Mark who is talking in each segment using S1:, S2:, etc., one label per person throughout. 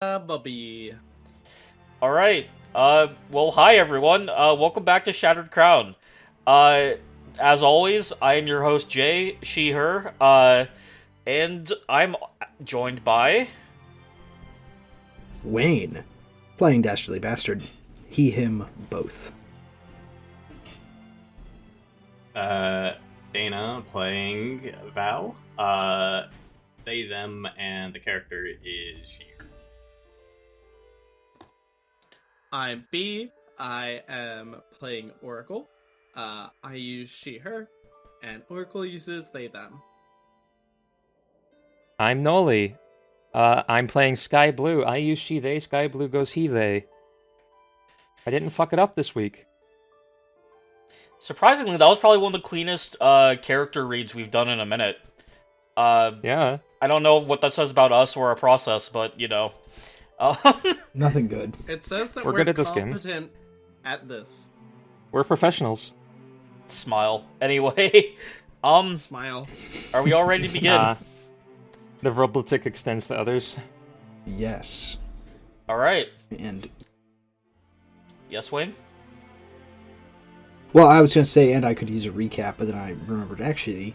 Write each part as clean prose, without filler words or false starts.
S1: Bubby.
S2: All right. Well, hi everyone. Welcome back to Shattered Crown. Uh, as always, I am your host Jay, she, her. And I'm joined by.
S3: Wayne, playing Dastardly Bastard. He, him, both.
S4: Uh, Dana playing Val. They, them, and the character is she.
S1: I'm B. I am playing Oracle. I use she, her, and Oracle uses they, them.
S5: I'm Nolly. I'm playing Sky Blue. I use she, they. Sky Blue goes he, they. I didn't fuck it up this week.
S2: Surprisingly, that was probably one of the cleanest character reads we've done in a minute.
S5: Yeah.
S2: I don't know what that says about us or our process, but you know.
S3: Nothing good.
S1: It says that
S5: We're
S1: we're
S5: good at this game.
S1: competent at this.
S5: We're professionals.
S2: Smile. Anyway,
S1: Smile.
S2: are we all ready to begin?
S5: The Roblotic extends to others.
S3: Yes.
S2: All right.
S3: And,
S2: Yes, Wayne.
S3: well, I was going to say, and I could use a recap, but then I remembered, actually,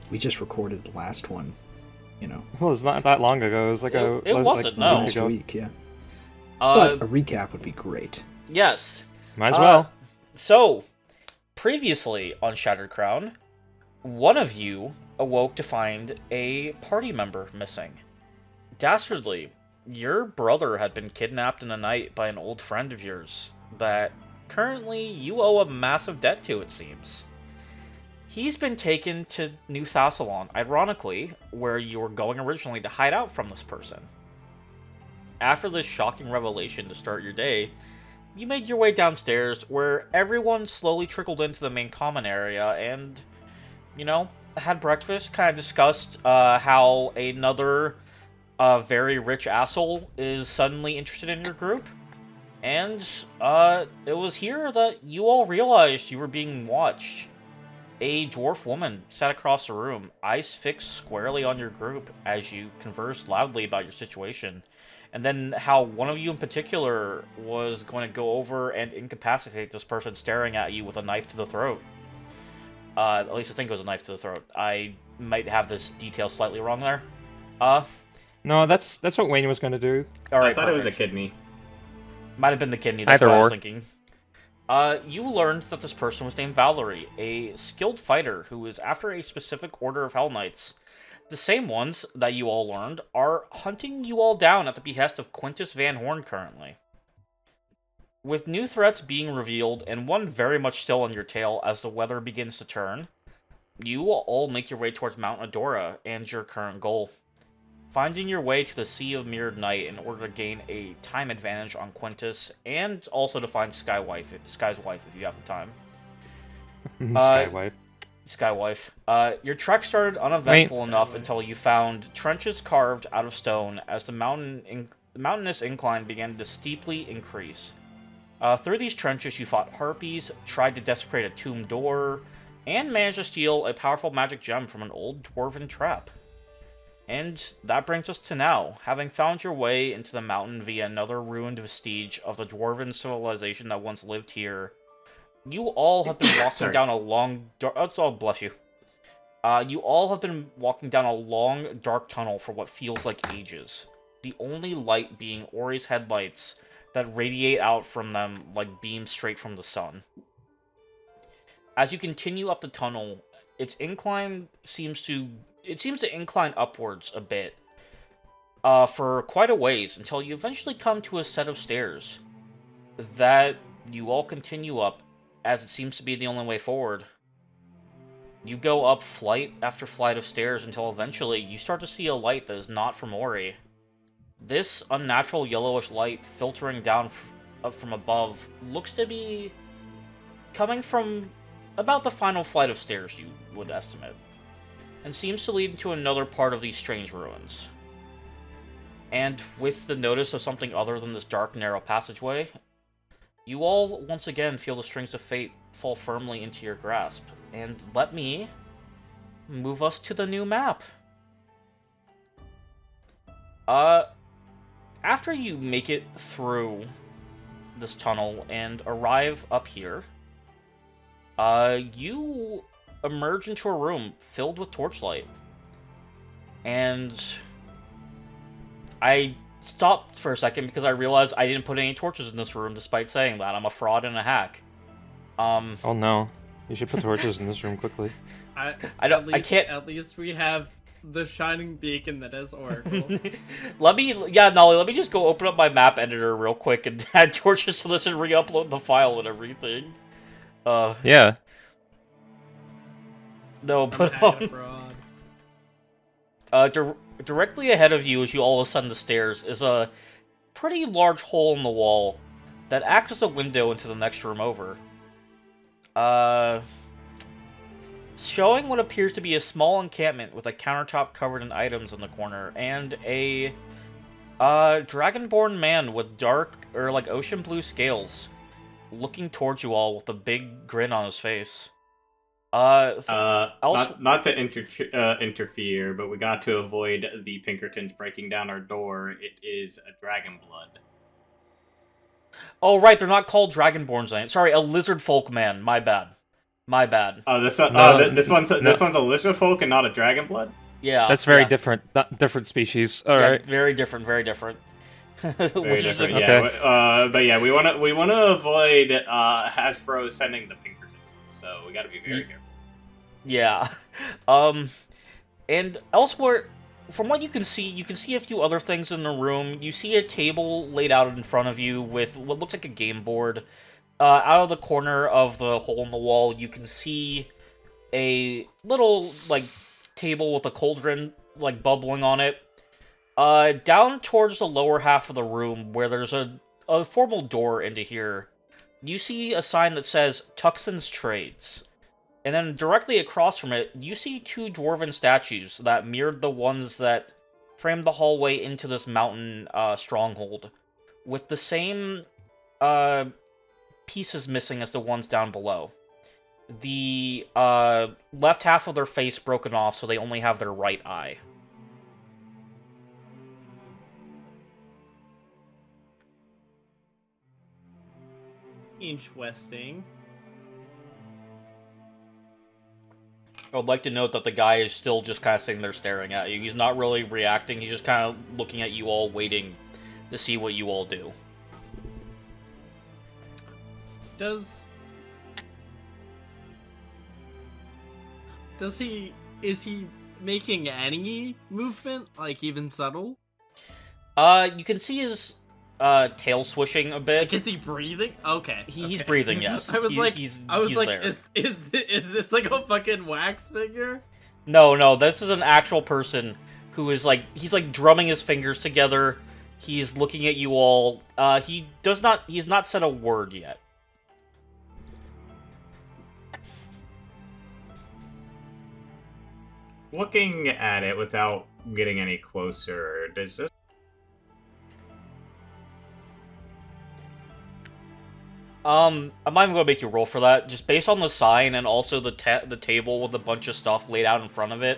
S3: we just recorded the last one, you know.
S5: Well, it's not that long ago. It was like
S2: It wasn't, no.
S3: Last week, yeah.
S2: Uh,
S3: But a recap would be great.
S2: yes.
S5: Might as well.
S2: So, previously on Shattered Crown, one of you awoke to find a party member missing. Dastardly, your brother had been kidnapped in the night by an old friend of yours that currently you owe a massive debt to, it seems. He's been taken to New Thassalon, ironically, where you were going originally to hide out from this person. After this shocking revelation to start your day, you made your way downstairs, where everyone slowly trickled into the main common area and, you know, had breakfast, kind of discussed how another very rich asshole is suddenly interested in your group. And it was here that you all realized you were being watched. A dwarf woman sat across the room, eyes fixed squarely on your group as you conversed loudly about your situation. And then how one of you in particular was going to go over and incapacitate this person staring at you with a knife to the throat. At least I think it was a knife to the throat. I might have this detail slightly wrong there.
S5: No, that's what Wayne was going to do.
S2: Alright,
S4: I thought it was a
S2: perfect.
S4: kidney.
S2: Might have been the kidney, that's
S5: Either
S2: what I was
S5: or.
S2: thinking. You learned that this person was named Valerie, a skilled fighter who is after a specific order of Hell Knights. The same ones that you all learned are hunting you all down at the behest of Quintus Van Horn currently. With new threats being revealed, and one very much still on your tail as the weather begins to turn, you will all make your way towards Mount Adora and your current goal. Finding your way to the Sea of Mirrored Night in order to gain a time advantage on Quintus, and also to find Sky's wife if you have the time.
S5: Skywife.
S2: Skywife. Your trek started uneventful enough until you found trenches carved out of stone as the mountainous incline began to steeply increase. Through these trenches, you fought harpies, tried to desecrate a tomb door, and managed to steal a powerful magic gem from an old dwarven trap. And that brings us to now, having found your way into the mountain via another ruined vestige of the dwarven civilization that once lived here. You all have been walking down a long... Oh, bless you. You all have been walking down a long, dark tunnel for what feels like ages. The only light being Ori's headlights that radiate out from them like beams straight from the sun. As you continue up the tunnel, its incline seems to incline upwards a bit for quite a ways until you eventually come to a set of stairs that you all continue up, as it seems to be the only way forward. You go up flight after flight of stairs until eventually you start to see a light that is not from Ori. This unnatural yellowish light filtering down from above looks to be coming from about the final flight of stairs, you would estimate, and seems to lead into another part of these strange ruins. And with the notice of something other than this dark, narrow passageway, you all once again feel the strings of fate fall firmly into your grasp. And let me move us to the new map. after you make it through this tunnel and arrive up here, you emerge into a room filled with torchlight. And I stopped for a second because I realized I didn't put any torches in this room, despite saying that. I'm a fraud and a hack.
S5: Oh no. You should put torches in this room quickly.
S2: I can't.
S1: At least we have the shining beacon that is Oracle.
S2: Nolly, let me just go open up my map editor real quick and add torches to this and re-upload the file and everything.
S5: Yeah.
S2: No, but directly ahead of you, as you all ascend the stairs, is a pretty large hole in the wall that acts as a window into the next room over. Showing what appears to be a small encampment with a countertop covered in items in the corner, and a dragonborn man with dark, or like ocean blue scales, looking towards you all with a big grin on his face.
S4: Not to interfere, but we got to avoid the Pinkertons breaking down our door. It is a dragon blood.
S2: Oh right, they're not called dragonborns. Sorry, a lizard folk man. My bad.
S4: Oh, this one's a lizard folk and not a dragon blood.
S2: Yeah,
S5: that's very different. Different species. All right.
S2: Very different. Very different.
S4: Very different. Yeah, but yeah, we want to avoid Hasbro sending the Pinkertons, so we got to be very careful.
S2: Yeah. And elsewhere, from what you can see a few other things in the room. You see a table laid out in front of you with what looks like a game board. Out of the corner of the hole in the wall, you can see a little, like, table with a cauldron, like, bubbling on it. Down towards the lower half of the room, where there's a formal door into here, you see a sign that says Tuxon's Trades. And then directly across from it, you see two dwarven statues that mirrored the ones that framed the hallway into this mountain stronghold, with the same pieces missing as the ones down below. The left half of their face broken off, so they only have their right eye.
S1: Interesting.
S2: I would like to note that the guy is still just kind of sitting there staring at you. He's not really reacting, he's just kind of looking at you all, waiting to see what you all do.
S1: Is he making any movement, like even subtle?
S2: You can see his tail swishing a bit.
S1: Like, is he breathing? Okay.
S2: He's breathing, yes.
S1: I was
S2: he's
S1: like,
S2: there.
S1: is this like a fucking wax figure?
S2: No, this is an actual person who is like, he's like drumming his fingers together. He's looking at you all. He's not said a word yet.
S4: Looking at it without getting any closer, does this...
S2: I'm not even gonna make you roll for that. Just based on the sign and also the table with a bunch of stuff laid out in front of it,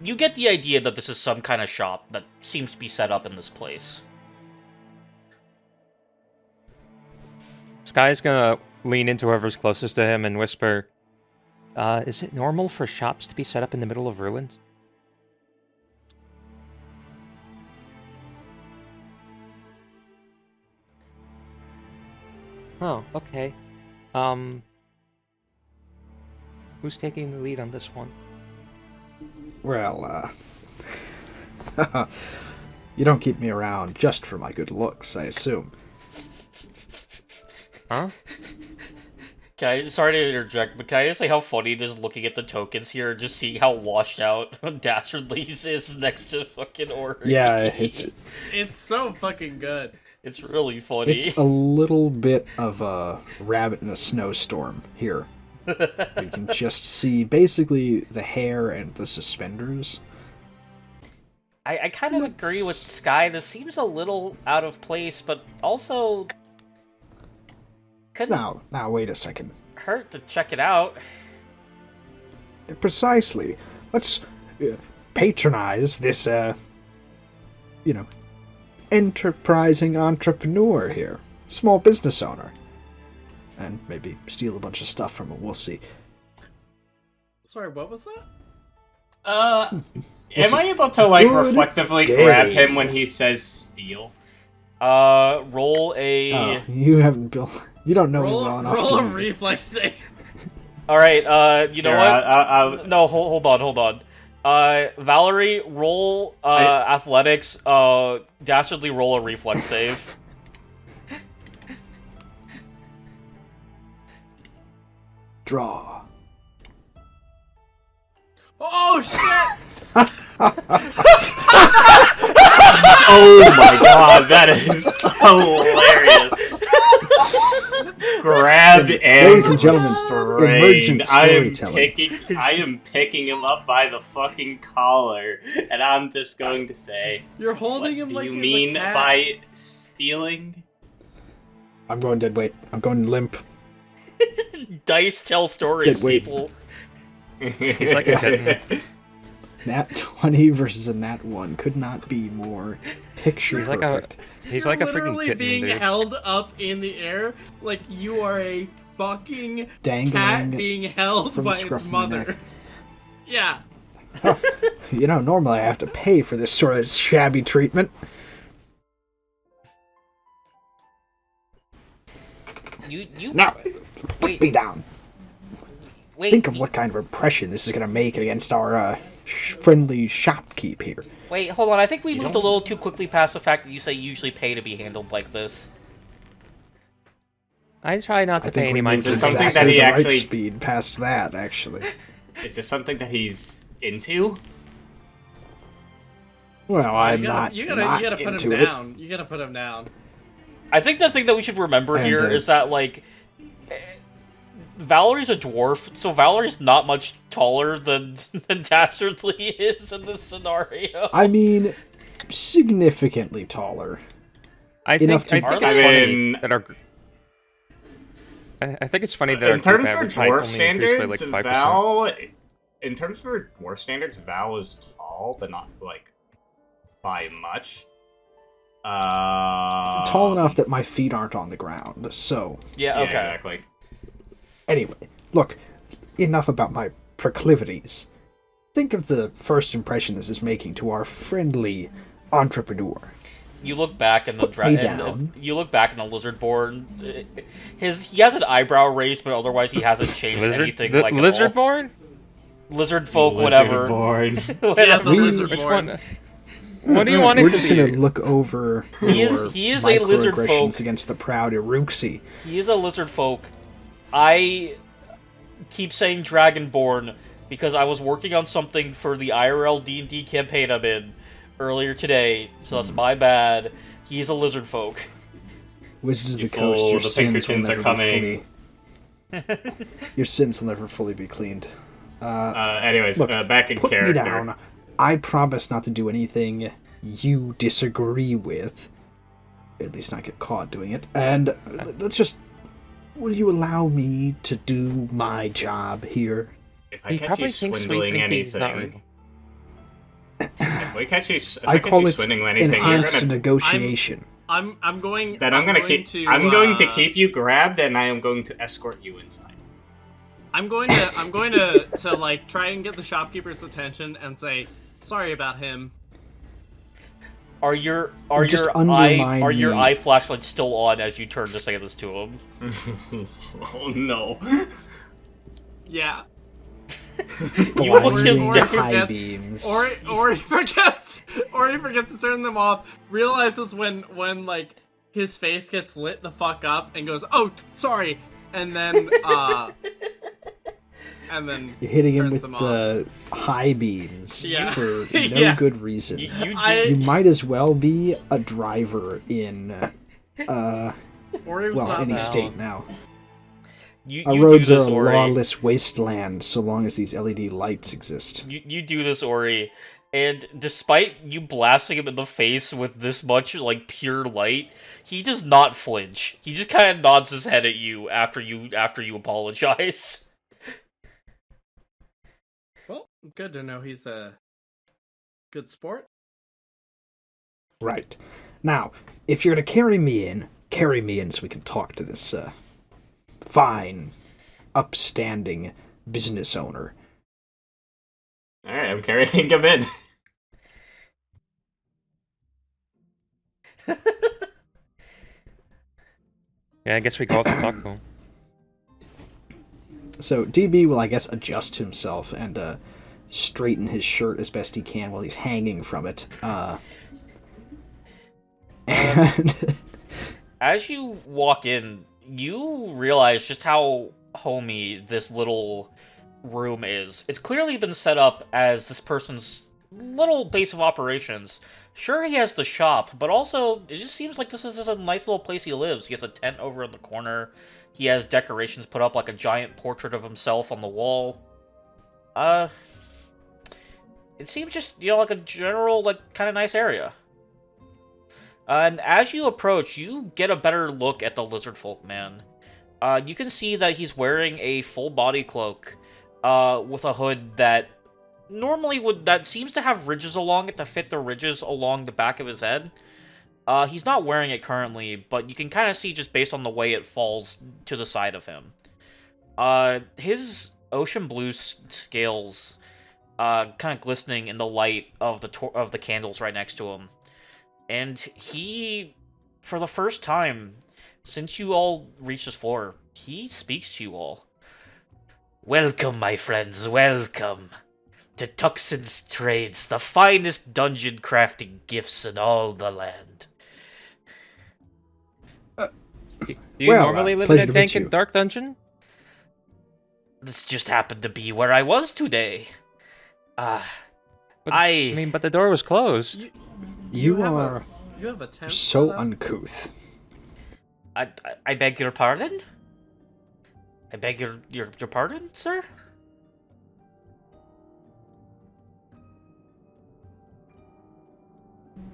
S2: you get the idea that this is some kind of shop that seems to be set up in this place.
S5: Sky's gonna lean into whoever's closest to him and whisper, is it normal for shops to be set up in the middle of ruins? Oh, okay. Who's taking the lead on this one?
S3: Well, you don't keep me around just for my good looks, I assume.
S5: Huh?
S2: Sorry to interject, but can I just say how funny it is looking at the tokens here and just seeing how washed out Dastardly's is next to fucking Ori?
S3: Yeah, it's
S1: so fucking good.
S2: It's really funny.
S3: It's a little bit of a rabbit in a snowstorm here. You can just see basically the hair and the suspenders.
S2: I kind of agree with Sky. This seems a little out of place, but also...
S3: Now, wait a second.
S2: Hurt to check it out.
S3: Precisely. Let's patronize this, enterprising entrepreneur here. Small business owner. And maybe steal a bunch of stuff from him. We'll see.
S1: Sorry, what was that?
S4: Am I able to, like, reflectively grab him when he says steal?
S2: Roll a...
S3: Oh, you haven't built... You don't know me well enough.
S1: Roll a reflex save.
S2: Alright, you know what? No, hold on. Valerie, roll athletics. Dastardly, roll a reflex save.
S3: Draw.
S1: Oh, shit!
S4: Oh my god, that is hilarious. Grabbed and
S3: Ladies and gentlemen, emergent storytelling.
S4: I am picking him up by the fucking collar, and I'm just going to say,
S1: You're holding him like
S4: you
S1: he's
S4: mean
S1: a cat.
S4: by stealing?
S3: I'm going dead weight. I'm going limp.
S2: Dice tell stories,
S3: Dead weight.
S2: people.
S5: He's like a kitten.
S3: Nat 20 versus a Nat 1 could not be more picture perfect.
S5: He's
S1: You're
S5: like a freaking
S1: literally
S5: kitten,
S1: being
S5: dude.
S1: held up in the air like you are a fucking
S3: Dangling
S1: cat being held
S3: from the
S1: by
S3: scruff
S1: its
S3: of my
S1: mother.
S3: neck.
S1: Yeah.
S3: You know, normally I have to pay for this sort of shabby treatment.
S2: You
S3: Now, put
S2: Wait.
S3: me down.
S2: wait.
S3: Think of what kind of impression this is going to make against our friendly shopkeep here.
S2: Wait, hold on. I think we moved a little too quickly past the fact that you say you usually pay to be handled like this.
S5: I try not to pay any mind to
S4: moved
S5: this.
S4: something
S3: exactly
S4: that he
S3: the right
S4: actually-
S3: speed past that, actually.
S4: Is this something that he's into?
S3: Well, I'm
S1: you
S3: not
S1: gotta put
S3: into
S1: him
S3: it.
S1: down. You gotta put him down.
S2: I think the thing that we should remember
S3: And,
S2: here is that, like, Valerie's a dwarf, so Valerie's not much taller than Dastardly is in this scenario.
S3: I mean, significantly taller.
S5: I think
S3: enough to-
S5: it's
S4: I
S5: funny
S4: mean-
S5: that our... I think it's funny that our
S4: In terms
S5: group
S4: for
S5: average height
S4: dwarf
S5: only increased by
S4: standards,
S5: like 5%.
S4: Val. In terms for dwarf standards, Val is tall, but not like by much.
S3: Tall enough that my feet aren't on the ground, so...
S2: Yeah,
S4: Yeah,
S2: okay.
S4: exactly.
S3: Anyway, look, enough about my proclivities. Think of the first impression this is making to our friendly entrepreneur.
S2: You look back in the
S3: Put me down.
S2: you look back in the lizardborn. He has an eyebrow raised, but otherwise he hasn't changed anything. Like at all.
S5: Lizardborn?
S2: Lizard folk, whatever.
S1: Yeah, the
S3: We-
S1: lizard
S5: Which
S1: born.
S5: one? What do you want
S3: We're
S5: it to
S3: just
S5: be?
S3: gonna look over
S2: He
S3: your
S2: is a lizard folk.
S3: microaggressions against the proud Iruxi.
S2: He is a lizard folk. I keep saying Dragonborn because I was working on something for the IRL D&D campaign I'm in earlier today, so that's my bad. He's a lizard folk.
S3: Wizards of the
S4: People,
S3: Coast, your
S4: the
S3: sins will
S4: Pinkertons are
S3: never
S4: coming.
S3: be fully... Your sins will never fully be cleaned.
S4: Anyways,
S3: Look,
S4: back in
S3: put
S4: character.
S3: me down. I promise not to do anything you disagree with. At least not get caught doing it. And let's just... Will you allow me to do my job here?
S2: If
S5: He probably thinks we think he's not real.
S4: If we catch you, if
S3: I
S4: catch
S3: call
S4: you
S3: it
S4: swindling anything, you're
S3: enhanced
S4: gonna.
S3: negotiation.
S1: I'm going.
S4: Then I'm going to keep you grabbed, and I am going to escort you inside.
S1: I'm going to like try and get the shopkeeper's attention and say sorry about him.
S2: Are your
S3: Just undermine
S2: eye
S3: me.
S2: flashlights still on as you turn to say this to him?
S4: Oh no!
S1: Yeah.
S2: You look him
S3: Blinding
S2: down.
S3: high beams.
S1: Or he forgets to turn them off. Realizes when like his face gets lit the fuck up and goes, "Oh, sorry," and then
S3: You're hitting him
S1: turns
S3: with
S1: them
S3: the high beams
S1: Yeah.
S3: for no
S1: Yeah.
S3: good reason.
S2: You
S3: You might as well be a driver in
S1: Ori was
S3: well,
S1: not
S3: any
S1: down.
S3: state now.
S2: you
S3: Our
S2: do
S3: roads
S2: this,
S3: are a
S2: Ori.
S3: lawless wasteland so long as these LED lights exist.
S2: You do this, Ori, and despite you blasting him in the face with this much like pure light, he does not flinch. He just kind of nods his head at you after you apologize.
S1: Well, good to know he's a good sport.
S3: Right. Now, if you're to carry me in so we can talk to this fine, upstanding business owner.
S4: Alright, I'm carrying him in.
S5: Yeah, I guess we go out to talk to him.
S3: So DB will, I guess, adjust himself and straighten his shirt as best he can while he's hanging from it. And
S2: As you walk in, you realize just how homey this little room is. It's clearly been set up as this person's little base of operations. Sure, he has the shop, but also it just seems like this is just a nice little place he lives. He has a tent over in the corner. He has decorations put up, like a giant portrait of himself on the wall. It seems just, like a general, kind of nice area. And as you approach, you get a better look at the lizard folk man. You can see that he's wearing a full body cloak with a hood that that seems to have ridges along it to fit the ridges along the back of his head. He's not wearing it currently, but you can kind of see just based on the way it falls to the side of him. His ocean blue scales kind of glistening in the light of the candles right next to him. And he, for the first time since you all reached this floor, he speaks to you all. Welcome, my friends, welcome to Tuxon's Trades, the finest dungeon crafting gifts in all the land.
S5: Do you normally live in a dank and dark dungeon?
S2: This just happened to be where I was today.
S5: But the door was closed.
S3: You are
S1: you have a tent
S3: so uncouth.
S2: I beg your pardon? I beg your pardon, sir?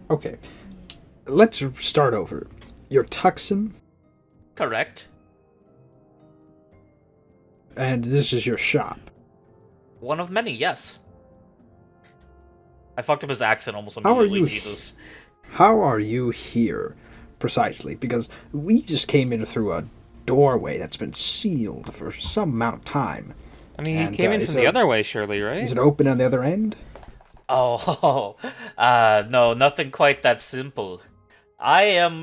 S3: Okay, let's start over. You're Tuxon?
S2: Correct.
S3: And this is your shop?
S2: One of many, yes. I fucked up his accent almost immediately, Jesus.
S3: How are you here, precisely? Because we just came in through a doorway that's been sealed for some amount of time.
S5: I mean, you came in from the other way, surely, right?
S3: Is it open on the other end?
S2: Oh, no, nothing quite that simple. I am,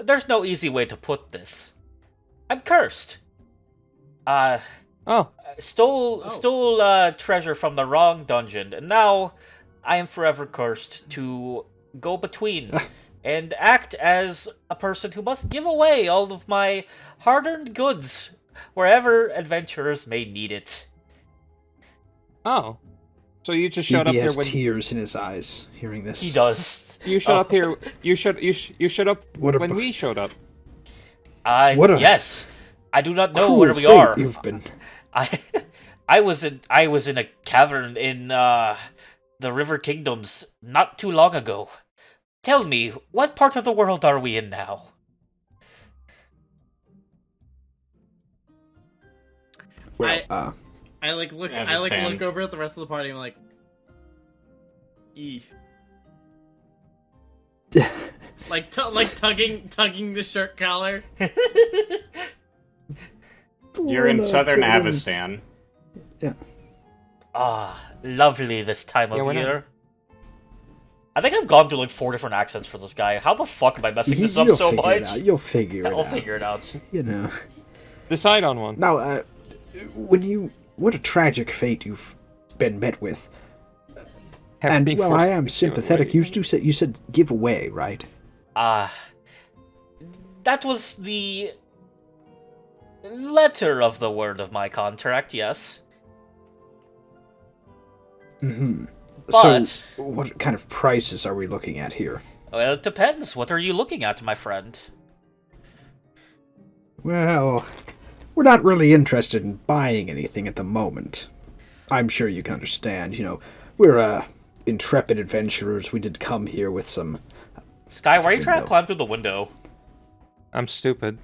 S2: there's no easy way to put this. I'm cursed. Stole treasure from the wrong dungeon, and now I am forever cursed to go between and act as a person who must give away all of my hard-earned goods wherever adventurers may need it.
S5: Oh. So you just showed up here when
S3: tears in his eyes hearing this.
S2: He does.
S5: You showed up here. You showed up when we showed up.
S2: Yes. I do not know where we are.
S3: You've been.
S2: I was in a cavern in the River Kingdoms not too long ago. Tell me, what part of the world are we in now?
S3: Well,
S1: I look over at the rest of the party and I'm like, eeh. tugging the shirt collar.
S4: You're in southern Avestan.
S3: Yeah.
S2: Lovely this time of year. I think I've gone through 4 different accents for this guy. How the fuck am I messing this up so much?
S3: You'll figure it out.
S2: I'll figure it out.
S5: Decide on one.
S3: Now, what a tragic fate you've been met with. I am sympathetic. You said give away, right?
S2: That was the letter of the word of my contract, yes.
S3: Mm-hmm.
S2: But,
S3: so, what kind of prices are we looking at here?
S2: Well, it depends. What are you looking at, my friend?
S3: Well, we're not really interested in buying anything at the moment. I'm sure you can understand. We're intrepid adventurers. We did come here with some...
S2: Sky, why are you trying to climb through the window?
S5: I'm stupid.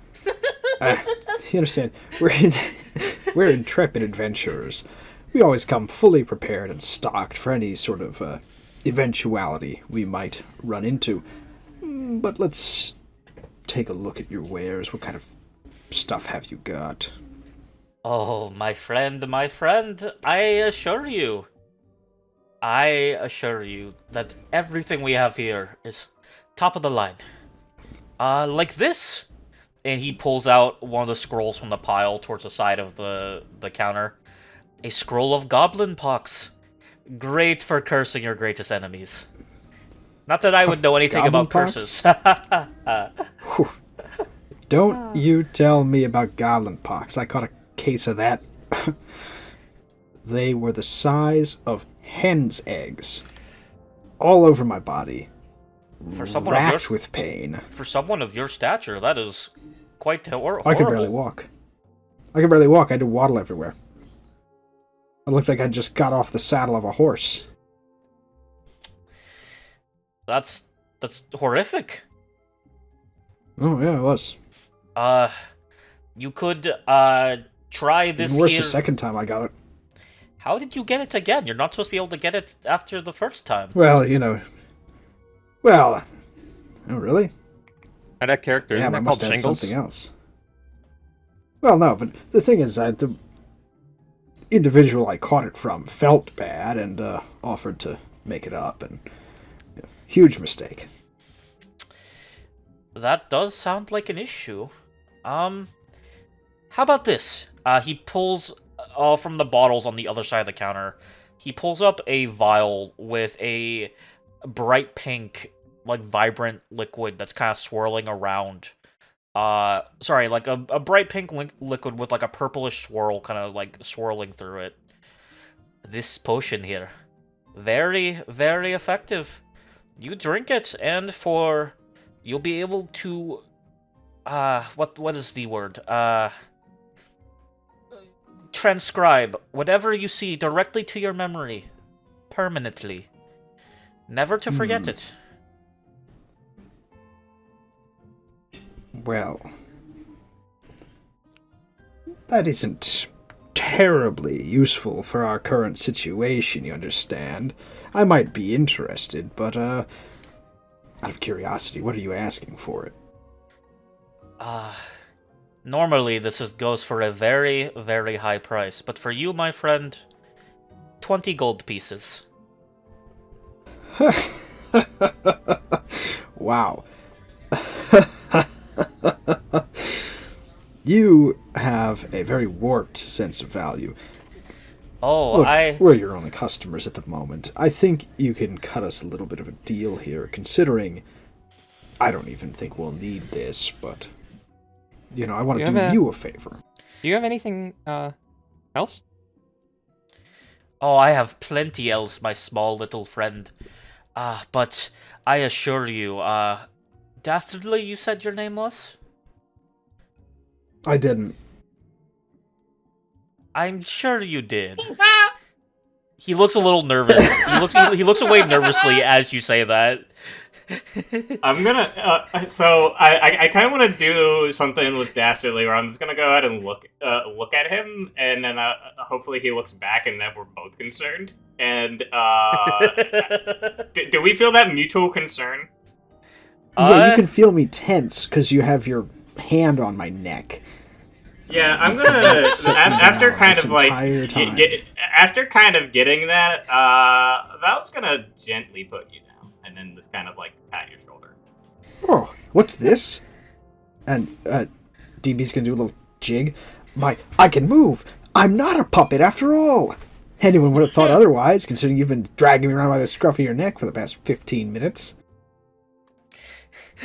S3: You understand? We're intrepid adventurers. We always come fully prepared and stocked for any sort of eventuality we might run into. But let's take a look at your wares. What kind of stuff have you got?
S2: Oh, my friend, I assure you that everything we have here is top of the line. Like this. And he pulls out one of the scrolls from the pile towards the side of the counter. A scroll of goblin pox. Great for cursing your greatest enemies. Not that I would know anything about curses.
S3: Don't you tell me about goblin pox. I caught a case of that. They were the size of hen's eggs. All over my body. Racked with pain.
S2: For someone of your stature, that is quite horrible.
S3: I could barely walk. I had to waddle everywhere. I looked like I just got off the saddle of a horse.
S2: That's horrific.
S3: Oh, yeah, it was.
S2: You could, try this
S3: Even worse
S2: here.
S3: the second time I got it.
S2: How did you get it again? You're not supposed to be able to get it after the first time.
S3: Well, oh, really?
S5: That character,
S3: Damn,
S5: isn't
S3: I
S5: that
S3: must
S5: called
S3: have
S5: Shingles?
S3: something else. Well, no, but the thing is, the individual I caught it from felt bad and offered to make it up, and huge mistake.
S2: That does sound like an issue. How about this? He pulls from the bottles on the other side of the counter. He pulls up a vial with a bright pink, like vibrant liquid that's kind of swirling around. Like a bright pink liquid with like a purplish swirl kind of like swirling through it. This potion here, very, very effective. You drink it, and you'll be able to, what is the word? Transcribe whatever you see directly to your memory, permanently. Never to forget it.
S3: Well, that isn't terribly useful for our current situation, you understand. I might be interested, but, out of curiosity, what are you asking for it?
S2: Normally this goes for a very, very high price, but for you, my friend, 20 gold pieces.
S3: Wow. You have a very warped sense of value.
S2: Oh,
S3: Look, we're your only customers at the moment. I think you can cut us a little bit of a deal here, considering I don't even think we'll need this, but, I want to do you a favor.
S5: Do you have anything, else?
S2: Oh, I have plenty else, my small little friend. But I assure you, Dastardly, you said your name was?
S3: I didn't.
S2: I'm sure you did. He looks a little nervous. He looks away nervously as you say that.
S4: I'm gonna. So I kind of want to do something with Dastardly, where I'm just gonna go ahead and look at him, and then hopefully he looks back, and then we're both concerned. And do we feel that mutual concern?
S3: Yeah, you can feel me tense because you have your hand on my neck.
S4: Yeah, I'm gonna after kind of like after kind of getting that, Val's gonna gently put you down, and then just kind of like pat your shoulder.
S3: Oh, what's this? And DB's gonna do a little jig. I can move. I'm not a puppet after all. Anyone would have thought otherwise, considering you've been dragging me around by the scruff of your neck for the past 15 minutes.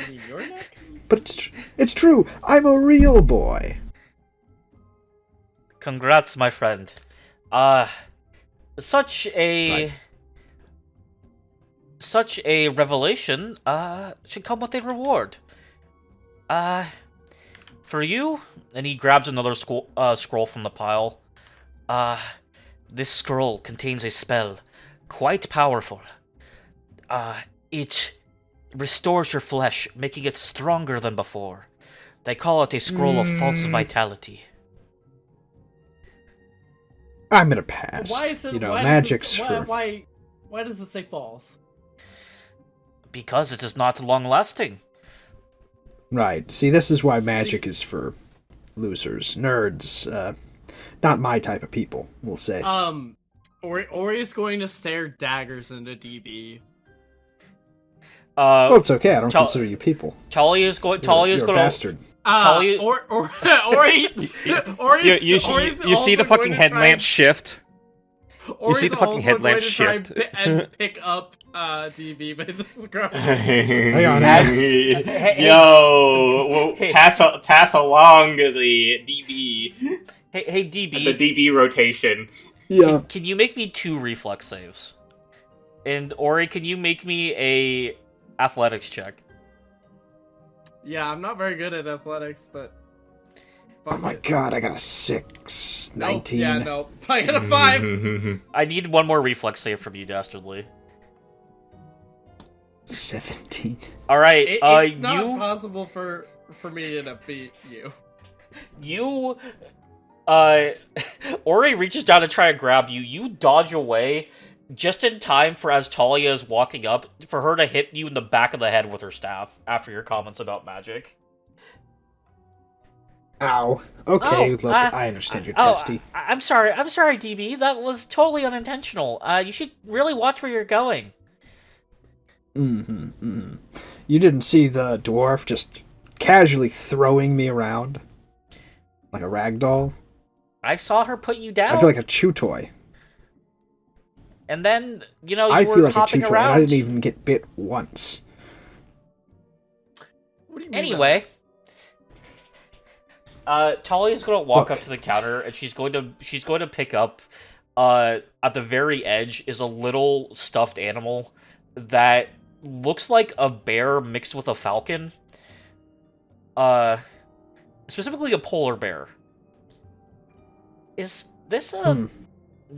S1: Your neck?
S3: But it's true. I'm a real boy.
S2: Congrats, my friend. Such a revelation should come with a reward. For you, and he grabs another scroll from the pile. This scroll contains a spell quite powerful. It restores your flesh, making it stronger than before. They call it a scroll of false vitality.
S3: I'm gonna pass.
S1: Why is it?
S3: Magic's
S1: for...
S3: for...
S1: Why does it say false?
S2: Because it is not long-lasting.
S3: Right. See, this is why magic is for losers, nerds, not my type of people, we'll say.
S1: Ori's going to stare daggers into DB.
S3: Well, it's okay. I don't consider you people.
S2: Talia is going.
S3: You're a bastard.
S1: Ori.
S5: You see the fucking headlamp shift. You see the fucking headlamp shift.
S1: And pick up DB, but this is gross.
S3: Hang on.
S4: Yo, pass along the DB.
S2: Hey, DB.
S4: The DB rotation.
S3: Yeah.
S2: Can you make me 2 reflex saves? And Ori, can you make me a athletics check?
S1: Yeah, I'm not very good at athletics, but.
S3: Oh my god, I got a 6. 19.
S1: Yeah, no. I got a 5.
S2: I need 1 more reflex save from you, Dastardly.
S3: 17.
S2: Alright,
S1: it's not possible for me to beat you.
S2: Ori reaches down to try to grab you. You dodge away just in time for as Talia is walking up, for her to hit you in the back of the head with her staff after your comments about magic.
S3: Ow. Okay, look, I understand you're testy.
S2: I'm sorry, DB. That was totally unintentional. You should really watch where you're going.
S3: You didn't see the dwarf just casually throwing me around? Like a rag doll?
S2: I saw her put you down.
S3: I feel like a chew toy.
S2: And then, you
S3: I
S2: were
S3: feel like a
S2: hopping
S3: chew toy,
S2: around.
S3: and I didn't even get bit once.
S1: What do you mean?
S2: Anyway, Talia's gonna walk up to the counter, and she's going to pick up. At the very edge is a little stuffed animal that looks like a bear mixed with a falcon. Specifically a polar bear. Is this a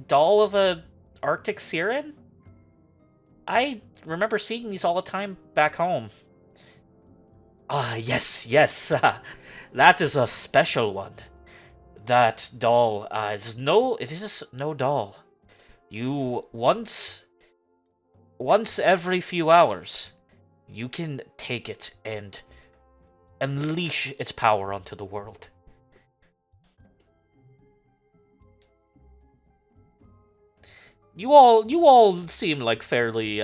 S2: doll of a Arctic Siren? I remember seeing these all the time back home. Yes. That is a special one. That doll is no doll. You once every few hours, you can take it and unleash its power onto the world. You all seem like fairly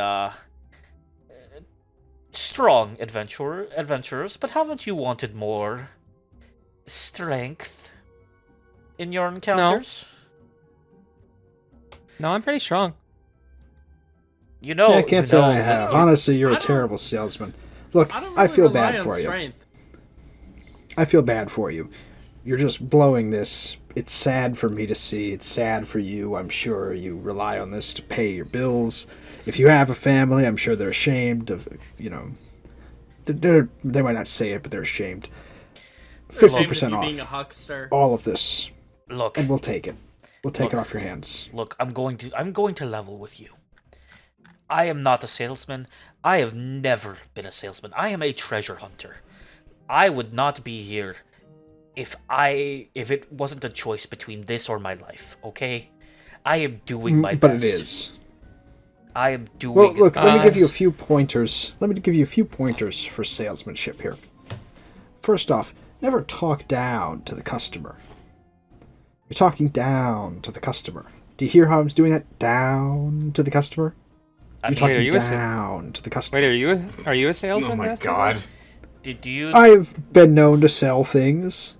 S2: strong adventurers, but haven't you wanted more strength in your encounters?
S5: No, I'm pretty strong.
S3: I can't say I have. Honestly, you're a terrible salesman. Look, I feel bad for you. I feel bad for you. You're just blowing this. It's sad for me to see. It's sad for you. I'm sure you rely on this to pay your bills. If you have a family, I'm sure they're ashamed of, they might not say it, but they're ashamed. 50% off.
S1: Being a huckster.
S3: All of this.
S2: Look,
S3: and we'll take it. We'll take it off your hands.
S2: Look, I'm going to level with you. I am not a salesman. I have never been a salesman. I am a treasure hunter. I would not be here if it wasn't a choice between this or my life, okay? I am doing my best.
S3: But it is.
S2: I am doing
S3: Well, look,
S2: my
S3: let me give you a
S2: best.
S3: few pointers. Let me give you a few pointers for salesmanship here. First off, never talk down to the customer. You're talking down to the customer. Do you hear how I'm doing that? Down to the customer? You're talking down to the customer.
S5: Wait, are you a salesman?
S4: Oh my
S5: Dastardly?
S4: god.
S2: Do you
S3: I've been known to sell things.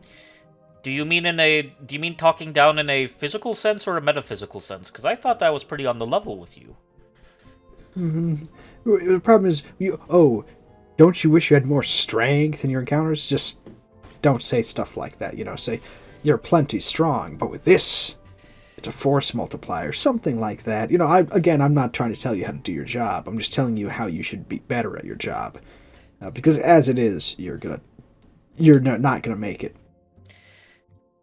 S2: do you mean talking down in a physical sense or a metaphysical sense? Because I thought that was pretty on the level with you.
S3: The problem is, don't you wish you had more strength in your encounters? Just don't say stuff like that, say, you're plenty strong, but with this, it's a force multiplier, something like that. I'm not trying to tell you how to do your job. I'm just telling you how you should be better at your job. Because as it is, you're not gonna make it.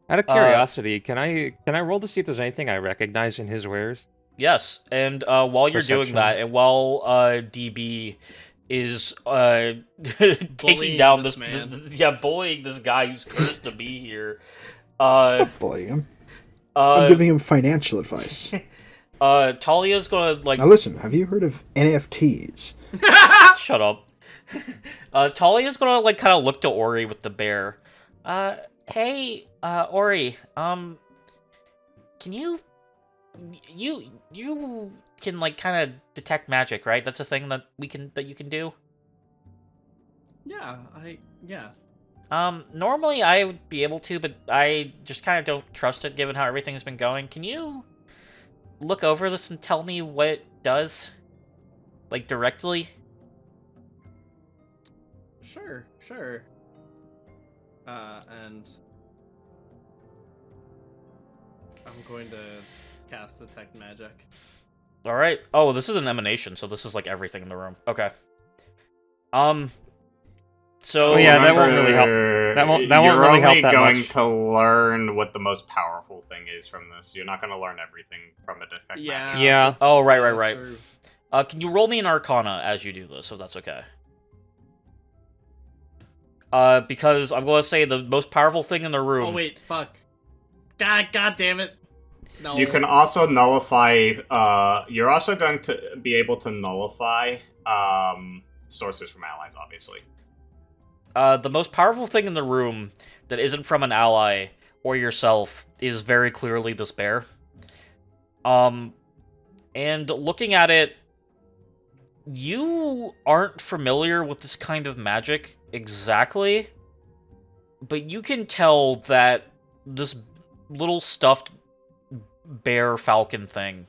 S5: Out of curiosity, can I roll to see if there's anything I recognize in his wares?
S2: Yes, and while you're doing that, and while DB is taking down this man, bullying this guy who's cursed to be here.
S3: Bullying him. I'm giving him financial advice.
S2: Talia's gonna, like...
S3: Now listen, have you heard of NFTs?
S2: Shut up. Talia's gonna, like, kind of look to Ori with the bear. Hey, Ori, can you... You can, like, kind of detect magic, right? That's a thing that you can do?
S1: Yeah.
S2: Normally I would be able to, but I just kind of don't trust it given how everything's been going. Can you look over this and tell me what it does? Like, directly?
S1: Sure. And I'm going to cast Detect Magic.
S2: Alright. Oh, this is an emanation, so this is, like, everything in the room. Okay. So...
S5: Oh, yeah, that won't really help. That won't really help that much.
S4: You're only going to learn what the most powerful thing is from this. You're not going to learn everything from a Detect Magic.
S5: Yeah.
S2: Oh, right.
S1: True.
S2: Can you roll me an Arcana as you do this, if that's okay? Because I'm going to say the most powerful thing in the room...
S1: Oh, wait, fuck. God damn it. No.
S4: You can also nullify, you're also going to be able to nullify, sources from allies, obviously.
S2: The most powerful thing in the room that isn't from an ally or yourself is very clearly this bear. And looking at it, you aren't familiar with this kind of magic exactly, but you can tell that this little stuffed bear falcon thing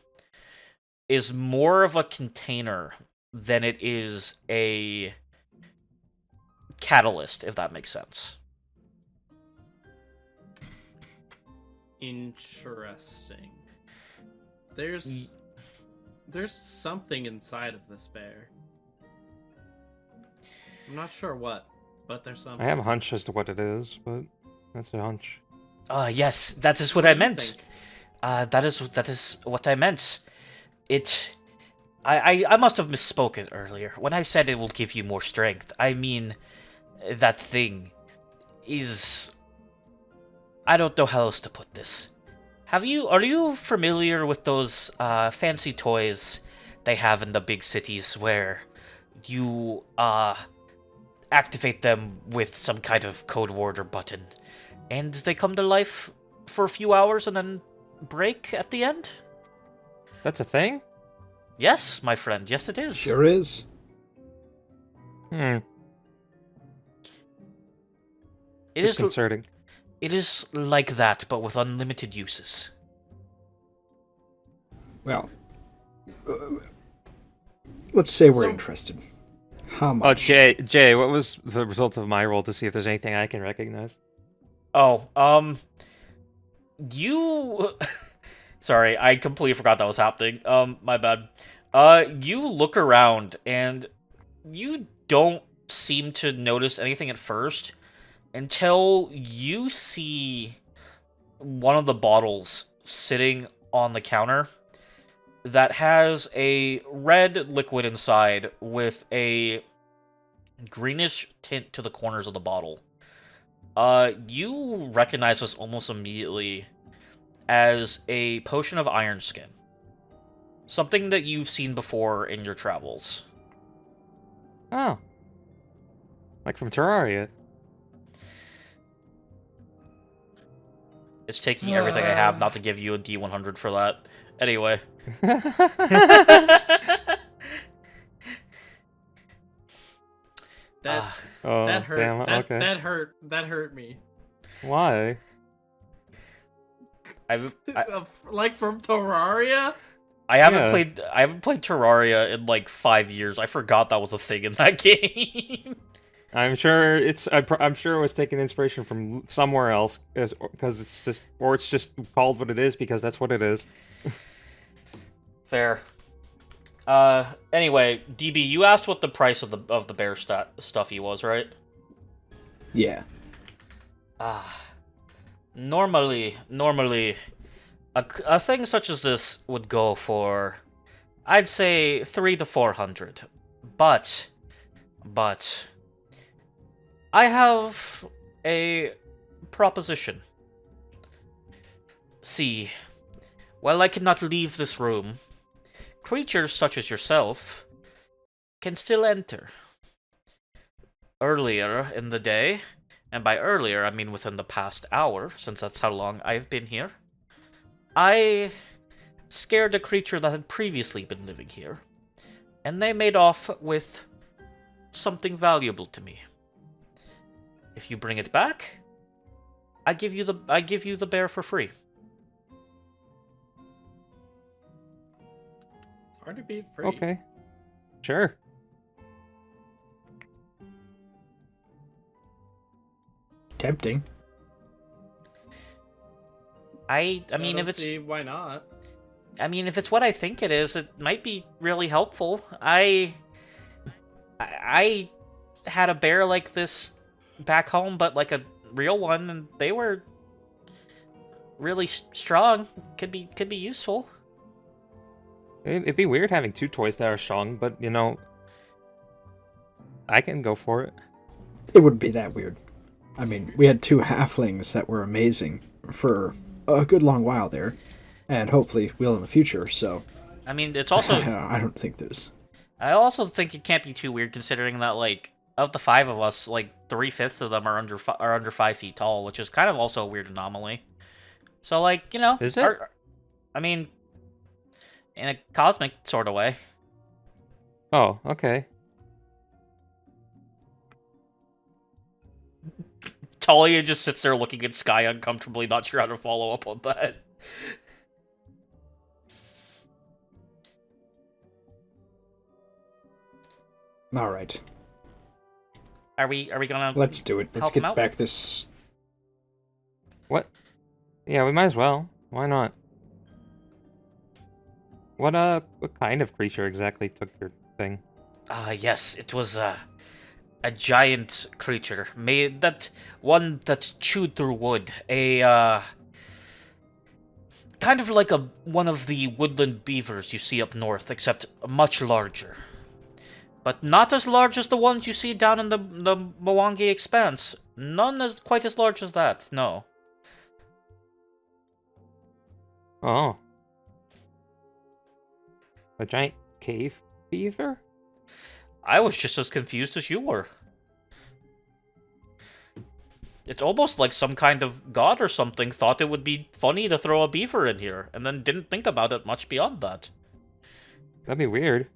S2: is more of a container than it is a catalyst, if that makes sense.
S1: Interesting. There's something inside of this bear. I'm not sure what, but there's something.
S5: I have a hunch as to what it is, but that's a hunch.
S2: Yes, that is what I meant. That is what I meant. I must have misspoken earlier. When I said it will give you more strength, I mean that thing is... I don't know how else to put this. Are you familiar with those fancy toys they have in the big cities where you activate them with some kind of code word or button, and they come to life for a few hours and then break at the end?
S5: That's a thing?
S2: Yes, my friend. Yes, it is.
S3: Sure is.
S2: It is
S5: Disconcerting.
S2: It is like that, but with unlimited uses.
S3: Well, let's say we're interested. How much?
S5: Oh, Jay, what was the result of my roll to see if there's anything I can recognize?
S2: Oh, you... Sorry, I completely forgot that was happening. My bad. You look around, and you don't seem to notice anything at first, until you see one of the bottles sitting on the counter that has a red liquid inside with a greenish tint to the corners of the bottle. You recognize this almost immediately as a potion of iron skin. Something that you've seen before in your travels.
S5: Oh. Like from Terraria.
S2: It's taking everything I have not to give you a D100 for that. Anyway.
S1: That hurt.
S5: Damn, okay.
S1: That hurt me.
S5: Why?
S1: Like from Terraria?
S2: I haven't played Terraria in like 5 years. I forgot that was a thing in that game.
S5: I'm sure I'm sure it was taking inspiration from somewhere else, because it's just called what it is because that's what it is.
S2: Fair. Anyway, DB, you asked what the price of the bear stuffy was, right?
S3: Yeah.
S2: Normally, a thing such as this would go for, I'd say 300 to 400. But I have a proposition. See, While I cannot leave this room, creatures such as yourself can still enter. Earlier in the day, and by earlier I mean within the past hour, since that's how long I've been here, I scared a creature that had previously been living here, and they made off with something valuable to me. If you bring it back, I give you the bear for free.
S1: It's hard to beat free.
S5: Okay. Sure.
S3: Tempting.
S2: I mean,
S1: I
S2: if
S1: don't
S2: it's
S1: see why not.
S2: I mean, if it's what I think it is, it might be really helpful. I had a bear like this back home, but like a real one, and they were really strong. Could be useful.
S5: It'd be weird having two toys that are strong, but you know, I can go for it.
S3: It wouldn't be that weird. I mean, we had two halflings that were amazing for a good long while there, and hopefully will in the future, so...
S2: I mean, it's also...
S3: I don't think there's...
S2: I also think it can't be too weird considering that, like, of the five of us, like, 3/5 of them are under 5 feet tall, which is kind of also a weird anomaly. So, like, you know...
S5: Is it?
S2: I mean, in a cosmic sort of way.
S5: Oh, okay.
S2: Talia just sits there looking at Sky uncomfortably, not sure how to follow up on that.
S3: All right.
S2: Are we gonna...
S3: Let's do it. Let's
S2: help him
S3: get
S2: out?
S3: back this...
S5: What? Yeah, we might as well. Why not? What kind of creature exactly took your thing?
S2: Yes, it was a giant creature, one that chewed through wood. Kind of like one of the woodland beavers you see up north, except much larger. But not as large as the ones you see down in the Mwangi Expanse. None as quite as large as that, no.
S5: Oh. A giant cave beaver?
S2: I was just as confused as you were. It's almost like some kind of god or something thought it would be funny to throw a beaver in here, and then didn't think about it much beyond that.
S5: That'd be weird.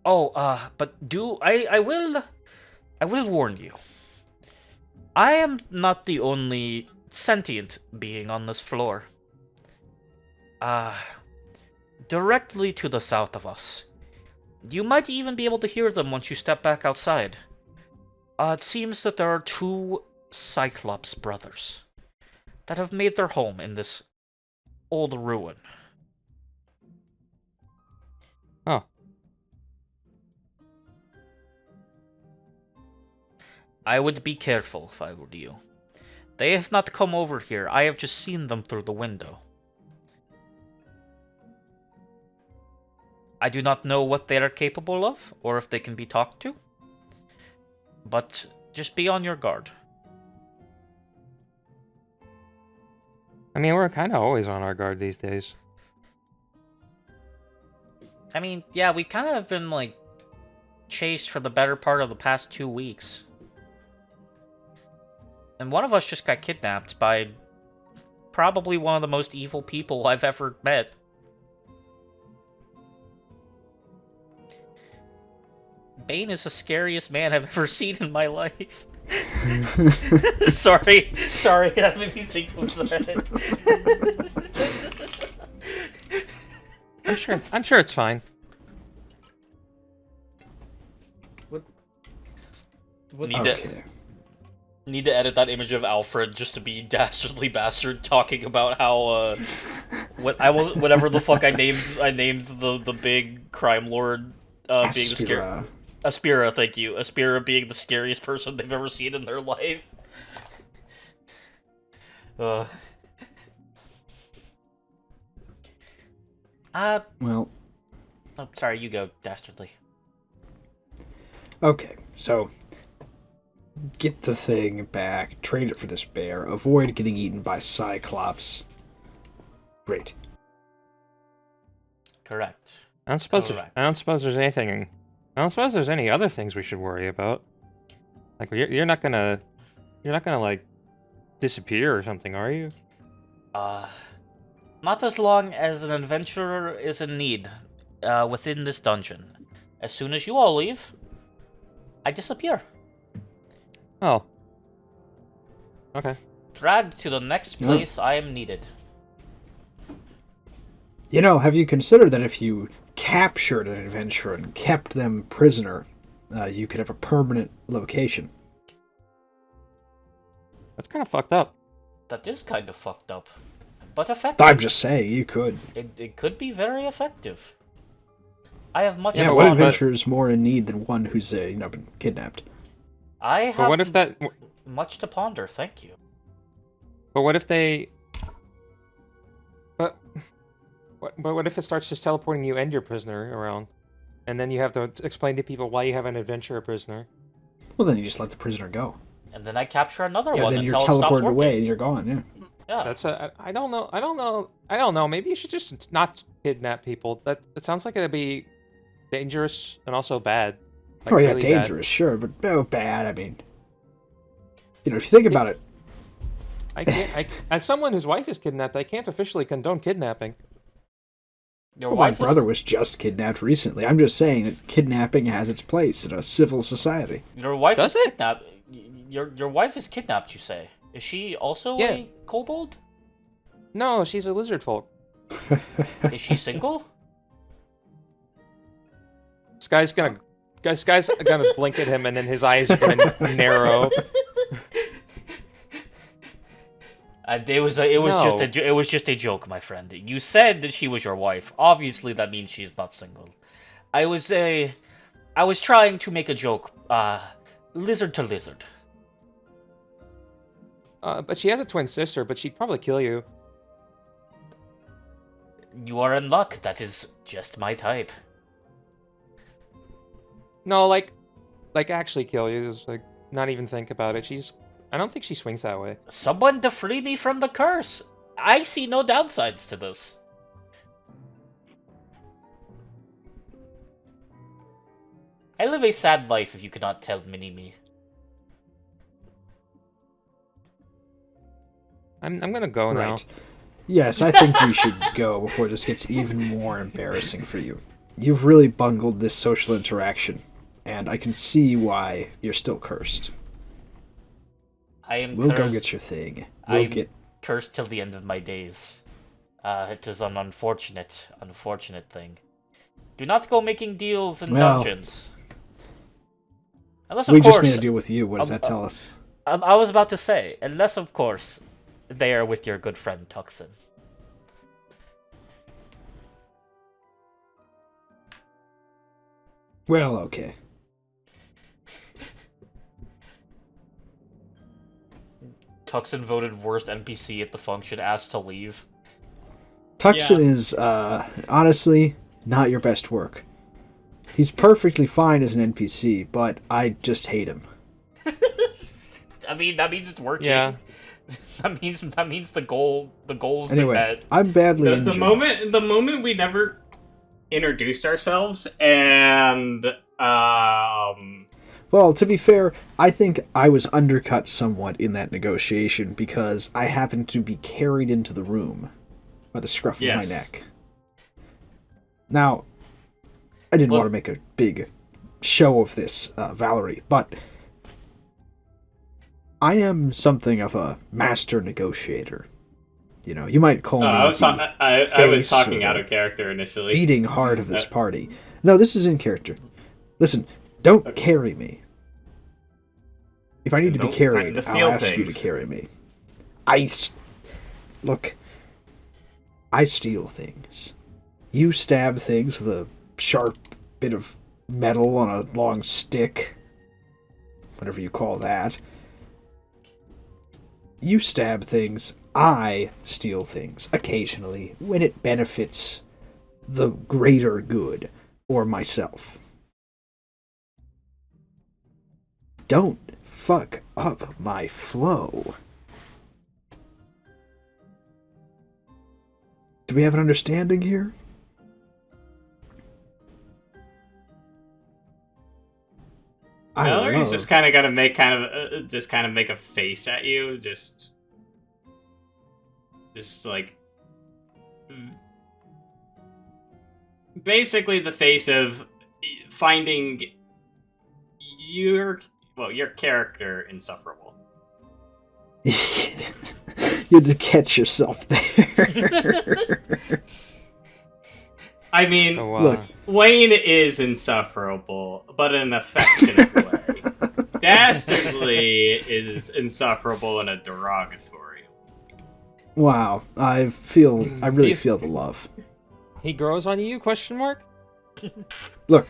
S2: Oh, but I will warn you. I am not the only sentient being on this floor. Directly to the south of us. You might even be able to hear them once you step back outside. It seems that there are two Cyclops brothers that have made their home in this old ruin.
S5: Oh.
S2: I would be careful if I were you. They have not come over here. I have just seen them through the window. I do not know what they are capable of, or if they can be talked to. But just be on your guard.
S5: I mean, we're kind of always on our guard these days.
S2: I mean, yeah, we kind of have been, like, chased for the better part of the past 2 weeks. And one of us just got kidnapped by probably one of the most evil people I've ever met. Bane is the scariest man I've ever seen in my life. Sorry, that made me think of that.
S5: I'm sure it's fine.
S2: Need to edit that image of Alfred just to be Dastardly Bastard talking about how whatever the fuck I named the big crime lord being the scary Aspira, thank you. Aspira being the scariest person they've ever seen in their life.
S3: Well...
S2: Oh, sorry, you go, Dastardly.
S3: Okay, so... Get the thing back, trade it for this bear, avoid getting eaten by Cyclops. Great.
S2: Correct.
S5: I don't suppose.
S2: Correct.
S5: I don't suppose there's anything. I don't suppose there's any other things we should worry about. Like you're not gonna like disappear or something, are you?
S2: Not as long as an adventurer is in need within this dungeon. As soon as you all leave, I disappear.
S5: Oh. Okay.
S2: Dragged to the next place I am needed.
S3: You know, have you considered that if you captured an adventurer and kept them prisoner, you could have a permanent location?
S5: That's kind of fucked up.
S2: That is kind of fucked up. But effective.
S3: I'm just saying, you could.
S2: It could be very effective. I have much
S3: Yeah,
S2: to
S3: one
S2: ponder.
S3: adventurer is more in need than one who's, been kidnapped.
S2: I have
S5: But what if that?
S2: much to ponder, thank you.
S5: But what if they? But what if it starts just teleporting you and your prisoner around, and then you have to explain to people why you have an adventurer prisoner?
S3: Well, then you just let the prisoner go.
S2: And then I capture another
S3: Yeah,
S2: one
S3: then you're
S2: until it stops
S3: teleported
S2: working.
S3: away and you're gone, yeah.
S2: Yeah.
S5: That's I don't know. Maybe you should just not kidnap people. It sounds like it'd be dangerous and also bad. Like,
S3: Oh, yeah,
S5: really
S3: dangerous, sure, but bad, I mean... You know, if you think about it...
S5: Bad. As someone whose wife is kidnapped, I can't officially condone kidnapping.
S2: Your
S3: Well, my
S2: wife
S3: brother was just kidnapped recently. I'm just saying that kidnapping has its place in a civil society.
S2: Your wife
S5: Does
S2: is
S5: it?
S2: kidnapped. Your wife is kidnapped, you say? Is she also
S5: Yeah.
S2: a kobold?
S5: No, she's a lizard folk.
S2: Is she single?
S5: Sky's gonna blink at him, and then his eyes are gonna narrow.
S2: It was
S5: No.
S2: just a joke, my friend. You said that she was your wife. Obviously, that means she's not single. I was trying to make a joke. Lizard to lizard.
S5: But she has a twin sister, but she'd probably kill you.
S2: You are in luck. That is just my type.
S5: No, like actually kill you. Just like not even think about it. I don't think she swings that way.
S2: Someone to free me from the curse. I see no downsides to this. I live a sad life, if you cannot tell Mini-Me.
S5: I'm gonna go now.
S3: Right. Yes, I think we should go before this gets even more embarrassing for you. You've really bungled this social interaction, and I can see why you're still cursed.
S2: I am
S3: We'll
S2: cursed.
S3: go get your thing.
S2: I'm cursed till the end of my days. It is an unfortunate thing. Do not go making deals in
S3: Well,
S2: dungeons. Unless, of
S3: We
S2: course,
S3: just made a deal with you. What does that tell us?
S2: I was about to say, unless, of course, they are with your good friend Tuxin.
S3: Well, okay.
S2: Tuxin voted worst NPC at the function, asked to leave.
S3: Tuxin is, honestly, not your best work. He's perfectly fine as an NPC, but I just hate him.
S2: I mean, that means it's working.
S5: Yeah.
S2: That means the goal's been
S3: Anyway,
S2: met.
S3: I'm badly injured.
S4: The moment we never introduced ourselves, and
S3: Well, to be fair, I think I was undercut somewhat in that negotiation because I happened to be carried into the room by the scruff of my neck. Now, I didn't want to make a big show of this, Valerie, but I am something of a master negotiator. You know, you might call me
S4: I was
S3: face
S4: talking
S3: or
S4: out of character initially.
S3: beating heart of this party. No, this is in character. Listen, don't carry me. If I need to be
S4: Don't
S3: carried,
S4: threaten to
S3: I'll
S4: steal
S3: ask you to
S4: things.
S3: carry me. Look, I steal things. You stab things with a sharp bit of metal on a long stick. Whatever you call that. You stab things, I steal things, occasionally, when it benefits the greater good, or myself. Don't fuck up my flow. Do we have an understanding here?
S4: Valerie's just kind of gonna make make a face at you, just like basically the face of finding your character insufferable.
S3: You had to catch yourself there.
S4: I mean,
S5: Oh, wow.
S3: Look.
S4: Wayne is insufferable, but in an affectionate way. Dastardly is insufferable in a derogatory way.
S3: Wow, I really feel the love.
S5: He grows on you? Question mark.
S3: Look,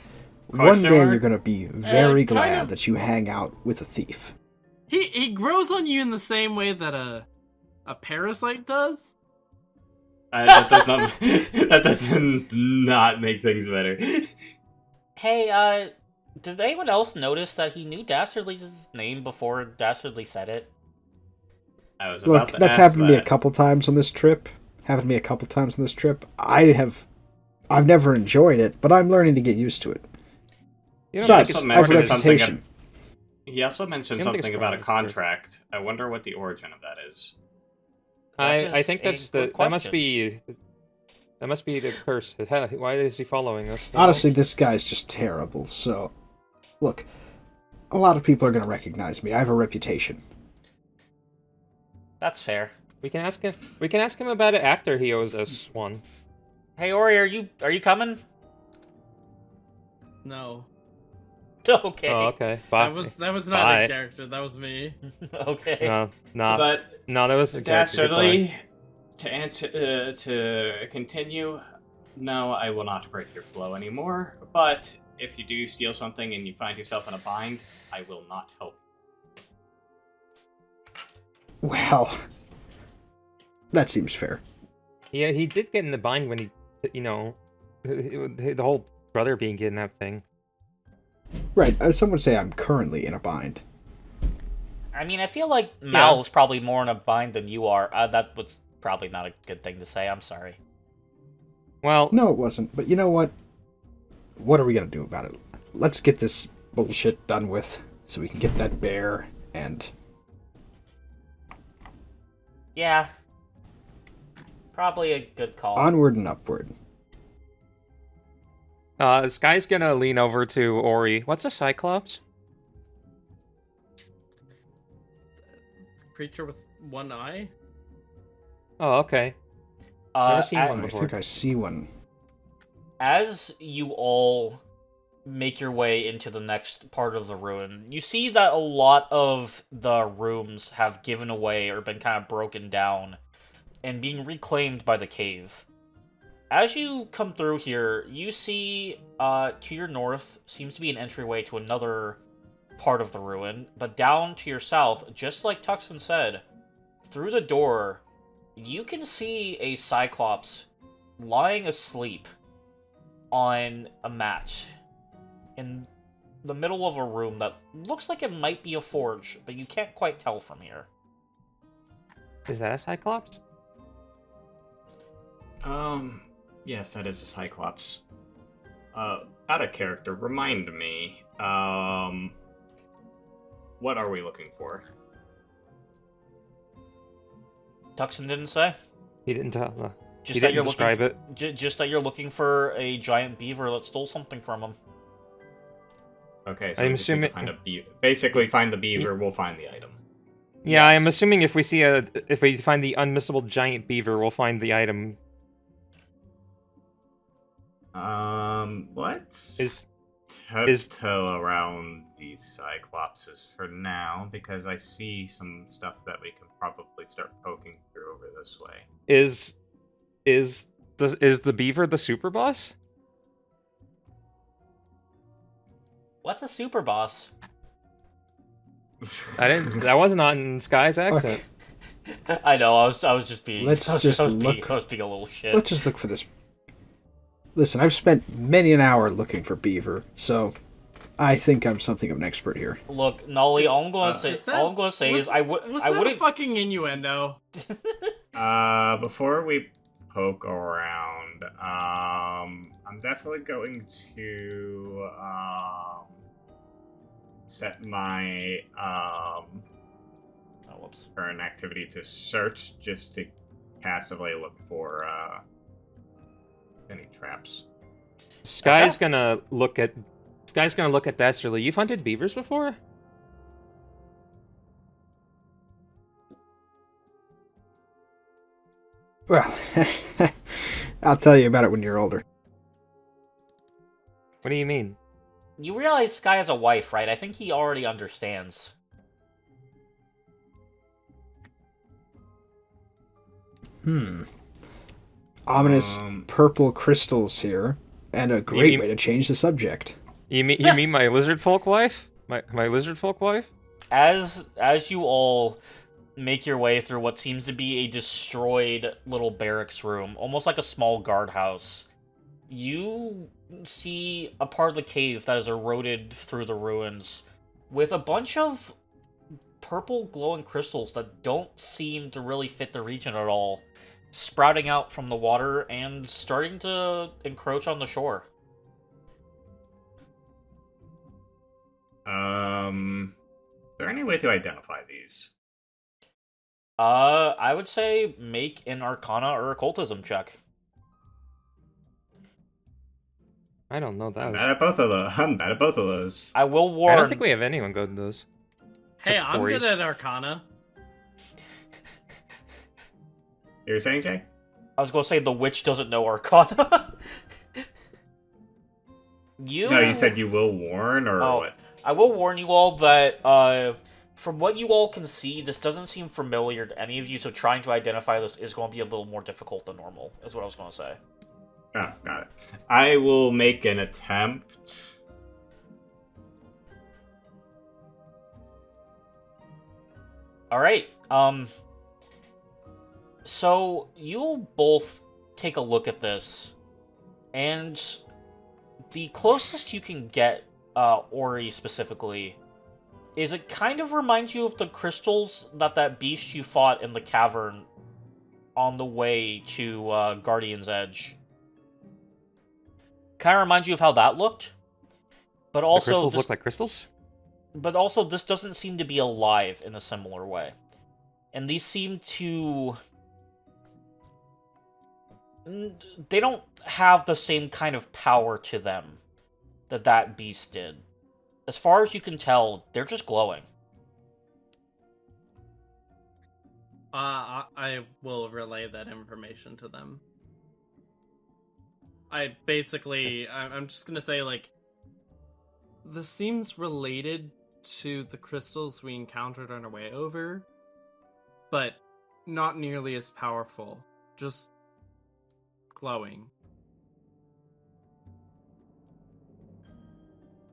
S3: one day
S4: mark?
S3: you're gonna be very
S1: kind
S3: glad
S1: of.
S3: that you hang out with a thief.
S1: He grows on you in the same way that a parasite does.
S4: That does not make things better.
S2: Hey, did anyone else notice that he knew Dastardly's name before Dastardly said it?
S4: I was about
S3: Look,
S4: to
S3: that's
S4: ask
S3: happened to me a
S4: that.
S3: couple times on this trip. I've never enjoyed it, but I'm learning to get used to it.
S5: You don't
S3: Besides,
S5: think
S4: also
S3: I have a
S4: mentioned something
S3: reputation.
S4: He also mentioned
S5: I don't think
S4: something
S5: it's
S4: about a
S5: probably true.
S4: contract. I wonder what the origin of that is.
S5: I think
S2: That
S5: that's
S2: is a good
S5: that must
S2: question.
S5: be the curse. Why is he following us?
S3: Honestly, this guy's just terrible, so... Look, a lot of people are gonna recognize me. I have a reputation.
S2: That's fair.
S5: We can ask him. We can ask him about it after he owes us one.
S2: Hey, Ori, are you coming?
S1: No,
S2: Okay.
S5: Oh, okay. Bye.
S1: that was not
S5: Bye.
S1: a character. That was me.
S2: Okay.
S5: No,
S4: But
S5: that was a character. Goodbye.
S4: Dastardly, to continue, no, I will not break your flow anymore. But if you do steal something and you find yourself in a bind, I will not help.
S3: Well, that seems fair.
S5: Yeah, he did get in the bind when he, the whole brother being kidnapped thing.
S3: Right, some would say I'm currently in a bind.
S2: I mean, I feel like Mal's probably more in a bind than you are. That was probably not a good thing to say. I'm sorry.
S5: Well,
S3: No, it wasn't, but you know what? What are we gonna do about it? Let's get this bullshit done with, so we can get that bear, and...
S2: Yeah. Probably a good call.
S3: onward and upward.
S5: Sky's gonna lean over to Ori. What's a cyclops?
S1: Creature with one eye.
S5: Oh, okay. Never seen
S2: a-
S5: one
S3: I
S5: before.
S3: think I see one.
S2: As you all make your way into the next part of the ruin, you see that a lot of the rooms have given away or been kind of broken down and being reclaimed by the cave. As you come through here, you see to your north seems to be an entryway to another part of the ruin, but down to your south, just like Tuxton said, through the door, you can see a Cyclops lying asleep on a mat in the middle of a room that looks like it might be a forge, but you can't quite tell from here.
S5: Is that a cyclops?
S4: Yes, that is a Cyclops. Out of character, remind me, what are we looking for?
S2: Tuxton didn't say?
S5: He didn't tell.
S2: Just
S5: He
S2: that
S5: didn't
S2: you're
S5: describe
S2: looking just that you're looking for a giant beaver that stole something from him.
S4: Okay, so
S5: I'm
S4: we just need to
S5: assuming-
S4: find basically find the beaver, we'll find the item.
S5: Yeah, I'm
S2: Yes.
S5: assuming if we find the unmissable giant beaver, we'll find the item.
S4: Let's
S5: Is
S4: tiptoe around the Cyclopses for now, because I see some stuff that we can probably start poking through over this way.
S5: is the beaver the super boss?
S2: What's a super boss?
S5: I didn't. That wasn't on Sky's accent.
S2: I know, I was just being
S3: Let's
S2: I was
S3: just
S2: being
S3: look-
S2: a little shit.
S3: Let's just look for this. Listen, I've spent many an hour looking for beaver, so I think I'm something of an expert here.
S2: Look, Nolly, all I'm gonna say
S1: Is that-
S2: all I'm gonna say
S1: was-
S2: is I
S1: Was that
S2: wouldn't
S1: a fucking innuendo?
S4: Before we poke around, I'm definitely going to set my
S2: whoops.
S4: current activity to search just to passively look for any traps.
S5: Sky's gonna look at Dastardly. You've hunted beavers before?
S3: Well, I'll tell you about it when you're older.
S5: What do you mean?
S2: You realize Sky has a wife, right? I think he already understands.
S3: Ominous purple crystals here, and a great way to change the subject.
S5: You mean my lizard folk wife? My lizard folk wife?
S2: As you all make your way through what seems to be a destroyed little barracks room, almost like a small guardhouse, you see a part of the cave that is eroded through the ruins with a bunch of purple glowing crystals that don't seem to really fit the region at all, sprouting out from the water and starting to encroach on the shore.
S4: Is there any way to identify these?
S2: I would say make an Arcana or Occultism check.
S5: I don't know that.
S4: I'm bad at both of those.
S2: I will warn.
S5: I don't think we have anyone good at those.
S1: Hey, I'm good at Arcana.
S4: You're saying, Jay?
S2: I was going to say the witch doesn't know Arcana.
S4: No, you said you will warn, or what?
S2: I will warn you all that, from what you all can see, this doesn't seem familiar to any of you, so trying to identify this is going to be a little more difficult than normal, is what I was going to say.
S4: Oh, got it. I will make an attempt.
S2: Alright, so you'll both take a look at this, and the closest you can get, Ori specifically, is it kind of reminds you of the crystals that beast you fought in the cavern on the way to Guardian's Edge. Kind of reminds you of how that looked, but also
S5: the crystals look like crystals?
S2: But also, this doesn't seem to be alive in a similar way. And these seem to... They don't have the same kind of power to them that beast did. As far as you can tell, they're just glowing.
S1: I will relay that information to them. I'm just gonna say, like, this seems related to the crystals we encountered on our way over, but not nearly as powerful. Just glowing.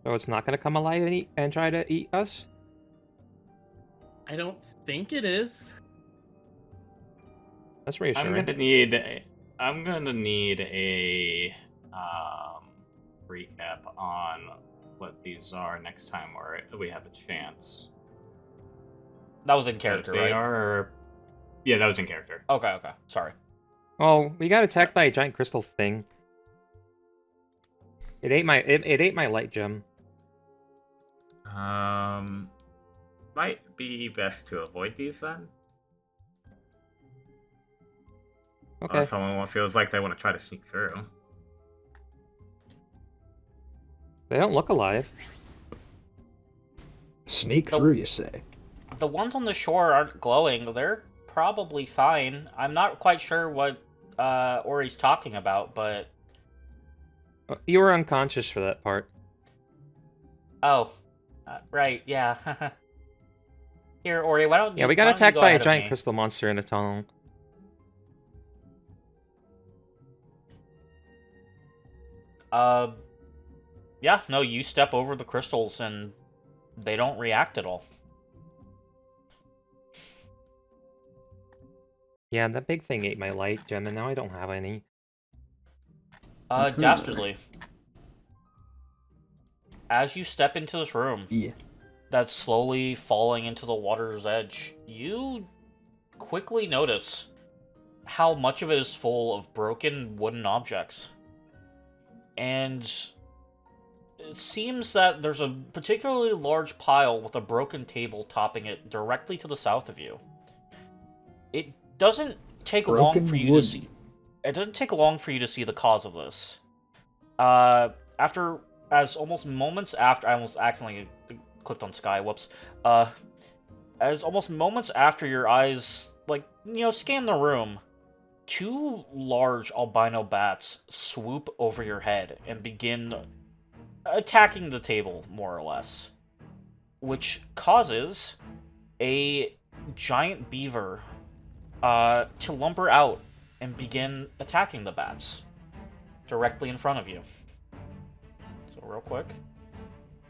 S5: So it's not going to come alive and try to eat us?
S1: I don't think it is.
S5: That's reassuring.
S4: I'm gonna need a recap on what these are next time we have a chance.
S2: That was in character, right?
S4: Yeah, that was in character.
S2: Okay, sorry.
S5: Oh, we got attacked by a giant crystal thing. It ate my light gem.
S4: Might be best to avoid these then.
S5: Okay.
S4: Unless someone feels like they want to try to sneak through.
S5: They don't look alive.
S3: Sneak through, you say?
S2: The ones on the shore aren't glowing. They're probably fine. I'm not quite sure what Ori's talking about, but...
S5: You were unconscious for that part.
S2: Oh. Right, yeah. Here, Ori, why don't you...
S5: Yeah, we got attacked by a giant
S2: me?
S5: crystal monster in a tunnel.
S2: Yeah, no, you step over the crystals and they don't react at all.
S5: Yeah, that big thing ate my light gem, and now I don't have any.
S2: Dastardly. As you step into this room, that's slowly falling into the water's edge, you quickly notice how much of it is full of broken wooden objects. And it seems that there's a particularly large pile with a broken table topping it directly to the south of you. It doesn't take long for you to see. It doesn't take long for you to see the cause of this. Almost moments after, I almost accidentally clicked on Sky. Whoops. As almost moments after your eyes, scan the room, 2 large albino bats swoop over your head and begin attacking the table, more or less, which causes a giant beaver to lumber out and begin attacking the bats directly in front of you. So real quick,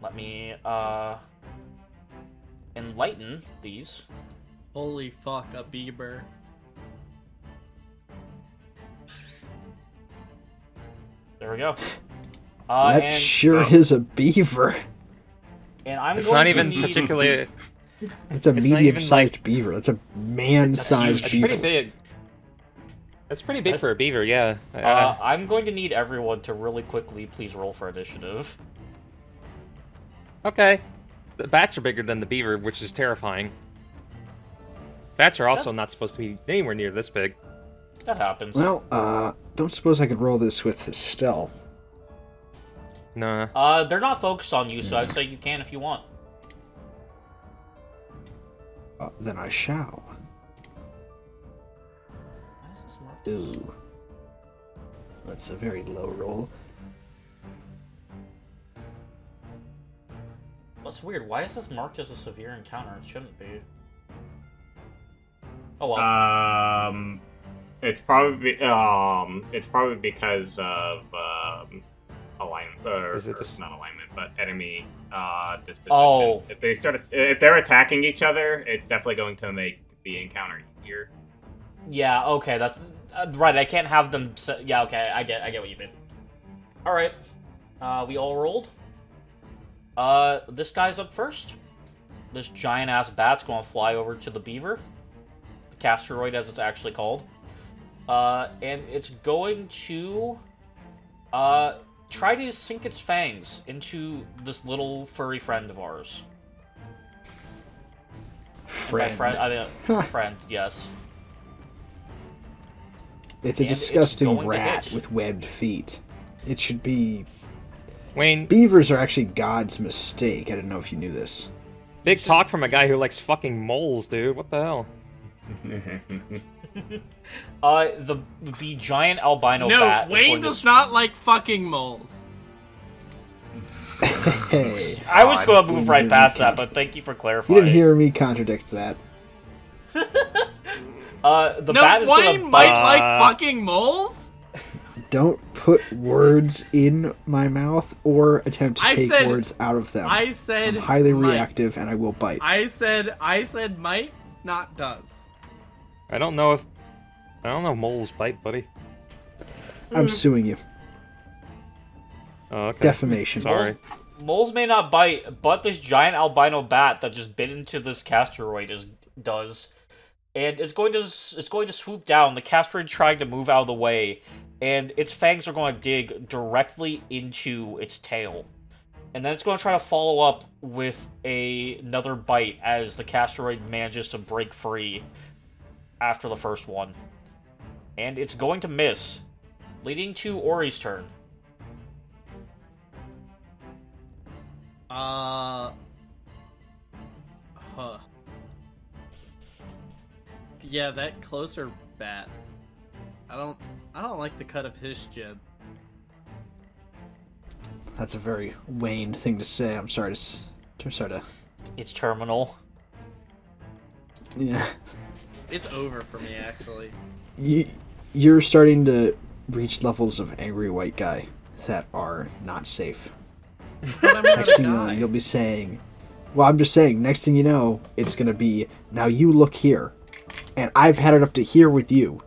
S2: let me enlighten these.
S1: Holy fuck, a beaver.
S2: There we go.
S3: That sure is a beaver.
S2: And I'm
S5: It's
S2: going
S5: not
S2: to
S5: even
S2: need...
S5: particularly.
S3: It's a
S5: It's not even,
S3: medium-sized beaver. That's a man-sized
S5: It's
S3: beaver.
S5: pretty big. That's pretty big for a beaver, yeah.
S2: I'm going to need everyone to really quickly please roll for initiative.
S5: Okay. The bats are bigger than the beaver, which is terrifying. Bats are also not supposed to be anywhere near this big.
S2: That happens.
S3: Well, don't suppose I could roll this with stealth.
S5: Nah.
S2: They're not focused on you, so I'd say you can if you want.
S3: Then I shall. Ooh. That's a very low roll.
S2: That's weird. Why is this marked as a severe encounter? It shouldn't be. Oh well.
S4: It's probably because of alignment, or not alignment, but enemy disposition.
S2: Oh.
S4: If they're attacking each other, it's definitely going to make the encounter easier.
S2: Yeah. Okay. That's right. I can't have them. Yeah. Okay. I get what you mean. All right. We all rolled. This guy's up first. This giant ass bat's going to fly over to the beaver, the casteroid as it's actually called, and it's going to try to sink its fangs into this little furry friend of ours.
S3: Friend.
S2: And by friend, I mean friend. Yes.
S3: It's a
S2: And it's
S3: disgusting
S2: going to
S3: rat
S2: hit.
S3: with webbed feet. It should be...
S5: Wayne,
S3: Beavers are actually God's mistake. I don't know if you knew this.
S5: big talk from a guy who likes fucking moles, dude. What the hell?
S2: The giant albino
S1: No,
S2: bat.
S1: Wayne does not like fucking moles.
S3: Hey.
S2: I was going to move right past that, but thank you for
S3: You
S2: clarifying.
S3: didn't hear me contradict that.
S2: The
S1: No,
S2: bat is going
S1: Wayne
S2: to
S1: might
S2: bite.
S1: like fucking moles?
S3: Don't put words in my mouth or attempt to
S1: I
S3: take
S1: said-
S3: words out of them.
S1: I said
S3: I'm highly
S1: might.
S3: reactive and I will bite.
S1: I said might, not does.
S5: I don't know if moles bite, buddy.
S3: I'm suing you.
S5: Oh, okay.
S3: Defamation.
S5: Sorry.
S2: Moles may not bite, but this giant albino bat that just bit into this casteroid does, and it's going to swoop down. The casteroid trying to move out of the way, and its fangs are going to dig directly into its tail, and then it's going to try to follow up with another bite as the casteroid manages to break free after the first one, and it's going to miss, leading to Ori's turn.
S1: Yeah, that closer bat. I don't like the cut of his jib.
S3: That's a very Wayne thing to say. I'm sorry to...
S2: It's terminal.
S3: Yeah.
S1: It's over for me, actually.
S3: You're starting to reach levels of angry white guy that are not safe.
S1: But I'm
S3: Next thing you
S1: gonna
S3: know,
S1: die.
S3: you'll be saying... Well, I'm just saying, next thing you know, it's gonna be, now you look here. And I've had it up to here with you.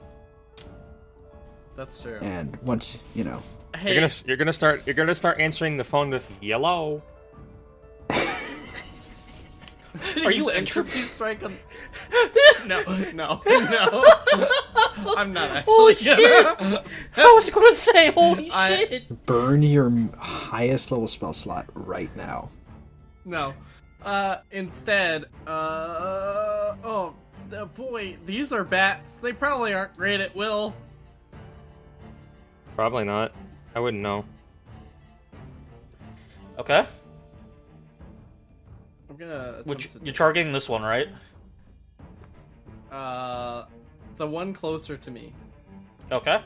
S1: That's true.
S3: And once, you know...
S1: Hey,
S5: You're gonna start answering the phone with yellow.
S2: Are you
S1: entropy strike on? No. I'm not actually.
S2: Holy shit! I was gonna say, holy shit!
S3: Burn your highest level spell slot right now.
S1: No. Instead, oh boy, these are bats. They probably aren't great at will.
S5: Probably not. I wouldn't know.
S2: Okay.
S1: I'm gonna.
S2: You're targeting this one, right?
S1: The one closer to me.
S2: Okay.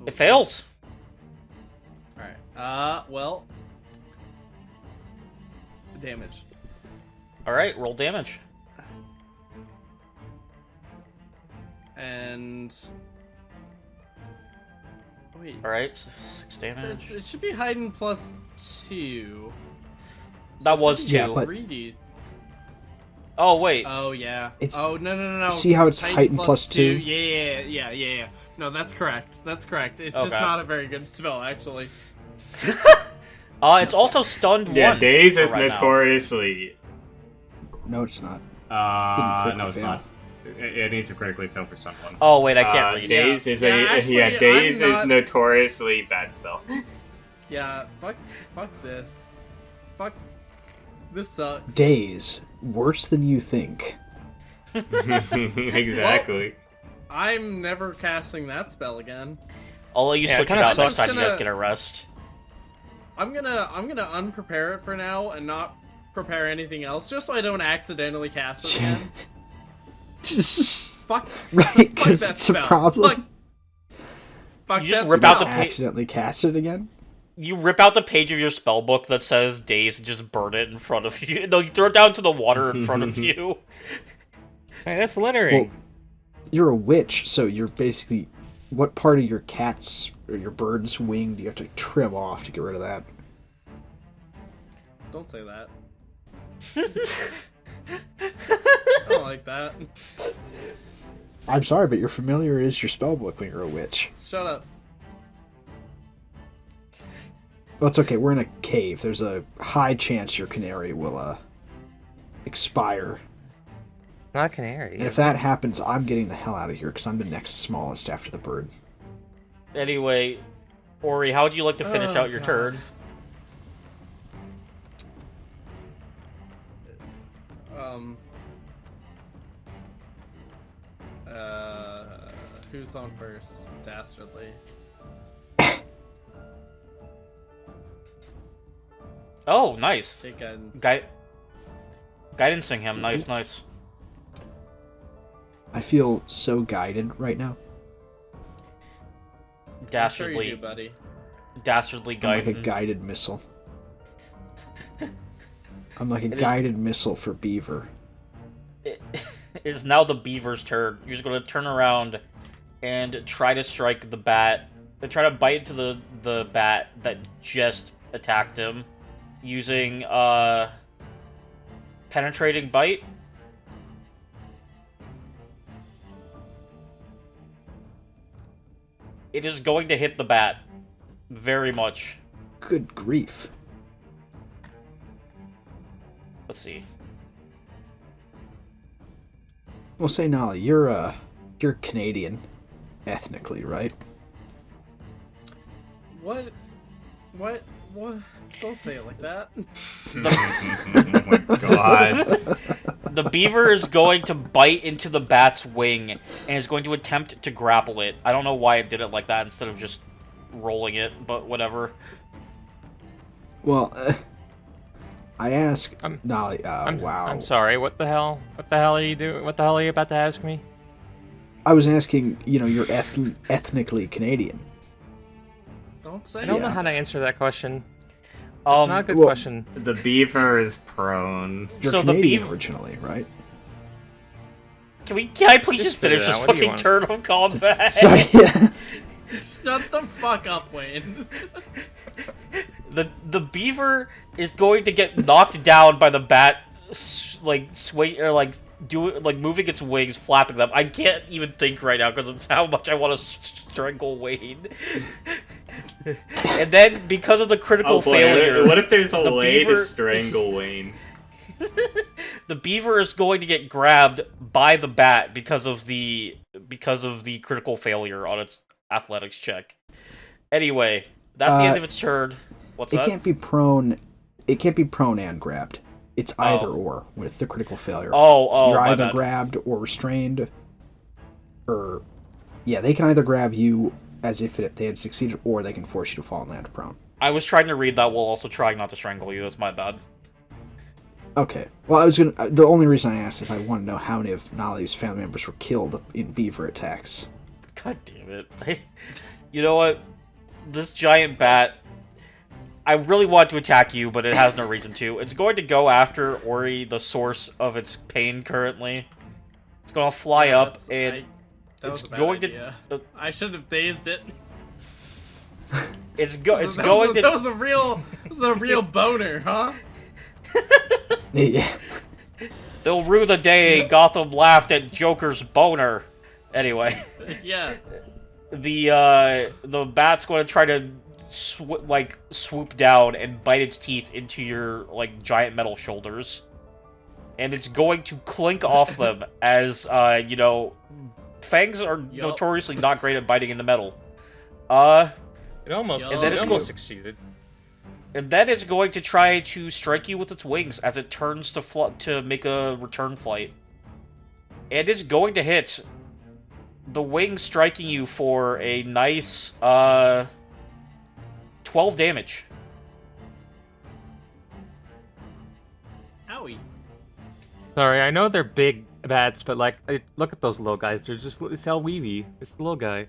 S2: It fails.
S1: Alright. Well. Damage.
S2: Alright, roll damage.
S1: And. Wait.
S2: Alright, 6 damage.
S1: It should be hiding plus 2.
S2: That was 2.
S3: Yeah, but-
S1: 3D.
S2: Oh, wait.
S1: Oh, yeah.
S3: It's-
S1: Oh, no.
S3: See how it's heightened plus 2?
S1: Yeah. No, that's correct. It's
S2: Okay.
S1: just not a very good spell, actually.
S2: It's also stunned 1.
S4: Yeah, Daze is
S2: right now.
S4: notoriously...
S3: No, it's not.
S4: no, it's not. It needs to critically fail for stun 1.
S2: Oh, wait, I can't read.
S4: Daze is
S1: actually,
S4: Daze
S1: I'm
S4: is
S1: not-
S4: notoriously bad spell.
S1: Yeah, fuck this. Fuck. This sucks.
S3: Days. Worse than you think.
S4: Exactly.
S1: I'm never casting that spell again.
S2: I'll let you
S5: Yeah, it
S2: switch it
S5: kinda
S2: out next
S5: sucks.
S2: time you guys get a rest.
S1: I'm gonna unprepare it for now and not prepare anything else, just so I don't accidentally cast it again.
S3: Just
S1: Fuck.
S3: right,
S1: Fuck
S3: because
S1: that
S3: it's a
S1: spell.
S3: problem.
S1: Fuck
S2: You just
S1: that
S2: rip out
S1: spell.
S2: the
S3: Accidentally cast it again.
S2: You rip out the page of your spell book that says Daze and just burn it in front of you. No, you throw it down to the water in front of you.
S5: Hey, that's littering.
S3: Well, you're a witch, so you're basically. What part of your cat's or your bird's wing do you have to trim off to get rid of that?
S1: Don't say that. I don't like that.
S3: I'm sorry, but your familiar is your spell book when you're a witch.
S1: Shut up.
S3: Well, it's okay. We're in a cave. There's a high chance your canary will expire.
S5: Not a canary.
S3: And if that happens, I'm getting the hell out of here because I'm the next smallest after the bird.
S2: Anyway, Ori, how would you like to finish
S1: Oh,
S2: out your
S1: God.
S2: turn?
S1: Who's on first? Dastardly.
S2: Oh, nice.
S1: Take guidance.
S2: Guidancing him. Nice.
S3: I feel so guided right now.
S1: I'm sure
S2: Dastardly.
S1: you do, buddy.
S2: Dastardly
S3: I'm like a
S2: guidance.
S3: guided missile. I'm like a
S2: It is-
S3: guided missile for beaver.
S2: It is now the beaver's turn. He's going to turn around and try to strike the bat. Try to bite into the bat that just attacked him using penetrating bite. It is going to hit the bat very much.
S3: Good grief.
S2: Let's see.
S3: Well, say Nolly, you're Canadian, ethnically, right?
S1: What? Don't say it like that.
S4: Oh my god.
S2: The beaver is going to bite into the bat's wing and is going to attempt to grapple it. I don't know why it did it like that instead of just rolling it, but whatever.
S3: Well, I ask
S5: I'm-
S3: Nolly. Wow.
S5: I'm sorry. What the hell? What the hell are you doing? What the hell are you about to ask me?
S3: I was asking. You're ethnically Canadian.
S1: Don't say
S5: I don't
S1: it.
S5: know how to answer that question. It's
S2: Um,
S5: not a good
S3: well-
S5: question.
S4: The beaver is prone.
S3: You're
S2: So the
S3: Canadian
S2: beaver.
S3: originally, right?
S2: Can I please
S5: Just
S2: just finish
S5: spit it
S2: this
S5: out. What do you
S2: fucking
S5: want?
S2: turn of combat?
S3: Sorry. Yeah.
S1: Shut the fuck up, Wayne.
S2: The beaver is going to get knocked down by the bat, sway or moving its wings, flapping them. I can't even think right now because of how much I want to strangle Wayne. And then, because of the critical failure...
S4: What if there's a
S2: the
S4: way
S2: beaver...
S4: to strangle Wayne?
S2: The beaver is going to get grabbed by the bat because of the critical failure on its athletics check. Anyway, that's the end of its turn. What's that?
S3: It can't be prone. It can't be prone and grabbed. It's either or with the critical failure. You're either grabbed or restrained, or they can either grab you as if they had succeeded, or they can force you to fall and land prone.
S2: I was trying to read that while also trying not to strangle you. That's my bad.
S3: Okay. Well, the only reason I asked is I want to know how many of Nolly's family members were killed in beaver attacks.
S2: God damn it! You know what? This giant bat. I really want to attack you, but it has no reason to. It's going to go after Ori, the source of its pain currently. It's going to fly up, and it's going to...
S1: I should have dazed it.
S2: It's going to...
S1: That was a real boner, huh?
S3: Yeah.
S2: They'll rue the day Gotham laughed at Joker's boner. Anyway.
S1: Yeah.
S2: The bat's going to try to... swoop down and bite its teeth into your, giant metal shoulders. And it's going to clink off them as, fangs are notoriously not great at biting in the metal.
S5: It almost succeeded.
S2: And then it's going to try to strike you with its wings as it turns to make a return flight. And it's going to hit. The wing striking you for a nice, 12 damage.
S1: Owie.
S5: Sorry, I know they're big bats, but look at those little guys. They're just it's how weeby. It's the little guy.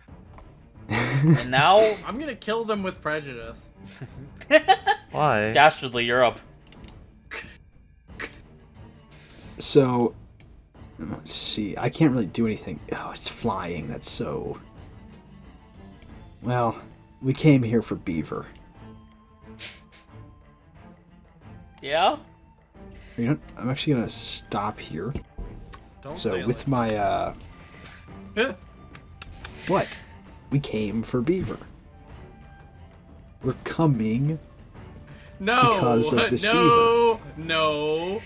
S2: And now
S1: I'm gonna kill them with prejudice.
S5: Why?
S2: Dastardly, you're up.
S3: So, let's see. I can't really do anything. Oh, it's flying. That's so... Well, we came here for beaver.
S2: Yeah?
S3: You know, I'm actually gonna stop here.
S1: Don't
S3: so
S1: say
S3: with my what? We came for beaver. We're coming because of this beaver.
S1: No.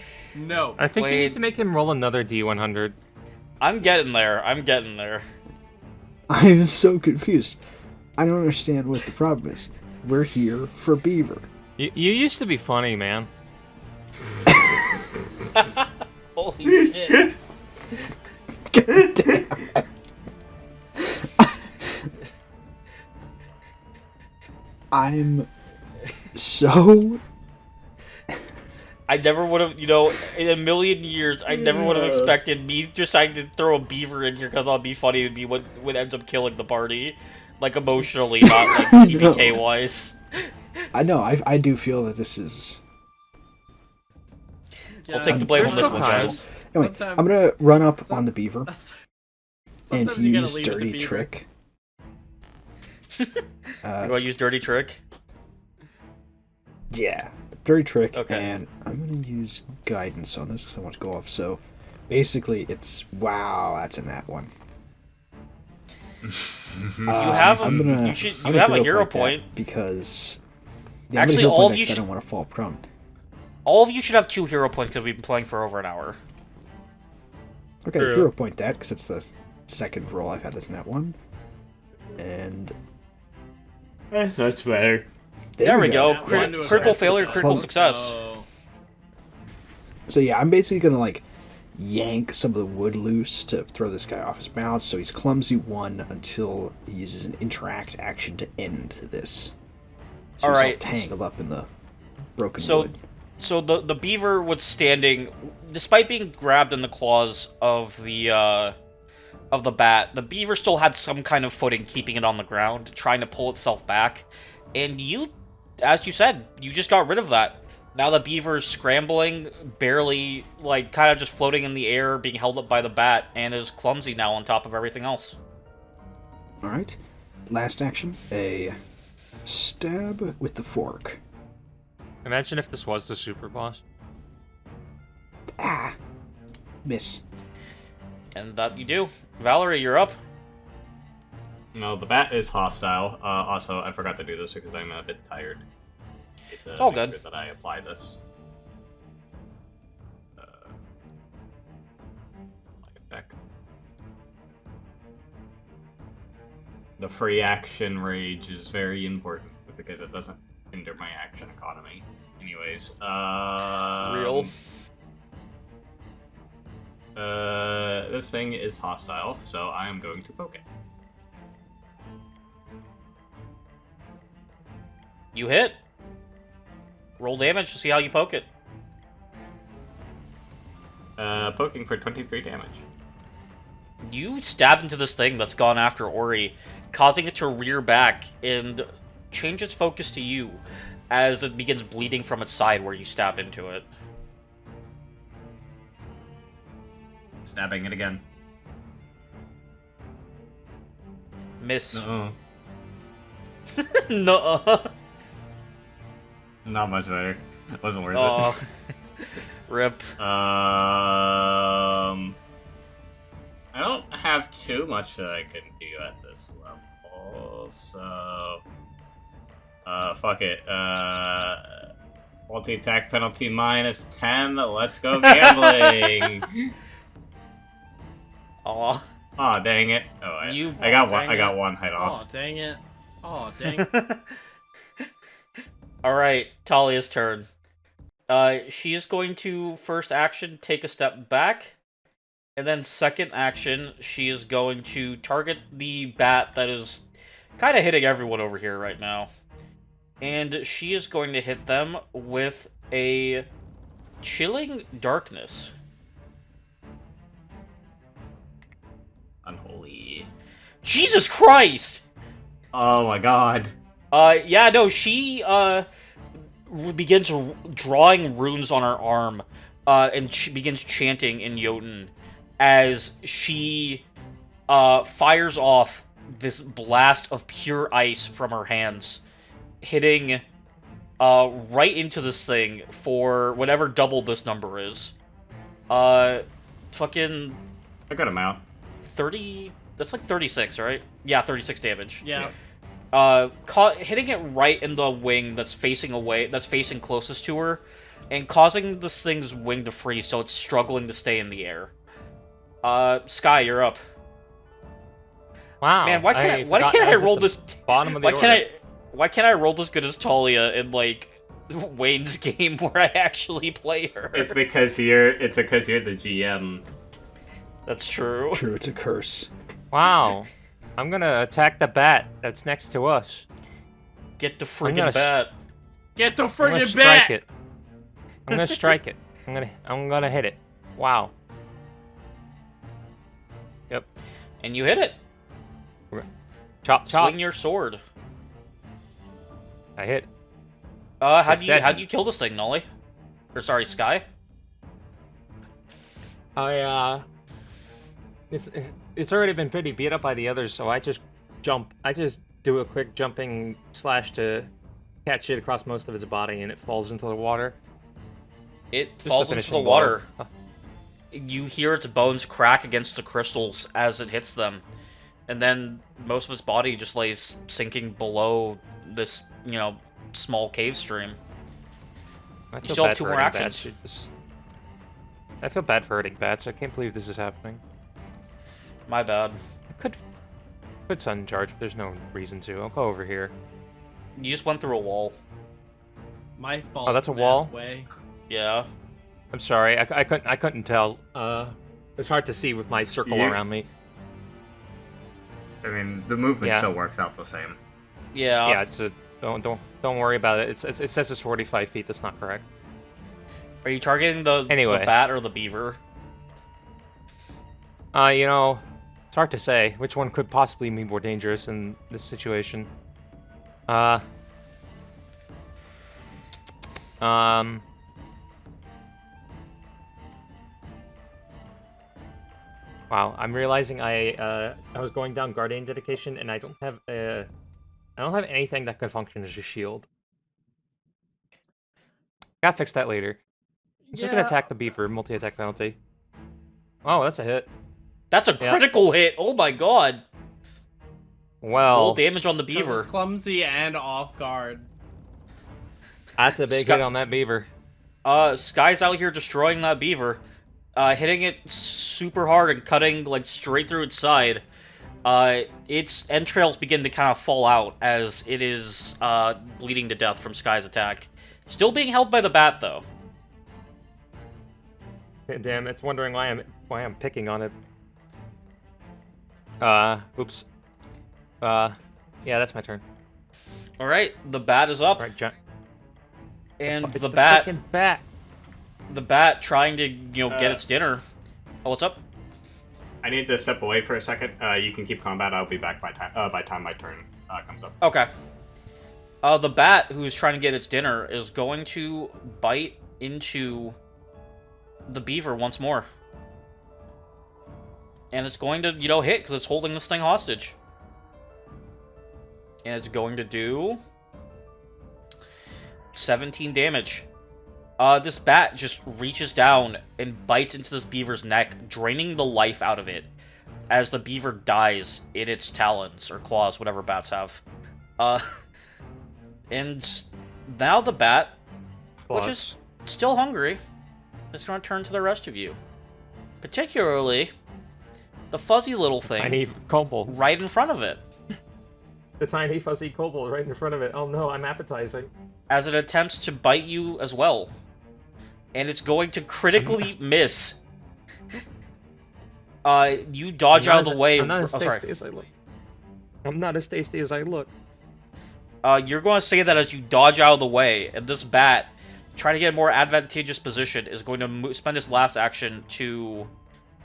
S5: I think we need to make him roll another D100.
S2: I'm getting there.
S3: I'm so confused. I don't understand what the problem is. We're here for beaver.
S5: You used to be funny, man.
S2: Holy shit.
S3: God damn. I'm so...
S2: I never would have, in a million years, I never would have expected me deciding to throw a beaver in here because that'll be funny to be what ends up killing the party. Emotionally, not, PBK-wise.
S3: I know, I do feel that this is...
S2: We'll take the blame on this one, guys.
S3: Anyway, I'm gonna run up on the beaver and use Dirty Trick.
S2: You want to use Dirty Trick?
S3: Yeah, Dirty Trick,
S2: okay.
S3: And I'm gonna use Guidance on this because I want to go off. So, basically, it's... Wow, that's a nat one.
S2: You have a hero point.
S3: Because...
S2: Actually, all of you
S3: I don't want to fall prone.
S2: All of you should have 2 hero points because we've been playing for over an hour.
S3: Okay, hero point that, because it's the second roll I've had this nat one. And...
S4: That's better.
S2: There we go. Critical failure, critical success.
S3: So yeah, I'm basically gonna yank some of the wood loose to throw this guy off his balance, so he's clumsy 1 until he uses an interact action to end this. So he's all tangled up in the broken wood.
S2: So the beaver was standing, despite being grabbed in the claws of the bat, the beaver still had some kind of footing keeping it on the ground, trying to pull itself back. And you, as you said, you just got rid of that. Now the beaver's scrambling, barely, kind of just floating in the air, being held up by the bat, and is clumsy now on top of everything else.
S3: Alright. Last action, a stab with the fork.
S5: Imagine if this was the super boss.
S3: Ah! Miss.
S2: And that you do. Valerie, you're up.
S4: No, the bat is hostile. Also, I forgot to do this because I'm a bit tired.
S2: It's all good.
S4: Sure that I apply this. Effect. The free action rage is very important because it doesn't hinder my action economy. Anyways,
S2: Real.
S4: This thing is hostile, so I am going to poke it.
S2: You hit. Roll damage to see how you poke it.
S4: Poking for 23 damage.
S2: You stab into this thing that's gone after Ori, causing it to rear back and change its focus to you as it begins bleeding from its side where you stabbed into it.
S4: Stabbing it again.
S2: Miss.
S4: Uh-uh.
S2: No.
S4: Not much better. It wasn't worth it.
S2: Rip.
S4: I don't have too much that I can do at this level, so fuck it. Multi-attack penalty -10. Let's go gambling.
S2: Aw.
S4: Aw, dang it. Oh, I got one. I got one head off.
S1: Oh, dang it. Oh, dang it.
S2: Alright, Talia's turn. She is going to, first action, take a step back. And then second action, she is going to target the bat that is kind of hitting everyone over here right now. And she is going to hit them with a Chilling Darkness.
S4: Unholy.
S2: Jesus Christ!
S4: Oh my god.
S2: Yeah, no, she, begins drawing runes on her arm, and she begins chanting in Jotun as she, fires off this blast of pure ice from her hands, hitting, right into this thing for whatever double this number is. Fucking...
S4: A good amount.
S2: 30... That's like 36, right? Yeah, 36 damage.
S1: Yeah.
S2: Hitting it right in the wing that's facing away, that's facing closest to her, and causing this thing's wing to freeze, so it's struggling to stay in the air. Sky, you're up.
S5: Wow.
S2: Man, why can't I roll this?
S5: Bottom of the
S2: Why can't I roll this good as Talia in like Wayne's game where I actually play her?
S4: It's because you're the GM.
S2: That's true.
S3: True, it's a curse.
S5: Wow. I'm gonna attack the bat that's next to us.
S2: Get the friggin' bat.
S1: Get the
S5: I'm gonna
S1: friggin'
S5: strike
S1: bat!
S5: it. I'm gonna strike it. I'm gonna hit it. Wow. Yep.
S2: And you hit it.
S5: Chop chop.
S2: Swing your sword.
S5: I hit.
S2: How'd you kill this thing, Nolly? Or sorry, Sky?
S5: It's already been pretty beat up by the others, so I just jump. I just do a quick jumping slash to catch it across most of its body, and it falls into the water.
S2: It falls into the water. You hear its bones crack against the crystals as it hits them, and then most of its body just lays sinking below this, small cave stream. You still have 2 more actions.
S5: I feel bad for hurting bats. I can't believe this is happening.
S2: My bad.
S5: I could put sun charge, but there's no reason to. I'll go over here.
S2: You just went through a wall.
S1: My fault.
S5: Oh, that's a wall?
S1: Way.
S2: Yeah.
S5: I'm sorry. I couldn't tell. It's hard to see with my circle around me.
S4: I mean, the movement
S5: Yeah.
S4: still works out the same.
S2: Yeah.
S5: Yeah, it's a don't worry about it. It says it's 45 feet. That's not correct.
S2: Are you targeting the bat or the beaver?
S5: It's hard to say which one could possibly be more dangerous in this situation. Wow, I'm realizing I was going down Guardian dedication and I don't have anything that could function as a shield. Gotta fix that later. I'm just gonna attack the beaver, multi-attack penalty. Oh, that's a hit.
S2: That's a critical hit. Oh my god.
S5: Well,
S2: Roll damage on the
S1: 'Cause
S2: beaver.
S1: it's clumsy and off guard.
S5: that's a big
S2: Sky-
S5: hit on that beaver.
S2: Sky's out here destroying that beaver, hitting it super hard and cutting like straight through its side. Its entrails begin to kind of fall out as it is bleeding to death from Sky's attack. Still being held by the bat though.
S5: Damn, it's wondering why I'm picking on it. Oops. Yeah, that's my turn.
S2: All right, the bat is up,
S5: All right, John.
S2: and
S5: It's
S2: the bat,
S5: frickin' bat.
S2: the bat trying to get its dinner. Oh, what's up?
S4: I need to step away for a second. You can keep combat. I'll be back by time my turn comes up.
S2: Okay. The bat, who's trying to get its dinner, is going to bite into the beaver once more. And it's going to, hit because it's holding this thing hostage. And it's going to do 17 damage. This bat just reaches down and bites into this beaver's neck, draining the life out of it as the beaver dies in its talons or claws, whatever bats have. And now the bat, which is still hungry, is going to turn to the rest of you. Particularly the fuzzy little thing
S5: Tiny kobold.
S2: right in front of it,
S5: The tiny fuzzy kobold right in front of it. Oh no, I'm appetizing.
S2: as it attempts to bite you as well. And it's going to critically miss. You dodge out of the way.
S5: I'm not as
S2: Oh, sorry.
S5: tasty as I look. I'm not as tasty as I look.
S2: You're going to say that as you dodge out of the way, and this bat, trying to get a more advantageous position, is going to spend its last action to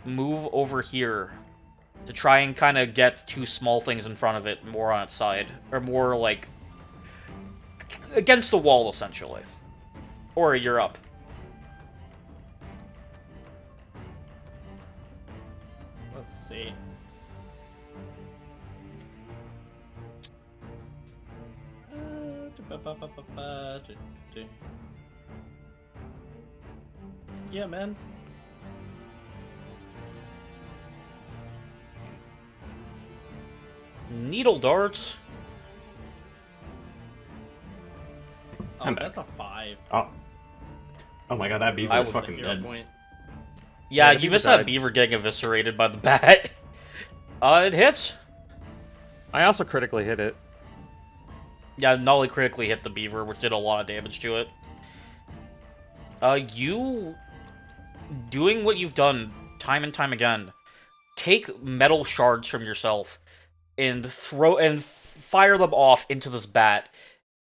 S2: move over here to try and kind of get two small things in front of it more on its side, or more like against the wall, essentially. Or you're up.
S1: Let's see. Yeah, man.
S2: Needle darts.
S1: Oh, that's a 5.
S4: Oh my god, that beaver
S2: I
S4: is
S2: would
S4: fucking
S1: Hero
S4: dead.
S1: point.
S2: Yeah,
S5: the
S2: you
S5: beaver
S2: missed that
S5: died.
S2: beaver getting eviscerated by the bat. It hits.
S5: I also critically hit it.
S2: Yeah, Nolly critically hit the beaver, which did a lot of damage to it. You doing what you've done time and time again. Take metal shards from yourself and fire them off into this bat,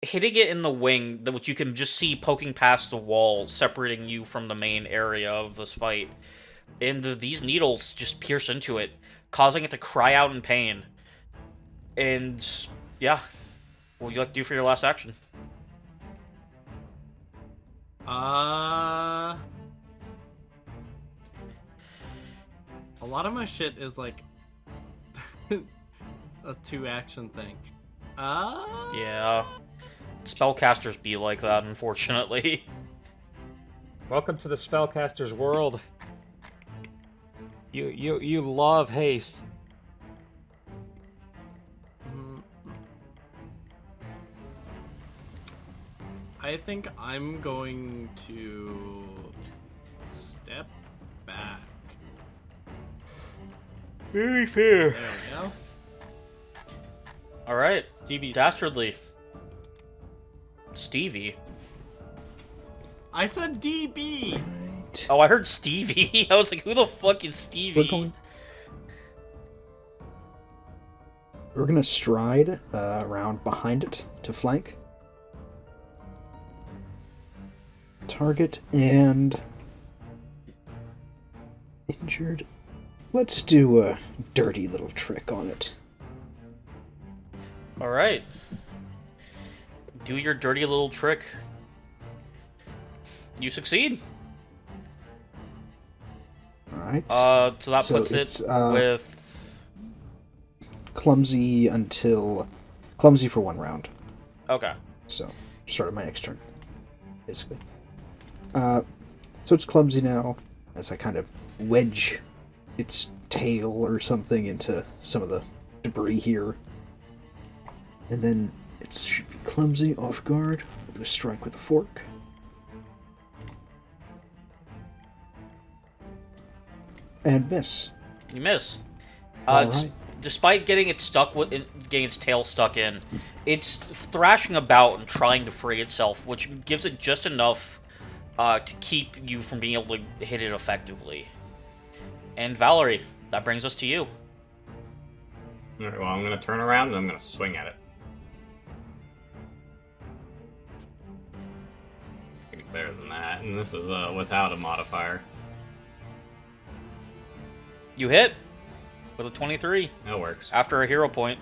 S2: hitting it in the wing, which you can just see poking past the wall, separating you from the main area of this fight. And these needles just pierce into it, causing it to cry out in pain. And yeah, what would you like to do for your last action?
S1: A lot of my shit is like a 2-action thing.
S2: Yeah, spellcasters be like that, unfortunately.
S5: Welcome to the spellcaster's world. You love haste.
S1: I think I'm going to step back.
S2: Very fair.
S1: There we go.
S2: All right,
S1: Stevie's.
S2: Dastardly. Stevie.
S1: I said DB.
S3: Right.
S2: Oh, I heard Stevie. I was like, who the fuck is Stevie?
S3: We're gonna stride around behind it to flank. Target and injured. Let's do a dirty little trick on it.
S2: All right. Do your dirty little trick. You succeed.
S3: Alright.
S2: So that
S3: So
S2: puts
S3: it's,
S2: it with...
S3: Clumsy for 1 round.
S2: Okay.
S3: So, start of my next turn, basically. So it's clumsy now, as I kind of wedge its tail or something into some of the debris here. And then it should be clumsy, off guard. We'll do a strike with a fork. And miss.
S2: You miss.
S3: Alright.
S2: Despite getting getting its tail stuck in, it's thrashing about and trying to free itself, which gives it just enough to keep you from being able to hit it effectively. And Valerie, that brings us to you.
S4: Alright, well, I'm gonna turn around and I'm gonna swing at it. Maybe better than that, and this is without a modifier.
S2: You hit with a 23.
S4: That works.
S2: After a hero point.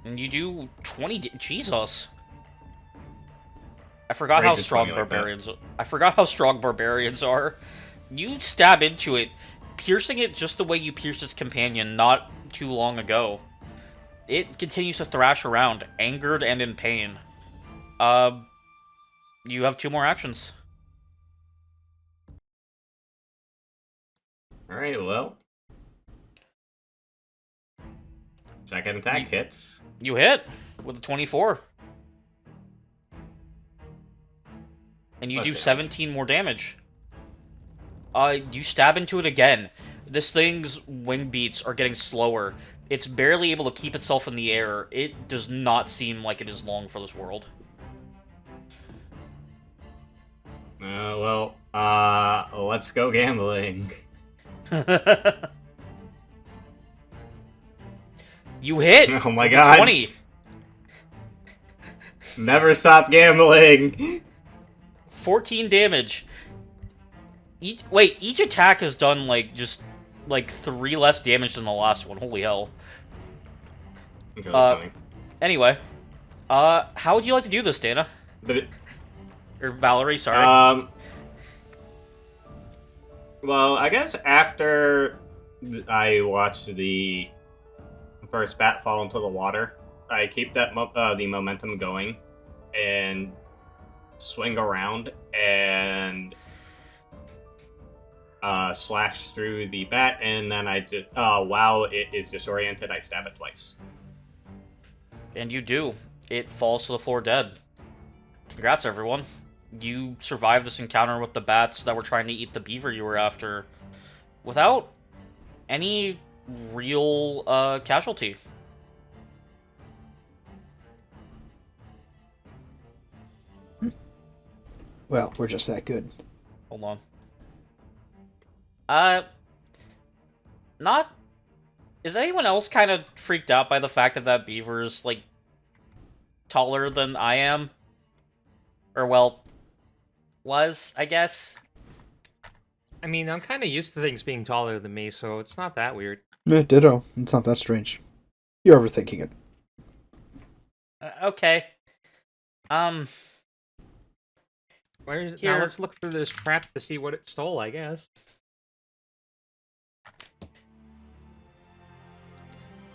S2: And you do 20 Jesus. I forgot how strong barbarians I forgot how strong barbarians are. You stab into it, piercing it just the way you pierced its companion not too long ago. It continues to thrash around, angered and in pain. You have 2 more actions.
S4: Alright, well. Second attack hits.
S2: You hit with a 24. And you do 17 more damage. You stab into it again. This thing's wing beats are getting slower. It's barely able to keep itself in the air. It does not seem like it is long for this world.
S4: Let's go gambling.
S2: You hit!
S4: Oh my god.
S2: 20.
S4: Never stop gambling!
S2: 14 damage. Each attack has done, just 3 less damage than the last one. Holy hell.
S4: That's really funny.
S2: Anyway. How would you like to do this, Dana? Or Valerie, sorry.
S4: Well, I guess after I watched the first bat fall into the water, I keep that the momentum going and swing around and slash through the bat, and then I just while it is disoriented, I stab it twice.
S2: And you do. It falls to the floor dead. Congrats, everyone. You survived this encounter with the bats that were trying to eat the beaver you were after without any real casualty.
S3: Well, we're just that good.
S2: Hold on. Not... Is anyone else kind of freaked out by the fact that that beaver's, taller than I am? Or, well, was, I guess?
S5: I mean, I'm kind of used to things being taller than me, so it's not that weird.
S3: Yeah, ditto. It's not that strange. You're overthinking it.
S2: Okay.
S5: Now let's look through this crap to see what it stole, I guess.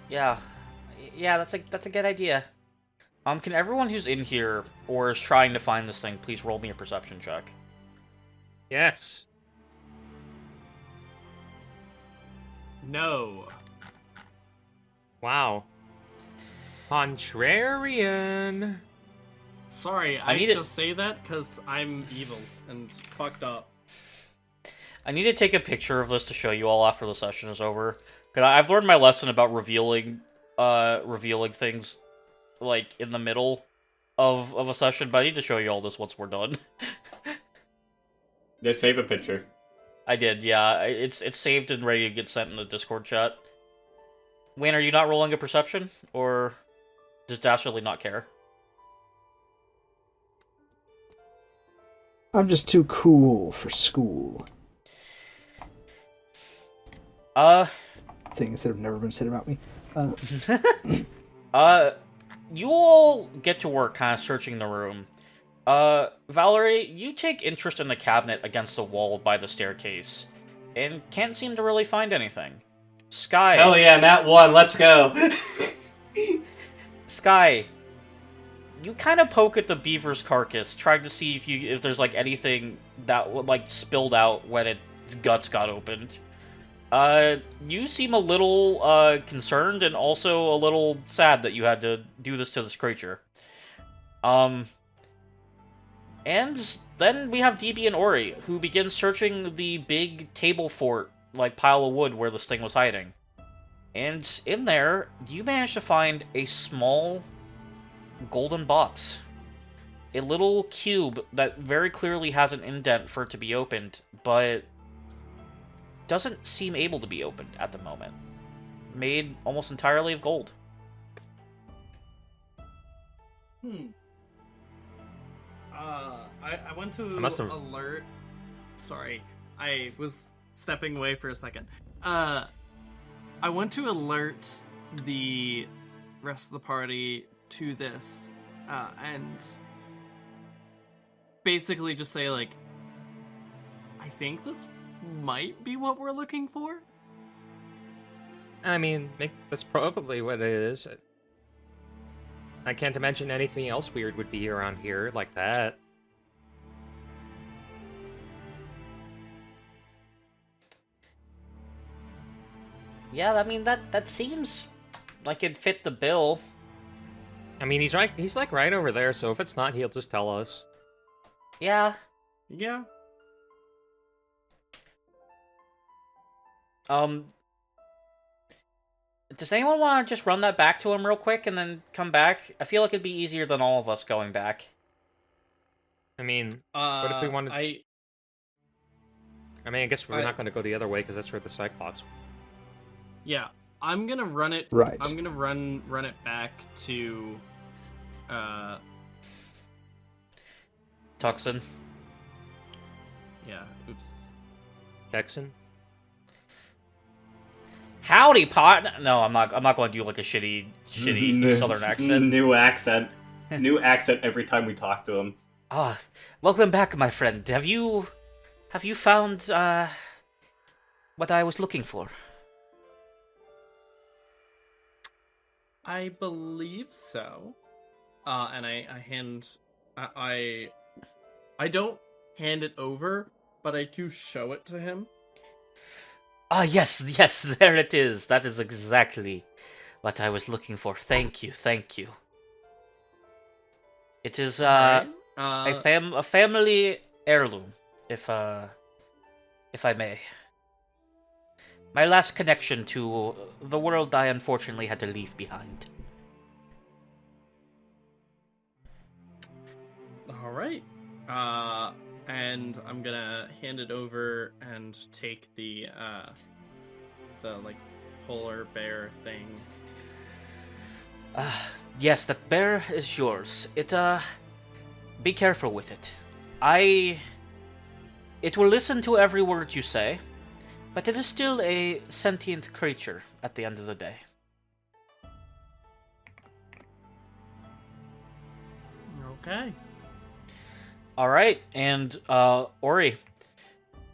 S2: Yeah, that's a good idea. Can everyone who's in here or is trying to find this thing please roll me a perception check?
S5: Yes.
S1: No.
S5: Wow. Contrarian.
S1: Sorry, I just say that because I'm evil and fucked up.
S2: I need to take a picture of this to show you all after the session is over. Because I've learned my lesson about revealing things, in the middle of a session, but I need to show you all this once we're done.
S4: Just save a picture.
S2: I did, yeah. It's saved and ready to get sent in the Discord chat. Wayne, are you not rolling a perception? Or does Dastardly not care?
S3: I'm just too cool for school. Things that have never been said about me.
S2: You all get to work kind of searching the room. Valerie, you take interest in the cabinet against the wall by the staircase, and can't seem to really find anything. Sky...
S4: Hell yeah, nat 1, let's go!
S2: Sky, you kind of poke at the beaver's carcass, trying to see if there's, anything that, spilled out when its guts got opened. You seem a little concerned and also a little sad that you had to do this to this creature. And then we have DB and Ori, who begin searching the big table fort, like pile of wood where this thing was hiding. And in there, you manage to find a small golden box. A little cube that very clearly has an indent for it to be opened, but doesn't seem able to be opened at the moment. Made almost entirely of gold.
S1: I went to alert. Sorry, I was stepping away for a second. I want to alert the rest of the party to this, and basically just say, like, I think this might be what we're looking for.
S5: I mean, that's probably what it is. I can't imagine anything else weird would be around here like that.
S2: Yeah, I mean, that seems like it'd fit the bill.
S5: I mean, he's like right over there, so if it's not, he'll just tell us.
S2: Yeah.
S1: Yeah.
S2: Does anyone want to just run that back to him real quick and then come back? I feel like it'd be easier than all of us going back.
S5: I mean, what if we wanted... I mean, I guess we're not going to go the other way because that's where the Cyclops...
S1: Yeah, I'm gonna run it...
S3: Right.
S1: I'm gonna run it back to...
S2: Tuxin.
S1: Yeah, oops.
S5: Texan?
S2: Howdy, partner. No, I'm not going to do like a shitty southern accent.
S4: New accent every time we talk to him.
S2: Ah, welcome back, my friend. Have you found what I was looking for?
S1: I believe so. And I don't hand it over, but I do show it to him.
S2: Ah, yes, there it is. That is exactly what I was looking for. Thank you. It is a family heirloom, if I may. My last connection to the world I unfortunately had to leave behind.
S1: All right. And I'm gonna hand it over and take the like polar bear thing.
S2: Yes, that bear is yours. Be careful with it. It will listen to every word you say, but it is still a sentient creature at the end of the day.
S1: Okay.
S2: Alright, and Ori,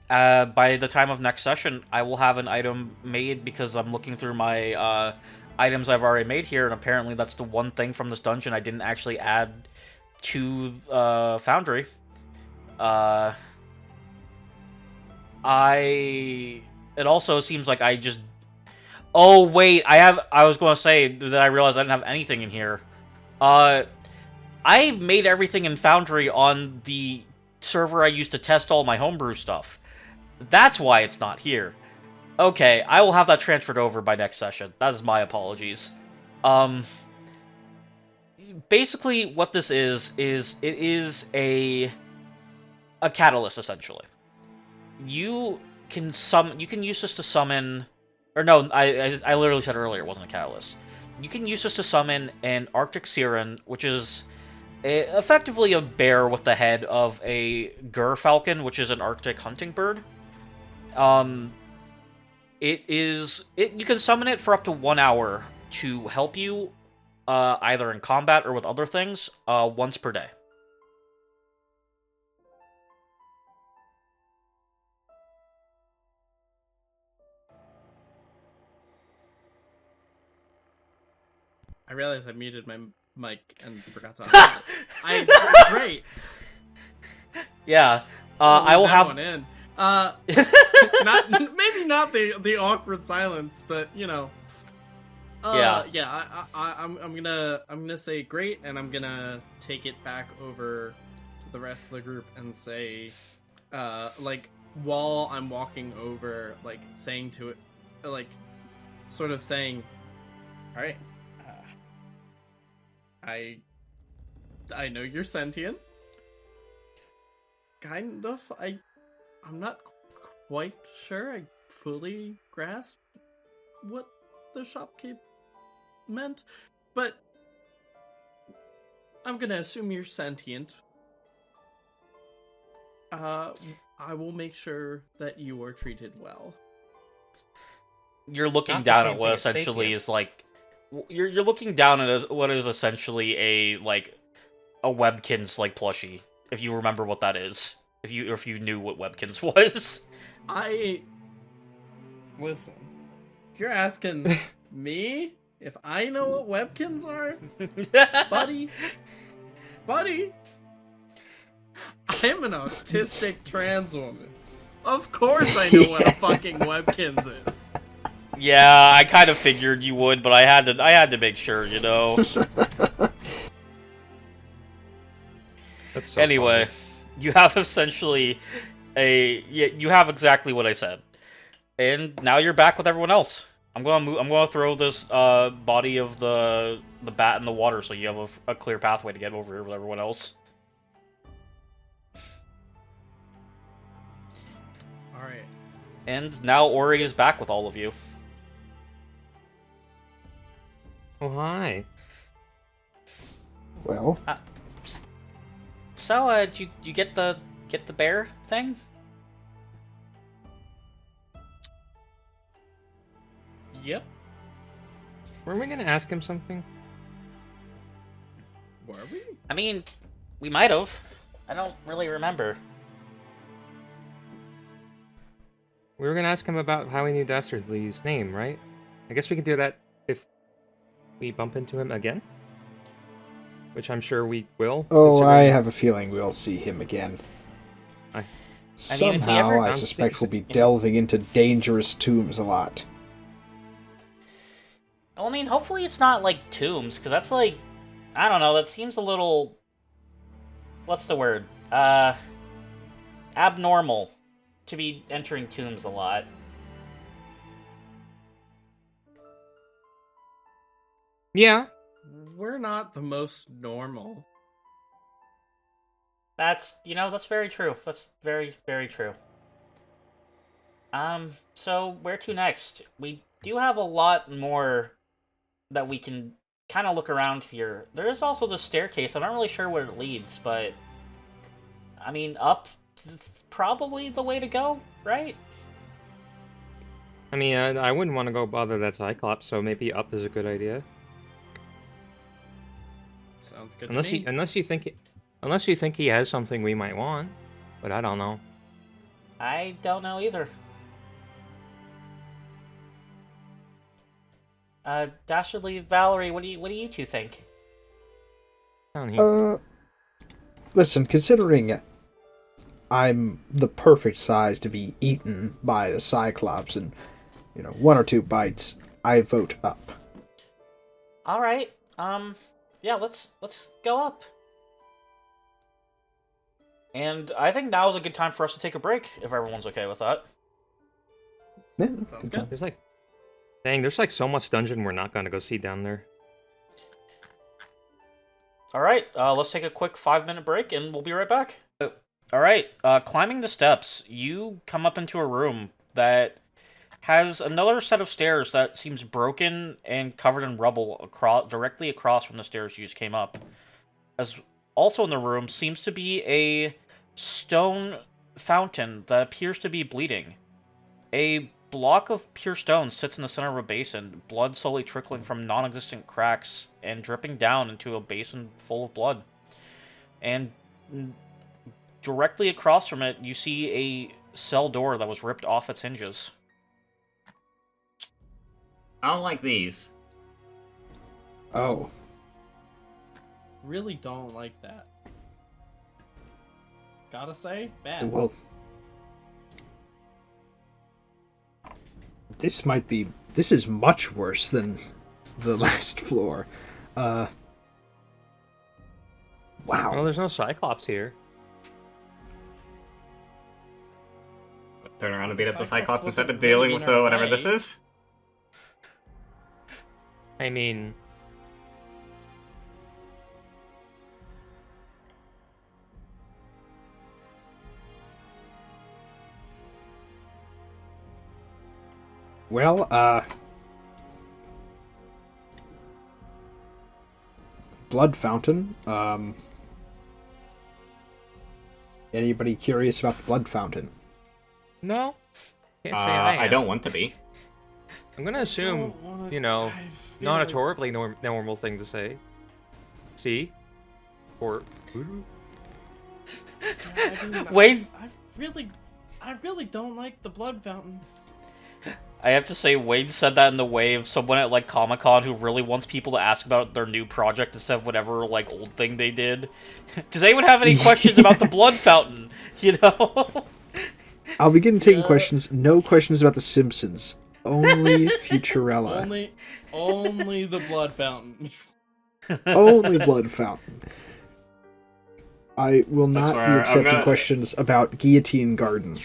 S2: by the time of next session, I will have an item made because I'm looking through my items I've already made here, and apparently that's the one thing from this dungeon I didn't actually add to Foundry. It also seems like I just... Oh, wait, I was going to say that I realized I didn't have anything in here. I made everything in Foundry on the server I used to test all my homebrew stuff. That's why it's not here. Okay, I will have that transferred over by next session. That is my apologies. Basically, what this is it is a catalyst, essentially. You can use this to summon... Or no, I literally said earlier it wasn't a catalyst. You can use this to summon an Arctic Siren, which is effectively a bear with the head of a gerfalcon, which is an Arctic hunting bird. You can summon it for up to 1 hour to help you, either in combat or with other things, once per day.
S1: I realized I muted my mic and forgot to unmute it. Great.
S2: Yeah, I will have
S1: one in. Not maybe not the awkward silence, but you know. I'm gonna say great, and I'm gonna take it back over to the rest of the group and say, like while I'm walking over, like saying to it, like sort of saying, all right, I know you're sentient. Kind of. I'm not quite sure I fully grasp what the shopkeep meant, but I'm gonna assume you're sentient. I will make sure that you are treated well.
S2: You're looking
S5: Not the
S2: down
S5: same
S2: at what
S5: thing as
S2: essentially
S5: fake
S2: is like you're looking down at what is essentially a Webkins like plushie, if you remember what that is. If you knew what Webkins was.
S1: Listen. You're asking me if I know what Webkins are? Buddy. I'm an autistic trans woman. Of course I know what a fucking Webkins is.
S2: Yeah, I kind of figured you would, but I had to make sure, you know.
S5: That's so
S2: Anyway,
S5: funny.
S2: you have essentially you have exactly what I said. And now you're back with everyone else. I'm gonna throw this body of the bat in the water so you have a clear pathway to get over here with everyone else.
S1: Alright.
S2: And now Ori is back with all of you.
S5: Oh, hi.
S3: Well,
S2: So, did you get the bear thing?
S1: Yep.
S5: Were we gonna ask him something?
S1: Were we?
S2: I mean, we might have. I don't really remember.
S5: We were gonna ask him about how he knew Dastardly's name, right? I guess we can do that if we bump into him again. Which I'm sure we will.
S3: oh, I
S5: considering-
S3: have a feeling we'll see him again.
S5: I-
S3: Somehow,
S2: ever-
S3: I suspect we'll be delving into dangerous tombs a lot.
S2: Well, I mean, hopefully it's not like tombs, because that's like, I don't know, that seems a little, what's the word? Abnormal to be entering tombs a lot.
S5: Yeah.
S1: We're not the most normal.
S2: That's very true. That's very, very true. So where to next? We do have a lot more that we can kind of look around here. There is also the staircase. I'm not really sure where it leads, but I mean, up is probably the way to go, right?
S5: I mean, I wouldn't want to go bother that Cyclops, so maybe up is a good idea.
S1: Sounds good
S5: Unless
S1: to me.
S5: you think he has something we might want, but I don't know.
S2: I don't know either. Dastardly, Valerie, what do you two think?
S5: Down here.
S3: Listen, considering I'm the perfect size to be eaten by a Cyclops in, 1 or 2 bites, I vote up.
S2: All right. Yeah, let's go up. And I think now is a good time for us to take a break, if everyone's okay with that.
S3: Yeah,
S1: Sounds good.
S5: There's like so much dungeon we're not gonna go see down there.
S2: All right, let's take a quick 5-minute break, and we'll be right back. All right, climbing the steps, you come up into a room that has another set of stairs that seems broken and covered in rubble directly across from the stairs you just came up. As also in the room seems to be a stone fountain that appears to be bleeding. A block of pure stone sits in the center of a basin, blood slowly trickling from non-existent cracks and dripping down into a basin full of blood. And directly across from it, you see a cell door that was ripped off its hinges.
S4: I don't like these.
S3: Oh.
S1: Really don't like that. Gotta say, bad.
S3: Well, This is much worse than the last floor. Wow.
S5: Well, there's no Cyclops here.
S4: Turn around and beat up the
S1: Cyclops
S4: Cyclops instead of
S1: wasn't
S4: dealing
S1: really
S4: with
S1: in our
S4: whatever
S1: way.
S4: this is?
S5: I mean...
S3: Well, Blood Fountain. Anybody curious about the Blood Fountain?
S5: No. Can't say I am.
S4: I don't want to be.
S5: I'm gonna assume, you know, not a horribly normal thing to say. See? Or...
S2: Wade,
S1: I really don't like the Blood Fountain.
S2: I have to say, Wade said that in the way of someone at, like, Comic-Con who really wants people to ask about their new project instead of whatever, like, old thing they did. Does anyone have any questions about the Blood Fountain? You know?
S3: I'll begin taking questions. No questions about the Simpsons. Only Futurella.
S1: Only the Blood Fountain.
S3: Only Blood Fountain. I will not
S4: where
S3: be
S4: I'm
S3: accepting
S4: gonna-
S3: questions about Guillotine Garden.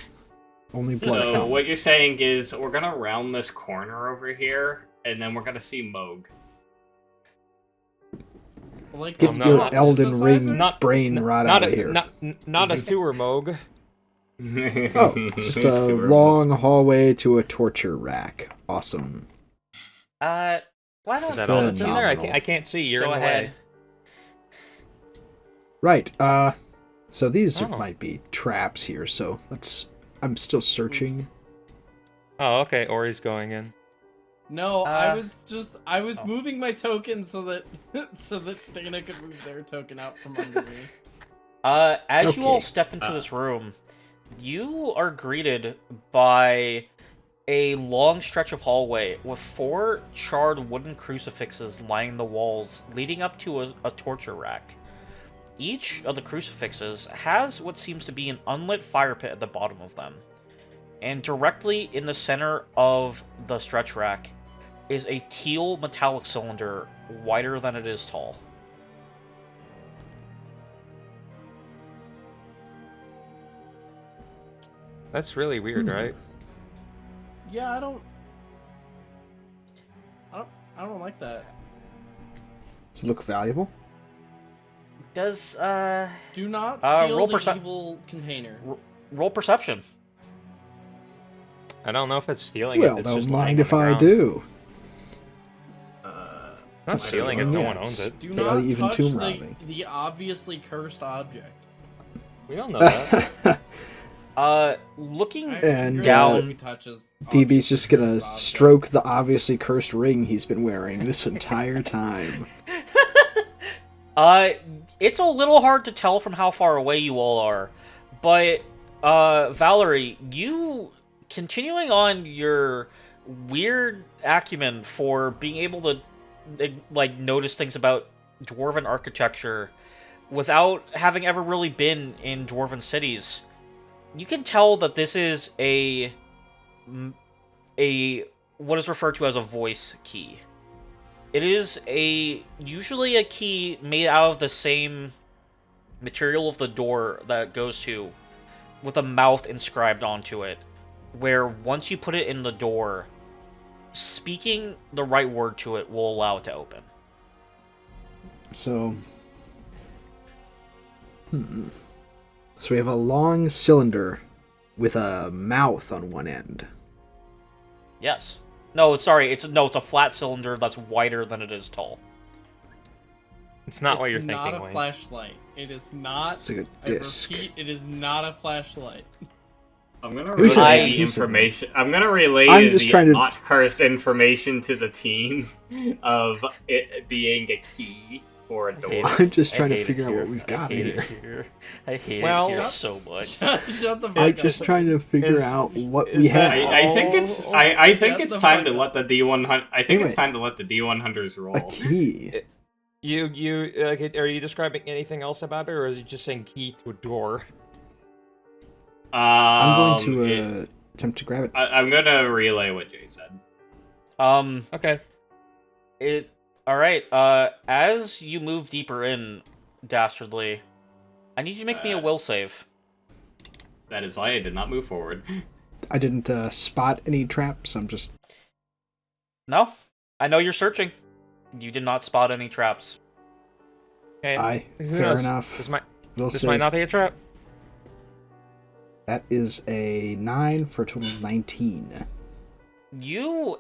S3: Only Blood
S4: So
S3: Fountain.
S4: what you're saying is we're gonna round this corner over here, and then we're gonna see Moog.
S1: Like
S3: Get
S5: no,
S3: your
S5: not
S3: Elden Ring
S5: Not
S3: brain rot
S5: not
S3: out of
S5: a,
S3: here.
S5: Not a sewer Moog.
S3: Oh, just a
S4: Sewer
S3: long hallway to a torture rack. Awesome.
S2: Why don't
S5: Is that all that's in there?
S3: Phenomenal.
S5: I can't see. You're
S2: Go
S5: in the
S2: ahead.
S5: way.
S3: Right, so these
S5: Oh.
S3: might be traps here, so I'm still searching.
S5: Oh, okay. Ori's going in.
S1: No, I was
S2: oh.
S1: moving my token so that Dana could move their token out from under me.
S2: As you all
S3: Okay.
S2: step into this room, you are greeted by a long stretch of hallway with 4 charred wooden crucifixes lining the walls, leading up to a torture rack. Each of the crucifixes has what seems to be an unlit fire pit at the bottom of them. And directly in the center of the stretch rack is a teal metallic cylinder wider than it is tall.
S5: That's really weird, right?
S1: Yeah, I don't like that.
S3: Does it look valuable?
S2: Does,
S1: Do not
S2: roll
S1: steal the evil container.
S2: roll perception.
S5: I don't know if it's stealing
S3: Well,
S5: it. It's
S3: don't
S5: just
S3: mind
S5: lying
S3: if
S5: on the
S3: I
S5: ground.
S3: do.
S5: Not stealing it.
S3: stealing,
S5: No
S3: yeah,
S5: one owns
S3: it's-
S5: it.
S1: Do
S3: Barely
S1: not
S3: even
S1: touch
S3: tomb
S1: the,
S3: robbing.
S1: the obviously cursed object.
S5: We don't know that.
S2: Looking
S3: And,
S1: You're
S2: down-
S1: the one who touches
S3: DB's just gonna
S1: obviously cursed
S3: stroke
S1: objects.
S3: the obviously cursed ring he's been wearing this entire time.
S2: It's a little hard to tell from how far away you all are, but, Valerie, you continuing on your weird acumen for being able to, like, notice things about Dwarven architecture without having ever really been in Dwarven cities, you can tell that this is a what is referred to as a voice key. It is usually a key made out of the same material of the door that goes to, with a mouth inscribed onto it, where once you put it in the door, speaking the right word to it will allow it to open.
S3: So... So we have a long cylinder with a mouth on one end.
S2: Yes. No, sorry, it's a flat cylinder that's wider than it is tall.
S5: It's not what you're
S1: It's
S5: thinking,
S1: not a
S5: Wayne.
S1: flashlight. It is not.
S3: It's like a
S1: I
S3: disc.
S1: repeat, it is not a flashlight.
S4: I'm gonna
S3: Who said
S4: relay
S3: that?
S4: the
S3: Who said that?
S4: information. I'm gonna relay
S3: I'm just
S4: the
S3: trying to-
S4: not cursed information to the team of it being a key for a door.
S3: I'm just
S2: I
S3: trying to
S2: hate it
S3: figure out
S2: here.
S3: what we've
S2: I
S3: got
S2: hate
S3: here.
S2: it here. I hate
S5: Well-
S2: it here so much.
S1: Shut the fuck
S3: I'm
S1: up.
S3: just trying to figure
S5: Is-
S3: out what
S5: is
S3: we
S5: that-
S3: have.
S4: I think it's I think
S1: Shut
S4: it's
S1: the
S4: time
S1: fuck
S4: to
S1: up.
S4: let the D100. I think
S3: Anyway.
S4: it's time to let the D100s roll.
S3: A key.
S5: You are you describing anything else about it, or is it just saying key to a door?
S3: I'm going
S4: it-
S3: to attempt to grab it.
S4: I'm gonna relay what Jay said.
S5: Okay.
S2: All right. As you move deeper in, Dastardly, I need you to make me a will save.
S4: That is why I did not move forward.
S3: I didn't spot any traps. I'm just.
S2: No, I know you're searching. You did not spot any traps.
S5: Okay. Who
S3: Fair
S5: knows?
S3: enough.
S5: This might
S3: Will
S5: this
S3: save.
S5: might not be a trap.
S3: That is a 9 for a total of 19.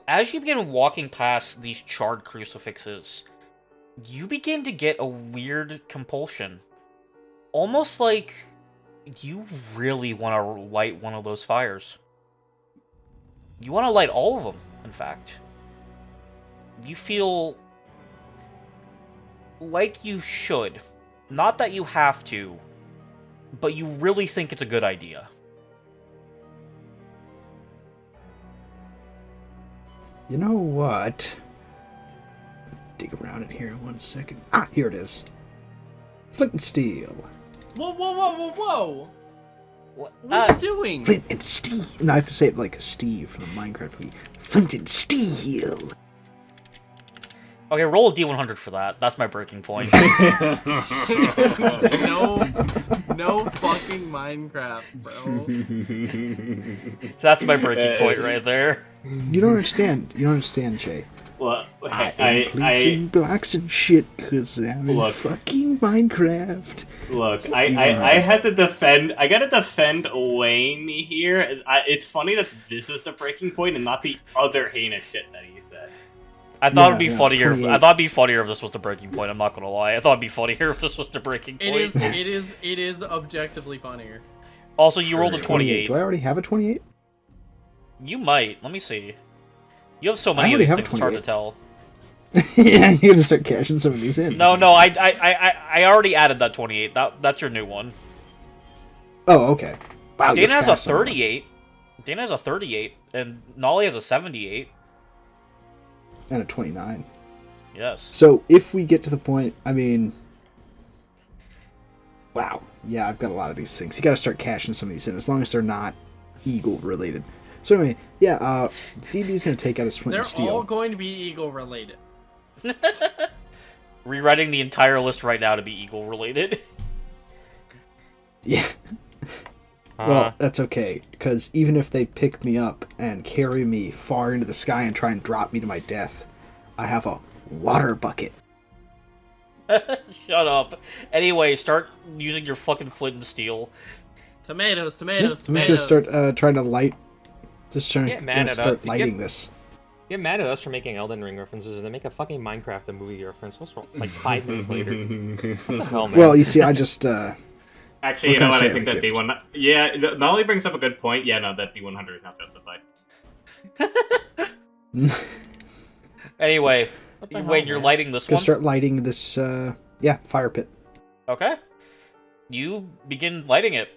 S2: As you begin walking past these charred crucifixes, you begin to get a weird compulsion. Almost like you really want to light one of those fires. You want to light all of them, in fact. You feel like you should. Not that you have to, but you really think it's a good idea.
S3: You know what? Dig around in here 1 second. Ah, here it is. Flint and steel.
S1: Whoa, whoa, whoa, whoa, whoa!
S2: What
S1: What are you doing?
S3: Flint and steel. No, I have to say it like Steve from the Minecraft movie. Flint and steel.
S2: Okay, roll a D100 for that. That's my breaking point.
S1: No fucking Minecraft, bro.
S2: That's my breaking point right there.
S3: You don't understand. You don't understand, Jay.
S4: Well,
S3: I'm placing blocks and shit because I'm in
S4: Look.
S3: fucking Minecraft.
S4: Look, I had to defend. I gotta defend Wayne here. It's funny that this is the breaking point and not the other heinous shit that he said.
S2: I thought
S3: Yeah,
S2: it'd be
S3: yeah,
S2: funnier.
S3: 28.
S2: I thought it'd be funnier if this was the breaking point. I'm not gonna lie. I thought it'd be funnier if this was the breaking point.
S1: It is objectively funnier.
S2: Also, you rolled a 28.
S3: Do I already have a 28?
S2: You might. Let me see. You have so
S3: I
S2: many of
S3: already
S2: these
S3: have a
S2: things. It's hard to
S3: 28.
S2: tell.
S3: Yeah, you're gonna start cashing some of these in.
S2: No, I already added that 28. That's your new one.
S3: Oh, okay. Wow,
S2: Dana
S3: you're
S2: has a
S3: fast on that.
S2: 38. Dana has a 38, and Nolly has a 78.
S3: And a 29.
S2: Yes.
S3: So if we get to the point, I mean, wow, yeah, I've got a lot of these things. You got to start cashing some of these in, as long as they're not eagle related. So anyway, yeah, DB's gonna take out his flint
S1: They're
S3: and steel.
S1: all going to be eagle related.
S2: Rewriting the entire list right now to be eagle related.
S3: Yeah. Well, that's okay, because even if they pick me up and carry me far into the sky and try and drop me to my death, I have a water bucket.
S2: Shut up. Anyway, start using your fucking flint and steel.
S1: Tomatoes,
S3: Yeah,
S1: tomatoes,
S3: I'm
S1: tomatoes.
S3: just gonna start trying to light. Just trying
S5: Get mad
S3: to
S5: at
S3: start
S5: us.
S3: lighting this.
S5: Get mad at us for making Elden Ring references and then make a fucking Minecraft the movie reference. What's wrong? Like 5 minutes later. What the hell, man?
S3: Well, you see, I just
S4: Actually,
S3: What
S4: you
S3: can
S4: know
S3: I
S4: what?
S3: say
S4: I
S3: on
S4: think
S3: the
S4: that
S3: gift?
S4: D1. Yeah, Nolly brings up a good point. Yeah, no, that D100 is not justified.
S2: Anyway,
S5: What the hell,
S2: Wayne, you're
S5: man?
S2: lighting this
S3: gonna
S2: one.
S3: start lighting this. Fire pit.
S2: Okay. You begin lighting it.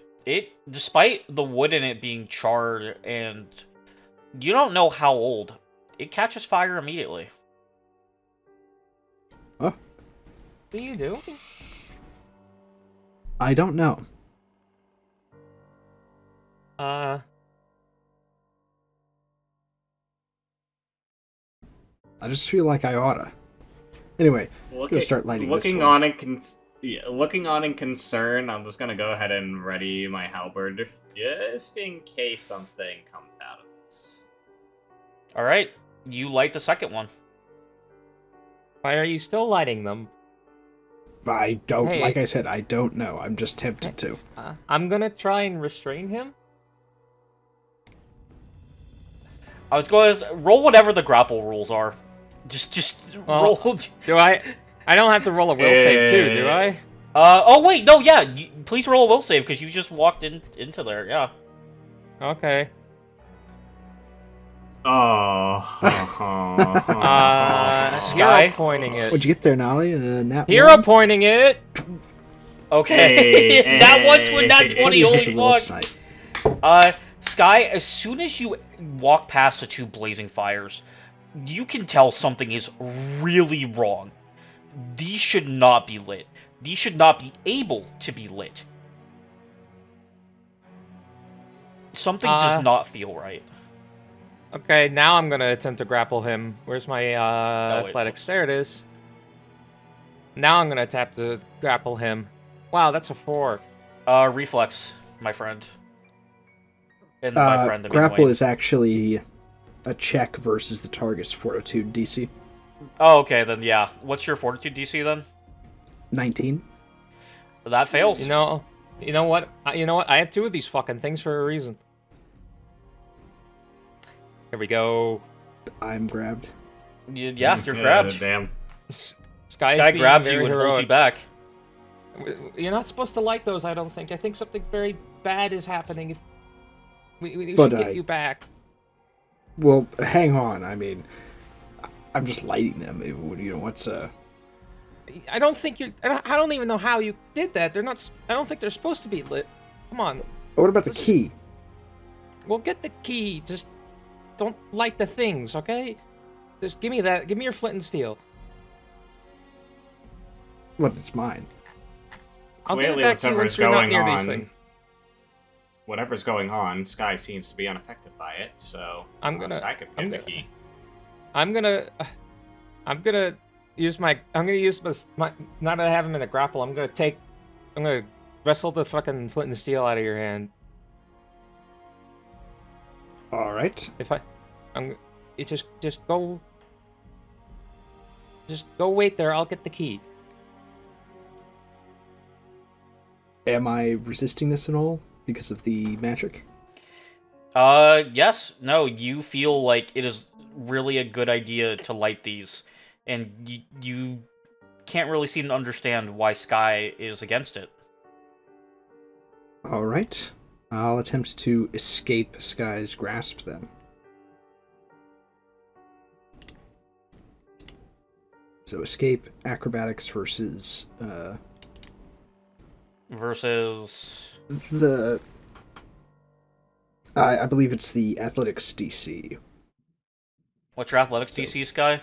S2: Despite the wood in it being charred and you don't know how old, it catches fire immediately.
S3: Oh,
S5: What do you do?
S3: I don't know. I just feel like I oughta. Anyway, gonna start lighting this
S4: looking
S3: one.
S4: looking on in concern, I'm just gonna go ahead and ready my halberd just in case something comes out of this.
S2: Alright, you light the second one.
S5: Why are you still lighting them?
S3: I don't.
S5: Hey.
S3: Like I said, I don't know. I'm just tempted to.
S5: I'm gonna try and restrain him.
S2: I was going to roll whatever the grapple rules are. Just
S5: Well,
S2: roll.
S5: Do I? I don't have to roll a will save too, do I?
S2: Oh wait, no, yeah. Please roll a will save because you just walked into there. Yeah.
S5: Okay.
S2: Sky?
S5: Hero pointing it.
S3: What'd you get there, Nolly? Nat
S5: Hero
S3: one?
S5: pointing it.
S2: Okay.
S4: Hey,
S2: That one to
S4: hey.
S2: that
S3: What
S2: 20.
S3: do you
S2: Holy
S3: think the roll
S2: fuck.
S3: tonight?
S2: Sky, as soon as you walk past the two blazing fires, you can tell something is really wrong. These should not be lit. These should not be able to be lit. Something does not feel right.
S5: Okay, now I'm gonna attempt to grapple him. Where's my
S2: wait,
S5: athletics? There it is. Now I'm gonna attempt to grapple him. Wow, that's a 4.
S2: Reflex, my friend. And my friend, I mean,
S3: grapple
S2: Wayne.
S3: is actually a check versus the target's fortitude DC.
S2: Oh, okay, then yeah. What's your fortitude DC then?
S3: 19.
S2: That fails.
S5: You know what? I have 2 of these fucking things for a reason. Here we go.
S3: I'm grabbed.
S2: Yeah, you're grabbed.
S4: Damn.
S2: Sky grabs you and holds you back.
S5: You're not supposed to like those, I don't think. I think something very bad is happening. If we should get you back.
S3: Well, hang on. I mean, I'm just lighting them. You know, what's
S5: I don't think you. I don't even know how you did that. They're not. I don't think they're supposed to be lit. Come on.
S3: What about the key?
S5: Well, get the key. Just don't light the things, okay? Just give me that. Give me your flint and steel.
S3: What? It's mine.
S5: I'll give it
S4: Clearly,
S5: back to you once you're not near these things.
S4: Whatever's going on, Sky seems to be unaffected by it. So Sky could get the key.
S5: I'm gonna use my. Now that I have him in a grapple, I'm gonna wrestle the fucking flint and steel out of your hand.
S3: All right.
S5: Just go wait there. I'll get the key.
S3: Am I resisting this at all because of the magic?
S2: Yes. No, you feel like it is really a good idea to light these, and you can't really seem to understand why Sky is against it.
S3: All right. I'll attempt to escape Sky's grasp then. So escape, acrobatics versus
S2: Versus
S3: I believe it's the athletics DC.
S2: what's your athletics DC, Sky?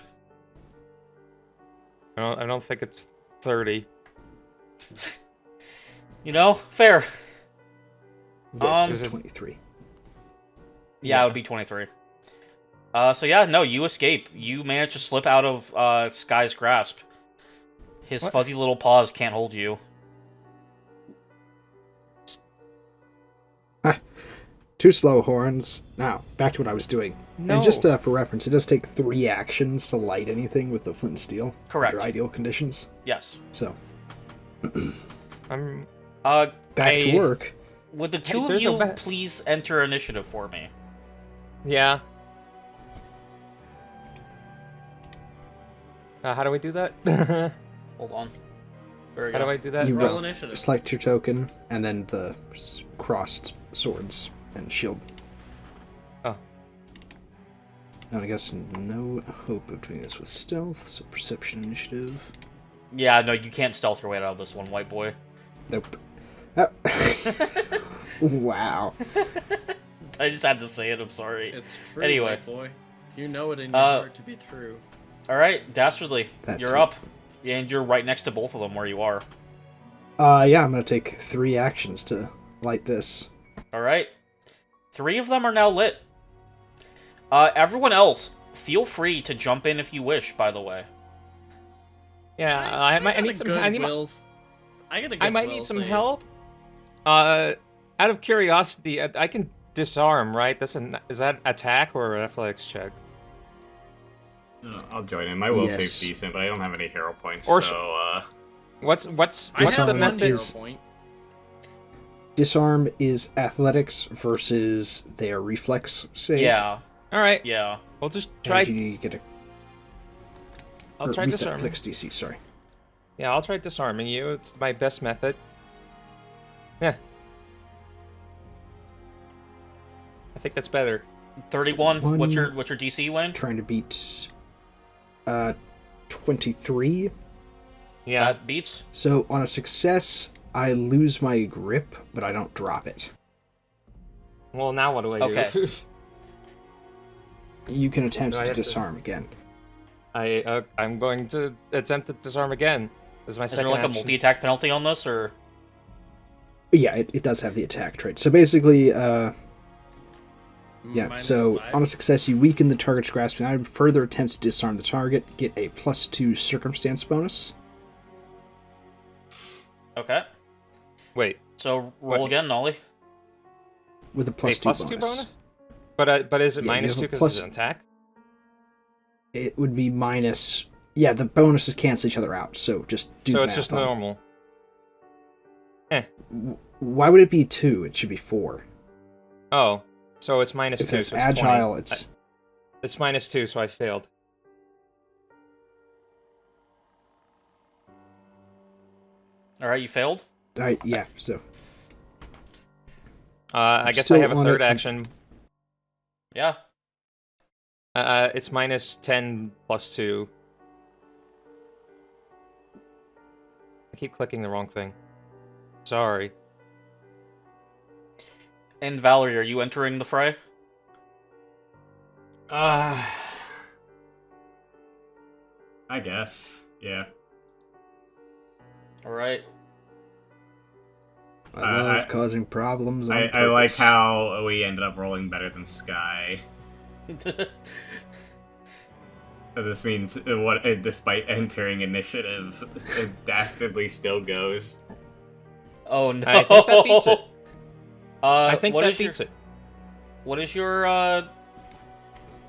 S5: I don't think it's 30.
S2: You know, fair.
S3: Dex is 23.
S2: Yeah, it would be 23. So yeah, no, you escape. You manage to slip out of Sky's grasp. His fuzzy little paws can't hold you.
S3: Too slow, Horns. Now, back to what I was doing.
S5: No.
S3: And just for reference, it does take 3 actions to light anything with the flint and steel.
S2: Correct.
S3: Under ideal conditions.
S2: Yes.
S3: So,
S5: I'm.
S3: back to work.
S2: Would the two of you please enter initiative for me?
S5: Yeah. How do we do that?
S2: Hold on. There we
S5: How
S2: go.
S5: do I do that?
S3: You
S1: Roll
S3: roll.
S1: initiative.
S3: Select your token, and then the crossed swords and shield.
S5: Oh.
S3: And I guess no hope of doing this with stealth, so perception initiative.
S2: Yeah, no, you can't stealth your way out of this one, white boy.
S3: Nope. Oh. Wow.
S2: I just had to say it, I'm sorry.
S1: It's true,
S2: Anyway.
S1: white boy. You know it in your heart to be true.
S2: Alright, Dastardly,
S3: That's
S2: you're
S3: it.
S2: up. And you're right next to both of them where you are.
S3: Yeah, I'm gonna take 3 actions to light this.
S2: Alright. 3 of them are now lit. Everyone else, feel free to jump in if you wish, by the way.
S5: Yeah, I might need some. I might need some help. Out of curiosity, I can disarm, right? Is that attack or an athletics check?
S4: I'll join in. My will
S3: Yes.
S4: save's decent, but I don't have any hero points.
S5: Or
S4: so,
S5: What's
S1: I
S3: Disarm
S1: have
S5: the
S1: one
S5: method?
S1: hero
S3: is-
S1: point.
S3: Disarm is athletics versus their reflex save.
S2: Yeah,
S5: All right,
S2: yeah.
S5: we'll just
S3: And
S5: try.
S3: you get a
S5: I'll
S3: or
S5: try
S3: reset
S5: disarming.
S3: athletics DC. Sorry.
S5: Yeah, I'll try disarming you. It's my best method. Yeah. I think that's better.
S2: 31.
S3: One-
S2: What's your DC, Wayne?
S3: Trying to beat 23.
S5: Yeah.
S2: That beats.
S3: So on a success, I lose my grip, but I don't drop it.
S5: Well, now what do I do?
S2: Okay.
S3: You can attempt
S5: Do I
S3: to
S5: have to-
S3: disarm again.
S5: I'm going to attempt to disarm again. This is my
S2: Is
S5: second
S2: there like a
S5: action.
S2: multi-attack penalty on this, or?
S3: Yeah, it does have the attack trait. So basically, Yeah, so on a success, you weaken the target's grasping item. Further attempts to disarm the target get a +2 circumstance bonus.
S2: Okay.
S5: Wait.
S2: So roll again, Nolly.
S3: With a +2 bonus.
S5: But is it -2 because it's an attack?
S3: It would be minus... Yeah, the bonuses cancel each other out, so just do
S5: So
S3: math
S5: it's just
S3: on it.
S5: normal.
S3: Why would it be 2? It should be 4.
S5: Oh, so it's -2.
S3: If it's
S5: so
S3: agile,
S5: 20. It's -2, so I failed.
S2: Alright, you failed?
S3: Alright, yeah, so...
S5: I guess I have a third action.
S2: Yeah.
S5: It's -10 +2. I keep clicking the wrong thing. Sorry.
S2: And Valerie, are you entering the fray?
S4: I guess. Yeah.
S2: Alright.
S3: I love causing problems on
S4: I like
S3: purpose.
S4: how we ended up rolling better than Sky. So this means, despite entering initiative, Dastardly still goes.
S2: Oh no!
S5: I think that beats it. I think
S2: what
S5: that
S2: is
S5: beats it.
S2: What is your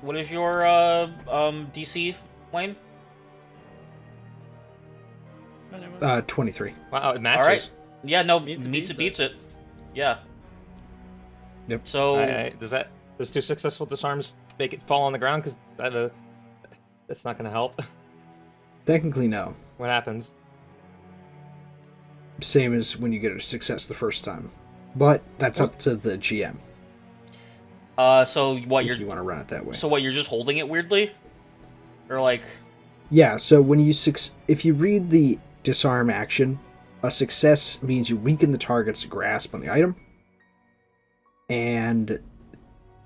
S2: DC, Wayne?
S3: 23.
S5: Wow, it matches.
S2: All right. Yeah, no,
S1: Meets
S2: it
S1: it.
S2: beats it. Yeah.
S3: Yep.
S2: So
S5: Does 2 successful disarms make it fall on the ground? Because that's not going to help.
S3: Technically, no.
S5: What happens?
S3: Same as when you get a success the first time. But that's up to the GM.
S2: So what
S3: if you want to run it that way.
S2: So what, you're just holding it weirdly? Or like...
S3: Yeah, so when you if you read the disarm action, a success means you weaken the target's grasp on the item, and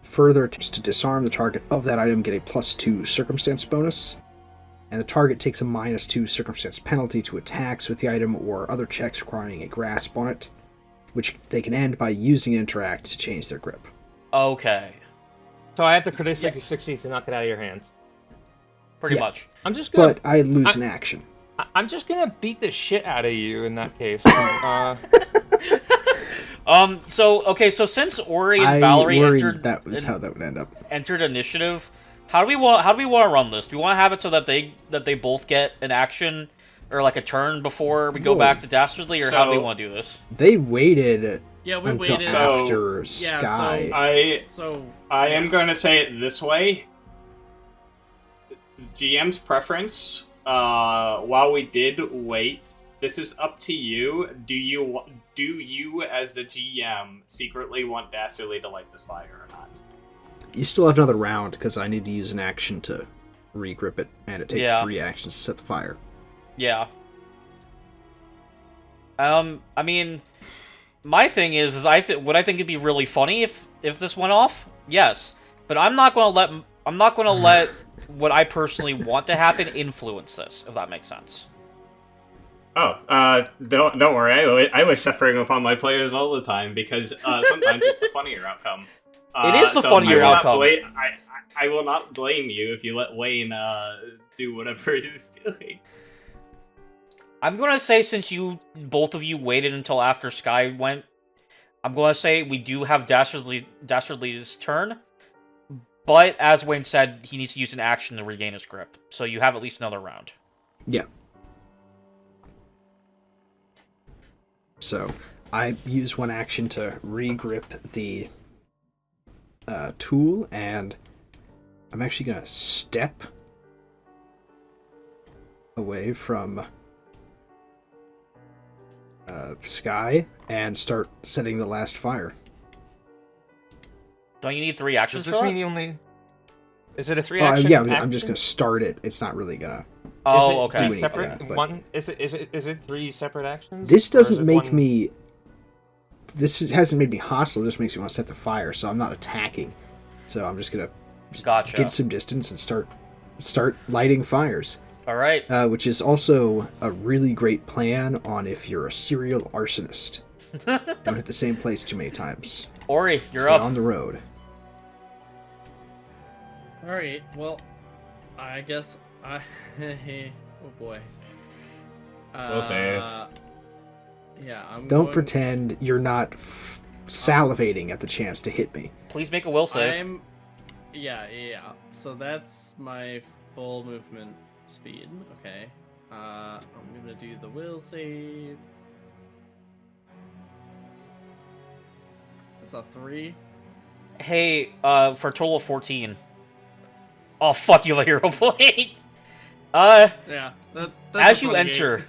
S3: further attempts to disarm the target of that item get a +2 circumstance bonus, and the target takes a -2 circumstance penalty to attacks with the item or other checks requiring a grasp on it, which they can end by using interact to change their grip.
S2: Okay.
S5: So I have to critically succeed to knock it out of your hands.
S2: Pretty much.
S5: I'm just gonna...
S3: But I lose an action.
S5: I'm just gonna beat the shit out of you in that case.
S2: So since Ori and Valerie entered...
S3: that was how that would end up.
S2: Entered initiative, how do we want to run this? Do we want to have it so that they both get an action or like a turn before we go back to Dastardly, or how do we want to do this?
S3: They waited
S1: we
S3: until
S1: waited
S3: after Sky.
S4: I am going to say it this way. GM's preference, while we did wait, this is up to you. Do you as the GM secretly want Dastardly to light this fire or not?
S3: You still have another round because I need to use an action to regrip it, and it takes 3 actions to set the fire.
S2: Yeah. I mean, my thing is would I think it'd be really funny if this went off? Yes, but I'm not going to let what I personally want to happen influence this, if that makes sense.
S4: Oh, don't worry. I wish suffering upon my players all the time because sometimes it's the funnier outcome.
S2: It is the funnier outcome.
S4: I will not blame you if you let Wayne do whatever he's doing.
S2: I'm gonna say, since both of you waited until after Sky went, I'm gonna say we do have Dastardly's turn. But as Wayne said, he needs to use an action to regain his grip. So you have at least another round.
S3: Yeah. So I use one action to regrip the tool, and I'm actually going to step away from Sky and start setting the last fire.
S2: Don't you need 3 actions
S5: Does
S2: for
S5: this
S2: that?
S5: mean you only... Is it a 3 action?
S3: Yeah,
S5: action?
S3: I'm just going to start it. It's not really going to...
S2: Oh, okay.
S3: do
S5: Separate
S3: anything, but-
S5: one? Is it 3 separate actions?
S3: This
S5: Or is
S3: doesn't
S5: it
S3: make
S5: one-
S3: me... This hasn't made me hostile. It just makes me want to set the fire, so I'm not attacking. So I'm just going to
S2: Gotcha.
S3: get some distance and start lighting fires.
S2: All right.
S3: Which is also a really great plan on if you're a serial arsonist. Don't hit the same place too many times.
S2: Ori, you're
S3: Stay
S2: up.
S3: on the road.
S1: Alright, well, I guess oh boy.
S4: We'll save.
S1: Yeah,
S3: Don't pretend you're not salivating at the chance to hit me.
S2: Please make a will save.
S1: Yeah. So that's my full movement speed. Okay. I'm gonna do the will save. It's a 3.
S2: Hey, for a total of 14. Oh, fuck, you have a hero point!
S1: Yeah, that's
S2: as you enter,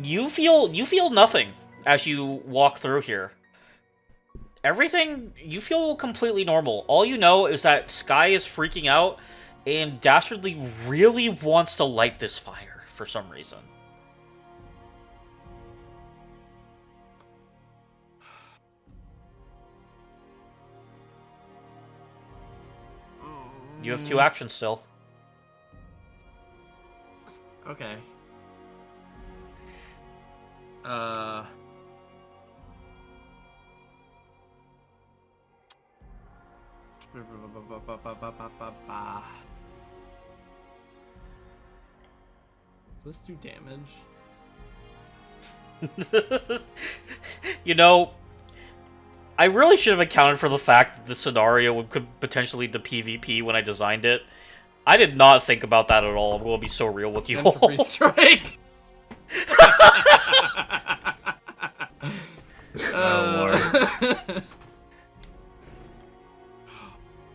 S2: you feel nothing as you walk through here. Everything, you feel completely normal. All you know is that Sky is freaking out, and Dastardly really wants to light this fire for some reason. You have 2 actions still.
S1: Okay. Does this do damage?
S2: You know, I really should have accounted for the fact that this scenario could potentially lead to PvP when I designed it. I did not think about that at all. I'm going to be so real with you all.
S1: Entropy strike!
S4: Oh, Lord.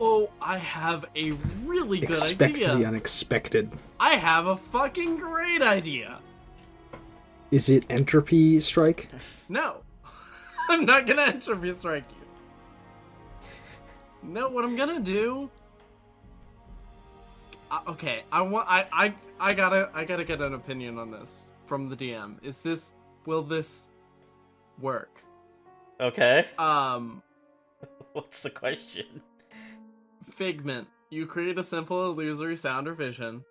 S1: Oh, I have a really good
S3: Expect
S1: idea.
S3: the unexpected.
S1: I have a fucking great idea.
S3: Is it entropy strike?
S1: No. I'm not gonna entropy strike you. No, what I'm gonna do... okay, I gotta get an opinion on this from the DM. Will this work?
S2: Okay. What's the question?
S1: Figment. You create a simple illusory sound or vision.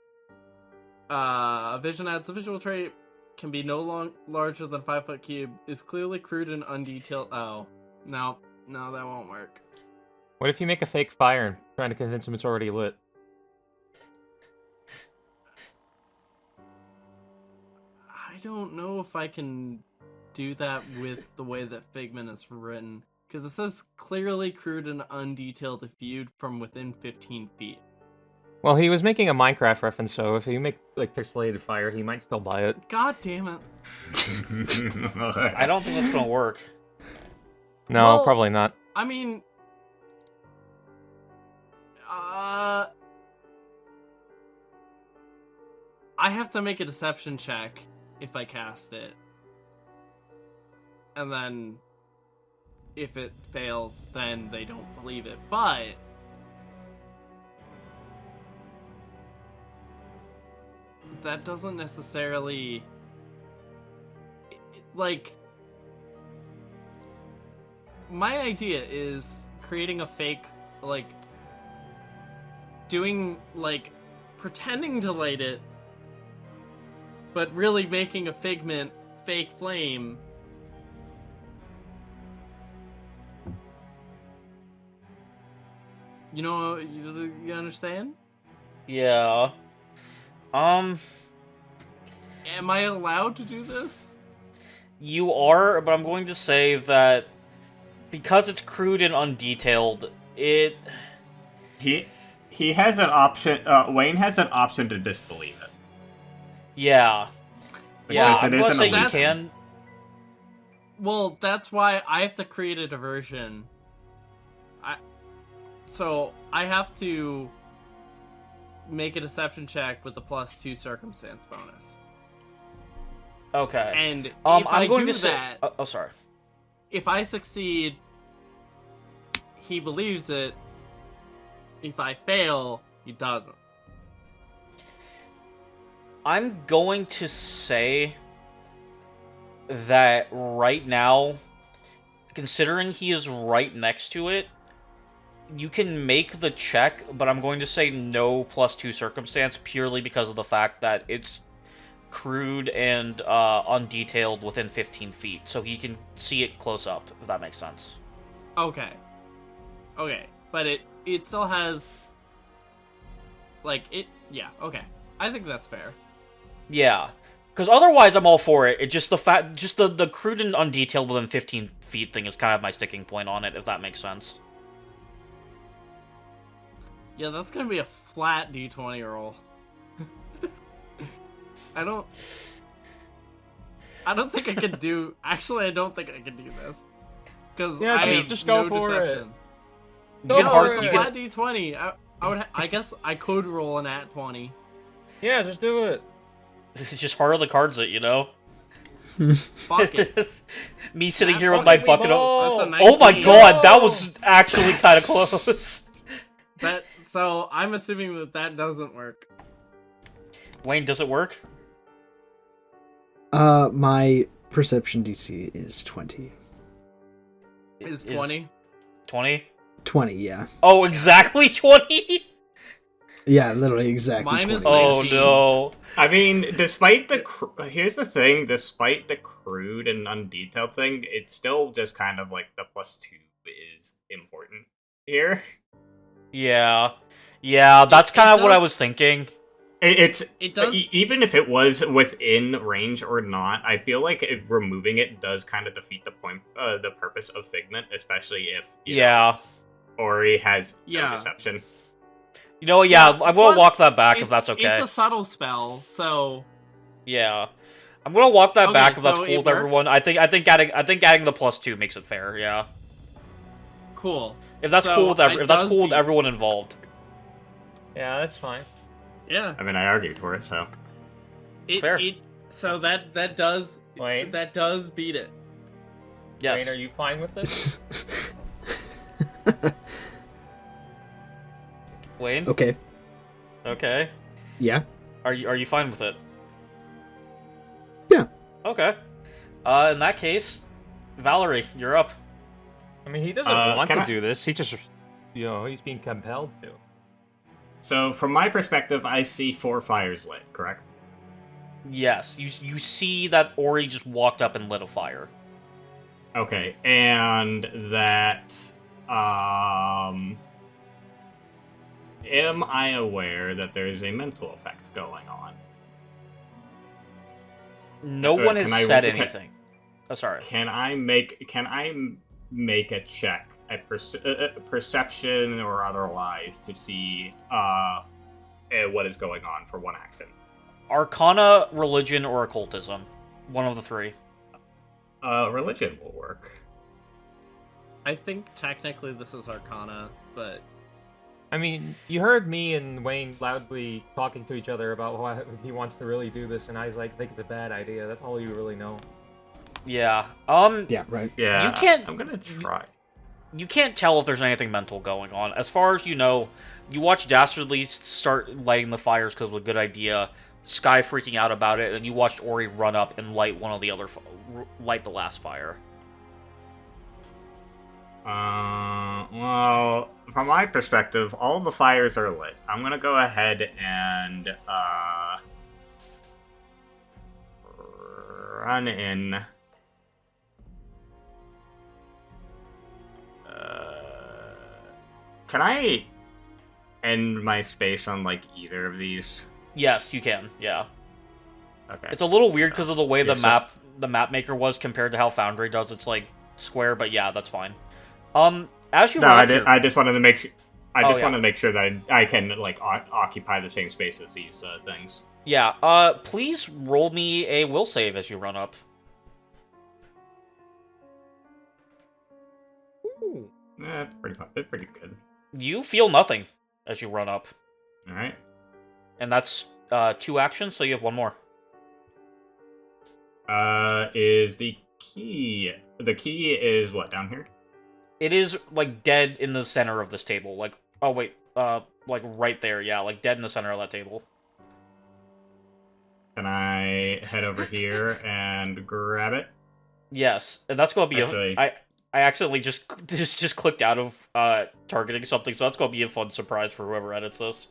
S1: Vision adds a visual trait. Can be larger than 5-foot cube. Is clearly crude and undetailed. Oh. No, that won't work.
S5: What if you make a fake fire and trying to convince him it's already lit?
S1: I don't know if I can do that with the way that Figment is written. Because it says clearly crude and undetailed if viewed from within 15 feet.
S5: Well, he was making a Minecraft reference, so if you make like pixelated fire, he might still buy it.
S1: God damn it.
S2: I don't think that's gonna work.
S5: No,
S1: Well,
S5: probably not.
S1: I mean... I have to make a deception check if I cast it. And then... if it fails, then they don't believe it. But... that doesn't necessarily... like... my idea is creating a fake, like... doing, like... pretending to light it, but really making a Figment fake flame... You know, you understand?
S2: Yeah.
S1: Am I allowed to do this?
S2: You are, but I'm going to say that because it's crude and undetailed, it...
S4: He has an option, Wayne has an option to disbelieve it.
S2: Yeah. Yeah, I'm going to say you
S1: illusion.
S2: can...
S1: Well, that's why I have to create a diversion. So, I have to make a deception check with a +2 circumstance bonus.
S2: Okay.
S1: And if
S2: I'm
S1: I
S2: going
S1: do
S2: to say...
S1: that...
S2: Oh, sorry.
S1: If I succeed, he believes it. If I fail, he doesn't.
S2: I'm going to say that right now, considering he is right next to it, you can make the check, but I'm going to say no +2 circumstance purely because of the fact that it's crude and undetailed within 15 feet, so he can see it close up, if that makes sense.
S1: Okay. Okay. But it still has... like, it... Yeah, okay. I think that's fair.
S2: Yeah. Because otherwise, I'm all for it. It just the crude and undetailed within 15 feet thing is kind of my sticking point on it, if that makes sense.
S1: Yeah, that's gonna be a flat d20 roll. I don't think I can do... Actually, I don't think I can do this. Because I have
S5: just go
S1: no
S5: for
S1: deception.
S5: it.
S1: Go for
S5: it.
S1: a flat d20. I guess I could roll an at 20.
S5: Yeah, just do it.
S2: This is just hard on the cards, you know?
S1: Fuck it.
S2: Me sitting here with my bucket of...
S1: Oh
S2: my god, that was actually kind of close.
S1: So, I'm assuming that doesn't work.
S2: Wayne, does it work?
S3: My perception DC is 20.
S1: Is 20?
S2: 20?
S3: 20, yeah.
S2: Oh, exactly 20?
S3: Yeah, literally exactly
S1: Mine
S3: 20.
S1: is
S2: Oh no.
S4: I mean, despite the here's the thing, despite the crude and undetailed thing, it's still just kind of like the +2 is important here.
S2: Yeah. Yeah, that's kind of what I was thinking.
S4: It
S1: does...
S4: Even if it was within range or not, I feel like removing it does kind of defeat the purpose of Figment, especially if you know, Ori has no deception.
S2: You know, I will walk that back if that's okay.
S1: It's a subtle spell, so...
S2: Yeah. I'm gonna walk that back if that's
S1: so
S2: cool with everyone. I think adding the +2 makes it fair, yeah.
S1: Cool.
S2: If that's cool with with everyone involved.
S5: Yeah, that's fine.
S1: Yeah.
S4: I mean, I argued for it, so...
S2: Fair.
S1: So that does...
S5: Wayne?
S1: That does beat it.
S2: Yes.
S5: Wayne, are you fine with this?
S2: Wayne?
S3: Okay.
S2: Okay.
S3: Yeah?
S2: Are you fine with it?
S3: Yeah.
S2: Okay. In that case, Valerie, you're up.
S5: I mean, he doesn't want to do this. He just, he's being compelled to.
S4: So, from my perspective, I see 4 fires lit, correct?
S2: Yes. You see that Ori just walked up and lit a fire.
S4: Okay, and that, am I aware that there's a mental effect going on?
S2: No one has said anything. Oh, sorry.
S4: Can I make a check, a perception or otherwise, to see what is going on for one action?
S2: Arcana, religion, or occultism. One of the 3.
S4: Religion will work.
S1: I think technically this is Arcana, but...
S5: I mean, you heard me and Wayne loudly talking to each other about why he wants to really do this, and I was like, think it's a bad idea. That's all you really know.
S2: Yeah.
S3: Yeah, right.
S4: Yeah.
S2: You can't...
S4: I'm gonna try.
S2: You can't tell if there's anything mental going on. As far as you know, you watch Dastardly start lighting the fires because it was a good idea, Sky freaking out about it, and you watched Ori run up and light light the last fire.
S4: Well, from my perspective, all the fires are lit. I'm gonna go ahead and, run in. Can I end my space on, like, either of these?
S2: Yes, you can, yeah.
S4: Okay.
S2: It's a little weird because of the way the map maker was compared to how Foundry does. It's, like, square, but yeah, that's fine. As you
S4: I just wanted to make wanted to make sure that I can like occupy the same space as these things.
S2: Yeah. Please roll me a will save as you run up.
S5: Ooh.
S4: It's pretty fun. It's pretty good.
S2: You feel nothing as you run up.
S4: All right.
S2: And that's 2 actions, so you have 1 more.
S4: Is the key? The key is what, down here?
S2: It is, like, dead in the center of this table. Like, oh, wait. Like, right there, yeah. Like, dead in the center of that table.
S4: Can I head over here and grab it?
S2: Yes. And that's going to be
S4: Actually...
S2: I accidentally just clicked out of targeting something, so that's going to be a fun surprise for whoever edits this.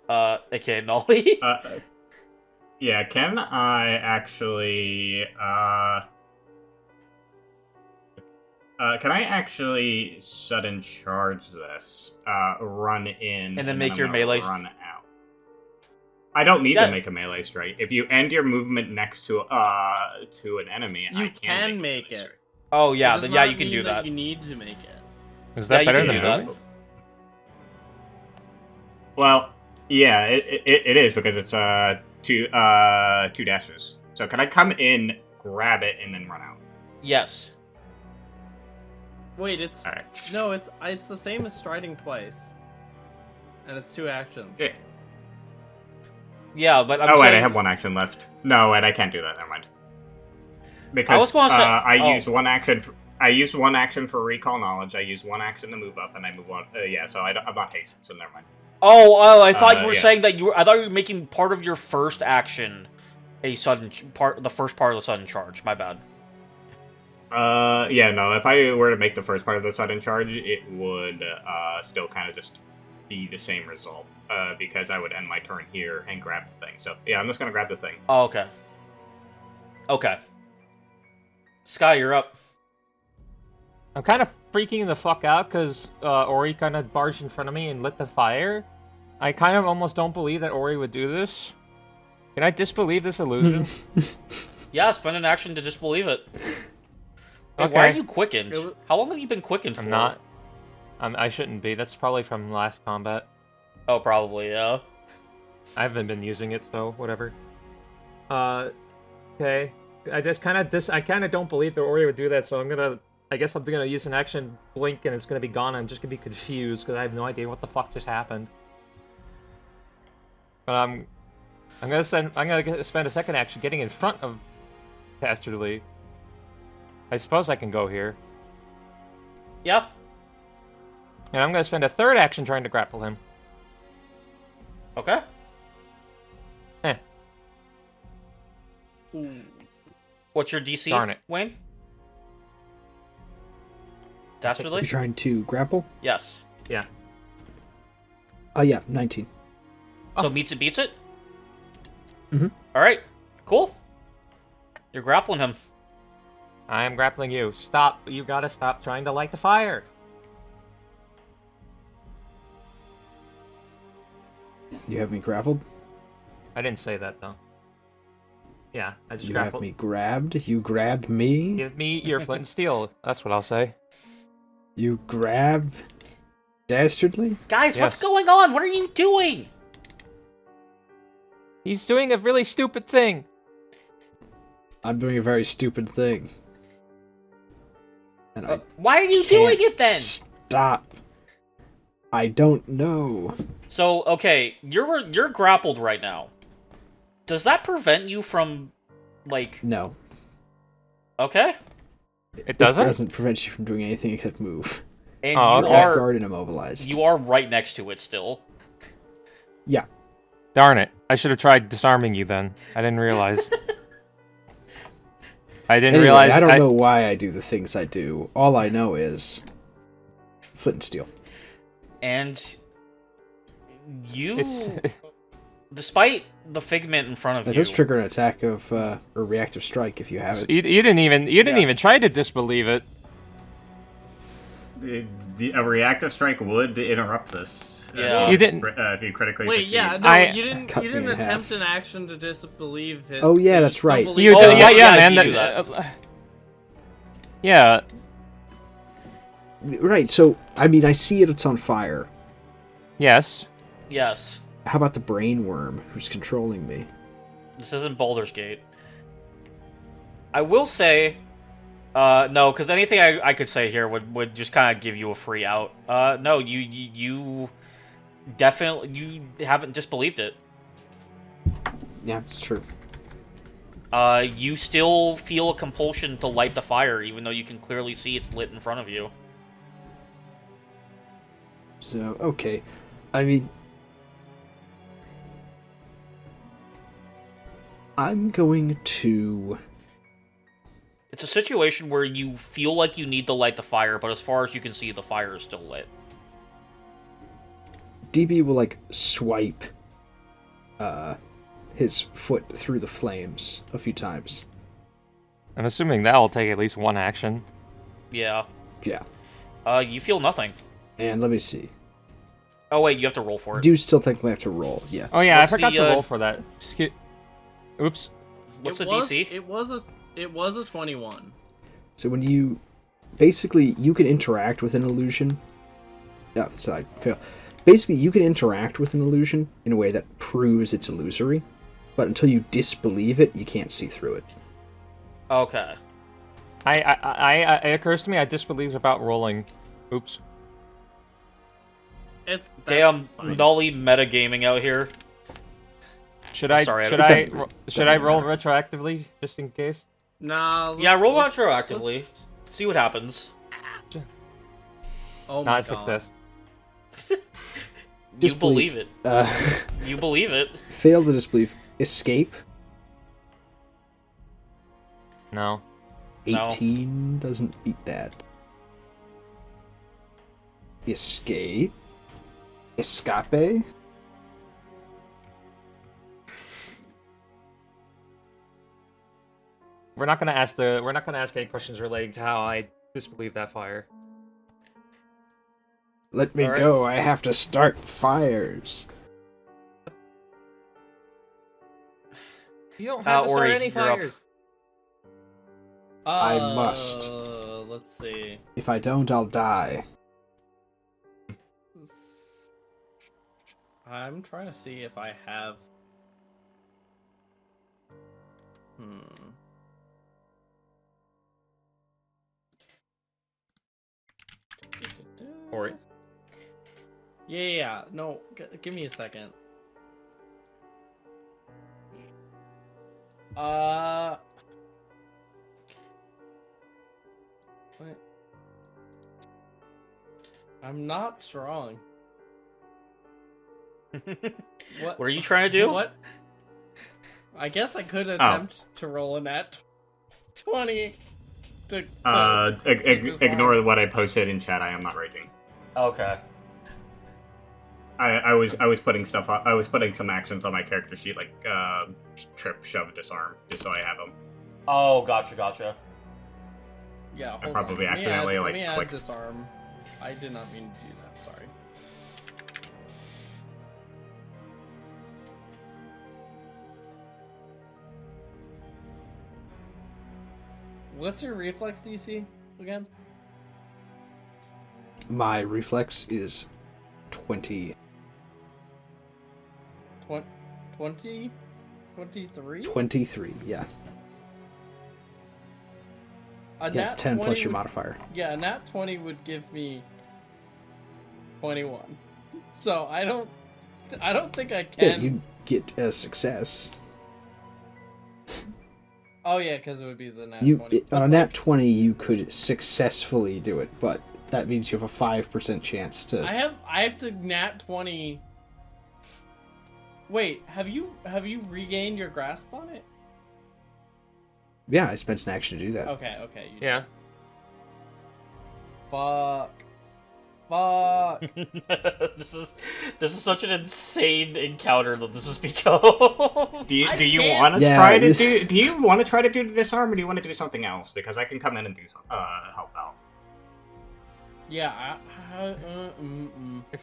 S2: Okay, Nolly.
S4: Yeah, can I actually... can I actually sudden charge this, run in,
S2: and then make your melee...
S4: run out? I don't need to make a melee strike. If you end your movement next to an enemy, I can make it. Strike.
S2: Oh yeah, then you can do that.
S1: You need to make it.
S5: Is that better than that?
S4: Well, yeah, it is because it's two dashes. So can I come in, grab it, and then run out?
S2: Yes.
S1: Wait, it's no, it's the same as striding twice, and it's 2 actions.
S4: Yeah.
S2: Yeah, but I'm
S4: saying...
S2: wait,
S4: I have 1 action left. No, wait, I can't do that. Never mind. Because I used 1 action. I used 1 action for recall knowledge. I used 1 action to move up, and I move on. Yeah, so I'm not hasted, so never mind.
S2: Oh! I thought you were saying that I thought you were making part of your first action a sudden the first part of the sudden charge. My bad.
S4: Yeah, no. If I were to make the first part of the sudden charge, it would still kind of just be the same result. Because I would end my turn here and grab the thing. So yeah, I'm just gonna grab the thing.
S2: Oh, okay. Okay. Sky, you're up.
S5: I'm kind of freaking the fuck out because Ori kind of barged in front of me and lit the fire. I kind of almost don't believe that Ori would do this. Can I disbelieve this illusion?
S2: Yeah, spend an action to disbelieve it. Hey,
S5: Okay.
S2: why are you quickened? How long have you been quickened for?
S5: I'm not. I shouldn't be. That's probably from last combat.
S2: Oh, probably, yeah.
S5: I haven't been using it, so whatever. Okay. I kind of don't believe that Ori would do that, so I guess I'm gonna use an action, blink, and it's gonna be gone. I'm just gonna be confused because I have no idea what the fuck just happened. But I'm gonna spend a second action getting in front of Dastardly. I suppose I can go here.
S2: Yep.
S5: And I'm gonna spend a third action trying to grapple him.
S2: Okay. What's your DC,
S5: Darn it.
S2: Wayne? Dastardly?
S3: You're trying to grapple?
S2: Yes.
S5: Yeah.
S3: Yeah, 19.
S2: So meets it, beats it?
S3: Mm-hmm.
S2: Alright, cool. You're grappling him.
S5: I am grappling you. Stop. You gotta stop trying to light the fire.
S3: You have me grappled?
S5: I didn't say that, though. Yeah, I just
S3: You
S5: grappled.
S3: have me grabbed? You grabbed me?
S5: Give me your flint and steel. That's what I'll say.
S3: You grab Dastardly?
S2: Guys,
S5: Yes.
S2: what's going on? What are you doing?
S5: He's doing a really stupid thing.
S3: I'm doing a very stupid thing. And I
S2: Why are you doing it then?
S3: Stop. I don't know.
S2: So, okay, you're grappled right now. Does that prevent you from, like...
S3: No.
S2: Okay.
S5: It doesn't?
S3: It doesn't prevent you from doing anything except move.
S2: And
S5: Oh,
S2: you
S5: okay.
S3: Off
S2: are
S3: guard and immobilized.
S2: you are right next to it still.
S3: Yeah.
S5: Darn it. I should have tried disarming you then. I didn't realize. I didn't
S3: Anyway,
S5: realize...
S3: I don't know why I do the things I do. All I know is flint and steel.
S2: And you,
S5: It's...
S2: despite the figment in front of
S3: That
S2: you,
S3: does trigger an attack of a reactive strike if you have it.
S5: You didn't even try to disbelieve it.
S4: A reactive strike would interrupt this.
S2: Yeah.
S5: You didn't.
S4: If you critically
S1: Wait,
S4: succeed.
S1: yeah, no, you
S3: Cut me
S1: didn't
S3: in half.
S1: attempt an action to disbelieve him.
S3: Oh, yeah,
S1: so
S3: that's
S1: still
S3: right.
S1: believe
S5: You
S1: him.
S5: yeah,
S2: yeah,
S5: man.
S2: you do that.
S5: Yeah.
S3: Right, so, I mean, I see it's on fire.
S5: Yes.
S2: yes,
S3: How about the brain worm who's controlling me?
S2: this isn't Baldur's Gate. I will say, no, because anything I could say here would just kind of give you a free out. No, you definitely you haven't disbelieved it.
S3: Yeah, that's true.
S2: You still feel a compulsion to light the fire, even though you can clearly see it's lit in front of you.
S3: So, okay. I mean... I'm going to...
S2: It's a situation where you feel like you need to light the fire, but as far as you can see, the fire is still lit.
S3: DB will, like, swipe his foot through the flames a few times.
S5: I'm assuming that'll take at least one action.
S2: Yeah.
S3: Yeah.
S2: You feel nothing.
S3: And let me see.
S2: Oh wait, you have to roll for
S3: You
S2: it.
S3: do still technically have to roll, yeah.
S5: Oh yeah,
S2: What's
S5: I forgot
S2: the,
S5: to roll for that. Oops.
S2: What's the DC?
S1: It was a 21.
S3: So when you... Basically, you can interact with an illusion. No, so I fail. Basically, you can interact with an illusion in a way that proves it's illusory, but until you disbelieve it, you can't see through it.
S2: Okay.
S5: It occurs to me I disbelieve about rolling. Oops.
S2: Damn, Nolly metagaming out here.
S5: Should I roll retroactively just in case?
S1: Nah.
S2: Yeah, roll retroactively. See what happens.
S1: Oh my
S5: Not a success.
S2: You believe it.
S3: Uh,
S2: You believe it.
S3: fail to disbelieve. Escape.
S5: No.
S3: 18 doesn't beat that. Escape. Escape.
S5: We're not gonna ask any questions relating to how I disbelieve that fire.
S3: Let me
S5: All right.
S3: go. I have to start fires.
S5: You don't have to start
S2: Ori,
S5: any
S2: you're up.
S5: fires.
S3: I must.
S1: Let's see.
S3: If I don't, I'll die.
S1: I'm trying to see if I have.
S5: Ori.
S1: Yeah. No, give me a second. Wait. I'm not strong.
S2: What are you trying to do?
S1: What? I guess I could attempt to roll a nat 20 to
S4: ignore what I posted in chat. I am not raging.
S2: Okay.
S4: I was putting stuff on, I was putting some actions on my character sheet, like trip, shove, disarm, just so I have them.
S2: Oh, gotcha.
S1: Yeah,
S4: I probably accidentally
S1: let me add
S4: clicked.
S1: disarm. I did not mean to do that. Sorry. What's your reflex DC again?
S3: My reflex is 20.
S1: 20? 23?
S3: 23, yeah.
S1: A
S3: Yeah, it's
S1: nat
S3: 10 plus
S1: 20
S3: your
S1: would-
S3: modifier.
S1: Yeah, a nat 20 would give me 21. So I don't think I
S3: Yeah,
S1: can.
S3: you get a success.
S1: Oh yeah, because it would be the nat
S3: You
S1: 20.
S3: on a nat 20, you could successfully do it, but that means you have a 5% chance to.
S1: I have to nat 20. Wait, have you regained your grasp on it?
S3: Yeah, I spent an action to do that.
S1: Okay. You
S5: Yeah.
S1: Fuck.
S2: This is such an insane encounter that this has become.
S4: Do you
S1: can't-
S4: want to
S3: Yeah,
S4: try to
S3: this-
S4: do you want to try to do the disarm, or do you want to do something else? Because I can come in and do some help out.
S1: Yeah.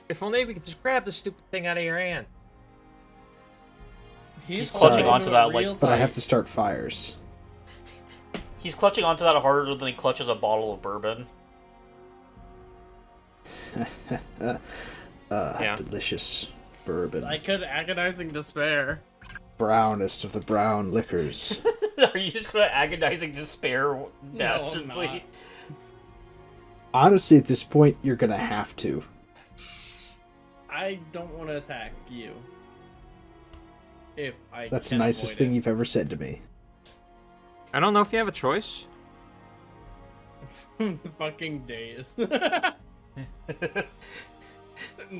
S5: If only we could just grab the stupid thing out of your hand.
S1: He's
S2: clutching
S1: holding
S2: onto
S1: it
S2: that,
S1: real
S2: like-
S3: But I
S1: tight.
S3: have to start fires.
S2: He's clutching onto that harder than he clutches a bottle of bourbon.
S5: Yeah.
S3: Delicious bourbon.
S1: I could agonizing despair.
S3: Brownest of the brown liquors.
S2: Are you just gonna agonizing despair
S1: I'm
S2: dastardly?
S1: not.
S3: Honestly, at this point, you're gonna have to.
S1: I don't want to attack you. If I
S3: That's the
S1: can
S3: nicest
S1: avoid
S3: thing
S1: it.
S3: you've ever said to me.
S5: I don't know if you have a choice.
S1: Fucking days.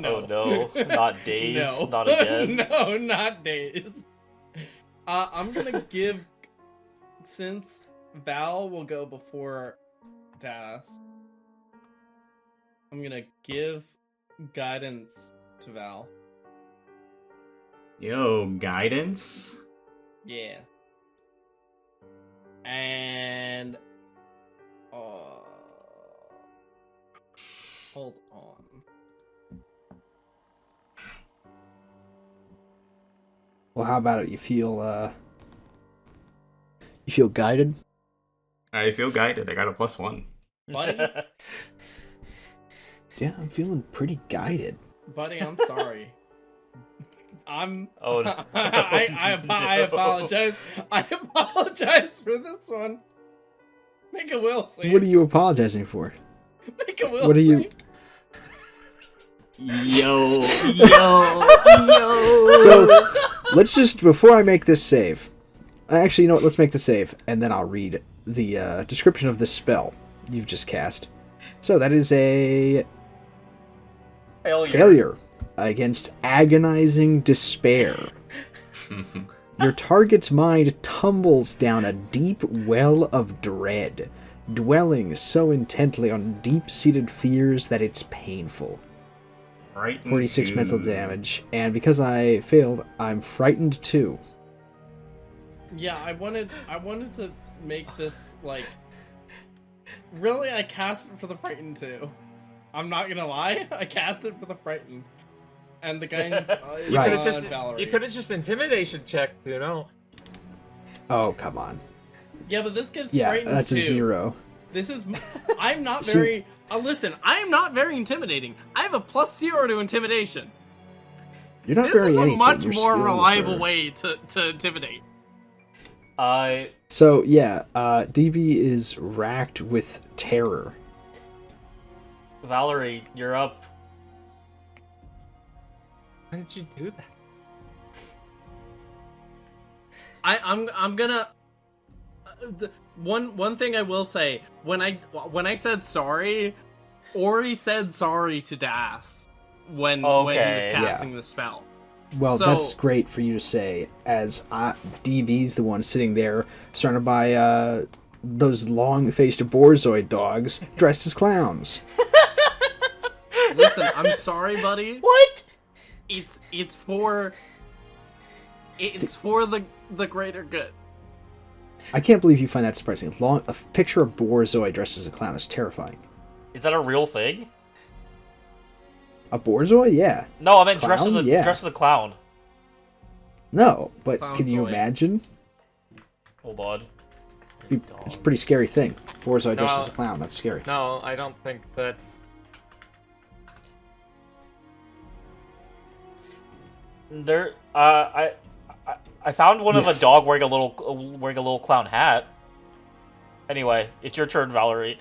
S2: Oh no, not days,
S1: No.
S2: not again.
S1: No, not days. I'm gonna give, since Val will go before Das, I'm gonna give guidance to Val.
S4: Yo, guidance.
S1: Yeah. And hold on.
S3: Well, how about it? You feel guided?
S4: I feel guided. I got a +1.
S1: Buddy?
S3: Yeah, I'm feeling pretty guided.
S1: Buddy, I'm sorry.
S2: Oh, no.
S1: I apologize. I apologize for this one. Make a will save.
S3: What are you apologizing for?
S1: Make a will
S3: What are you?
S1: save.
S4: Yo.
S3: So, let's just, before I make this save, actually, you know what, let's make the save, and then I'll read the description of this spell you've just cast. So, that is a failure against agonizing despair. Your target's mind tumbles down a deep well of dread, dwelling so intently on deep-seated fears that it's painful. 46 mental damage, and because I failed, I'm frightened too.
S1: Yeah, I wanted to make this, like... Really, I cast it for the frightened too. I'm not gonna lie, I cast it for the frightened. And the guidance is
S3: Right.
S1: on Valerie.
S5: You could have just intimidation checked, you know?
S3: Oh, come on.
S1: Yeah, but this gives
S3: Yeah,
S1: frightened
S3: that's
S1: too.
S3: a 0.
S1: This is... I'm not very... listen, I am not very intimidating. I have a +0 to intimidation.
S3: You're not
S1: This
S3: very
S1: is a
S3: anything.
S1: much
S3: Your
S1: more
S3: skills
S1: reliable
S3: are-
S1: way to intimidate.
S3: So, yeah, DB is racked with terror.
S2: Valerie, you're up.
S5: Why did you do that?
S1: I'm gonna... One thing I will say, when I said sorry, Ori said sorry to Das when he was casting the spell.
S3: Well,
S1: So-
S3: that's great for you to say, as DB's the one sitting there, surrounded by those long-faced Borzoi dogs dressed as clowns.
S1: Listen, I'm sorry, buddy.
S2: What?
S1: It's for the greater good.
S3: I can't believe you find that surprising. A picture of Borzoi dressed as a clown is terrifying.
S2: Is that a real thing?
S3: A Borzoi? Yeah.
S2: No, I meant dressed
S3: Clown?
S2: as a clown.
S3: No, but
S1: Clown's
S3: can you
S1: away.
S3: imagine?
S2: Hold on.
S3: It's a pretty scary thing. Borzoi dressed
S5: No.
S3: as a clown. That's scary.
S5: No, I don't think that...
S2: There, I found one of a dog wearing a little clown hat. Anyway, it's your turn, Valerie.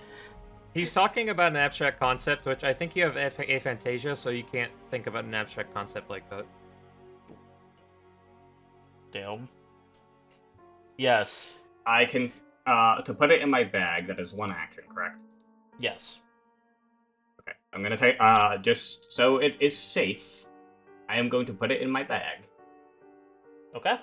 S5: He's talking about an abstract concept, which I think you have aphantasia, so you can't think about an abstract concept like that.
S2: Damn. Yes.
S4: I can, to put it in my bag, that is one action, correct?
S2: Yes.
S4: Okay, I'm gonna take, just so it is safe, I am going to put it in my bag.
S2: Okay.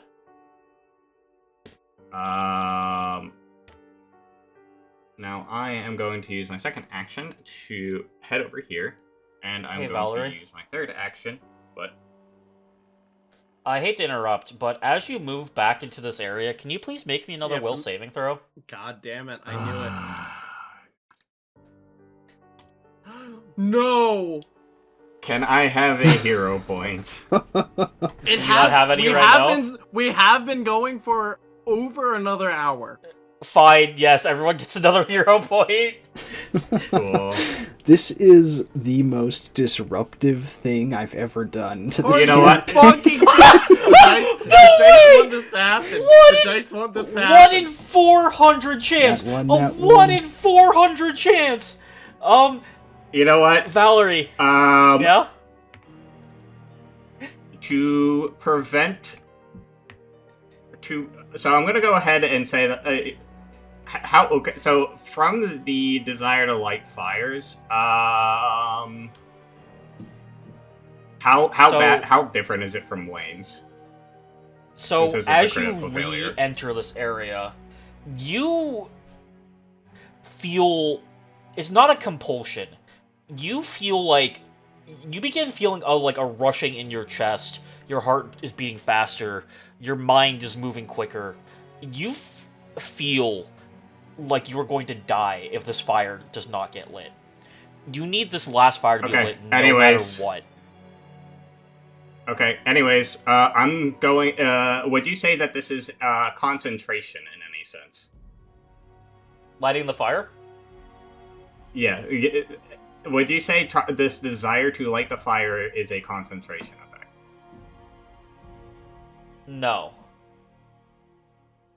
S4: Now I am going to use my second action to head over here, and I'm going
S2: Valerie.
S4: to use my third action, but...
S2: I hate to interrupt, but as you move back into this area, can you please make me another will saving throw?
S1: God damn it, I knew it. No!
S4: Can I have a hero point?
S1: It
S2: not have any right now?
S1: We have been going for over another hour.
S2: Fine, yes, everyone gets another hero point.
S4: Cool.
S3: This is the most disruptive thing I've ever done to this
S4: You know what?
S1: Fucking the dice want this to happen. The dice want this to happen.
S2: 1 in 400 chance.
S3: That one,
S2: A
S3: that
S2: 1
S3: one.
S2: in 400 chance.
S4: You know what?
S2: Valerie. Yeah?
S4: To prevent... So I'm gonna go ahead and say that... okay, so from the desire to light fires, how different is it from Lane's?
S2: So
S4: This isn't
S2: as
S4: a
S2: you
S4: critical failure.
S2: re-enter this area, you feel... It's not a compulsion. You feel like... You begin feeling like a rushing in your chest. Your heart is beating faster. Your mind is moving quicker. You feel like you are going to die if this fire does not get lit. You need this last fire to be lit no matter what.
S4: Okay. Anyways, I'm going. Would you say that this is concentration in any sense?
S2: Lighting the fire?
S4: Yeah. Would you say this desire to light the fire is a concentration effect?
S2: No.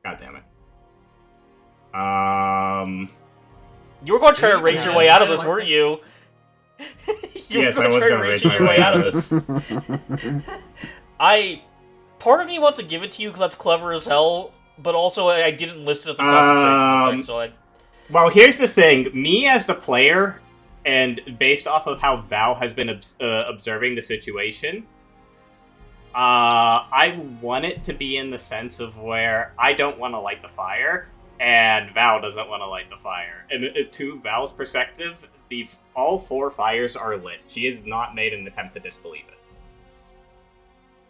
S4: God damn it.
S2: You were going to try to rage your way out of this, weren't you?
S4: Yes, I was going to rage your way out of this.
S2: Part of me wants to give it to you because that's clever as hell, but also I didn't list it as a concentration effect, so
S4: Well, here's the thing. Me as the player, and based off of how Val has been observing the situation, I want it to be in the sense of where I don't want to light the fire, and Val doesn't want to light the fire. And to Val's perspective, all 4 fires are lit. She has not made an attempt to disbelieve it.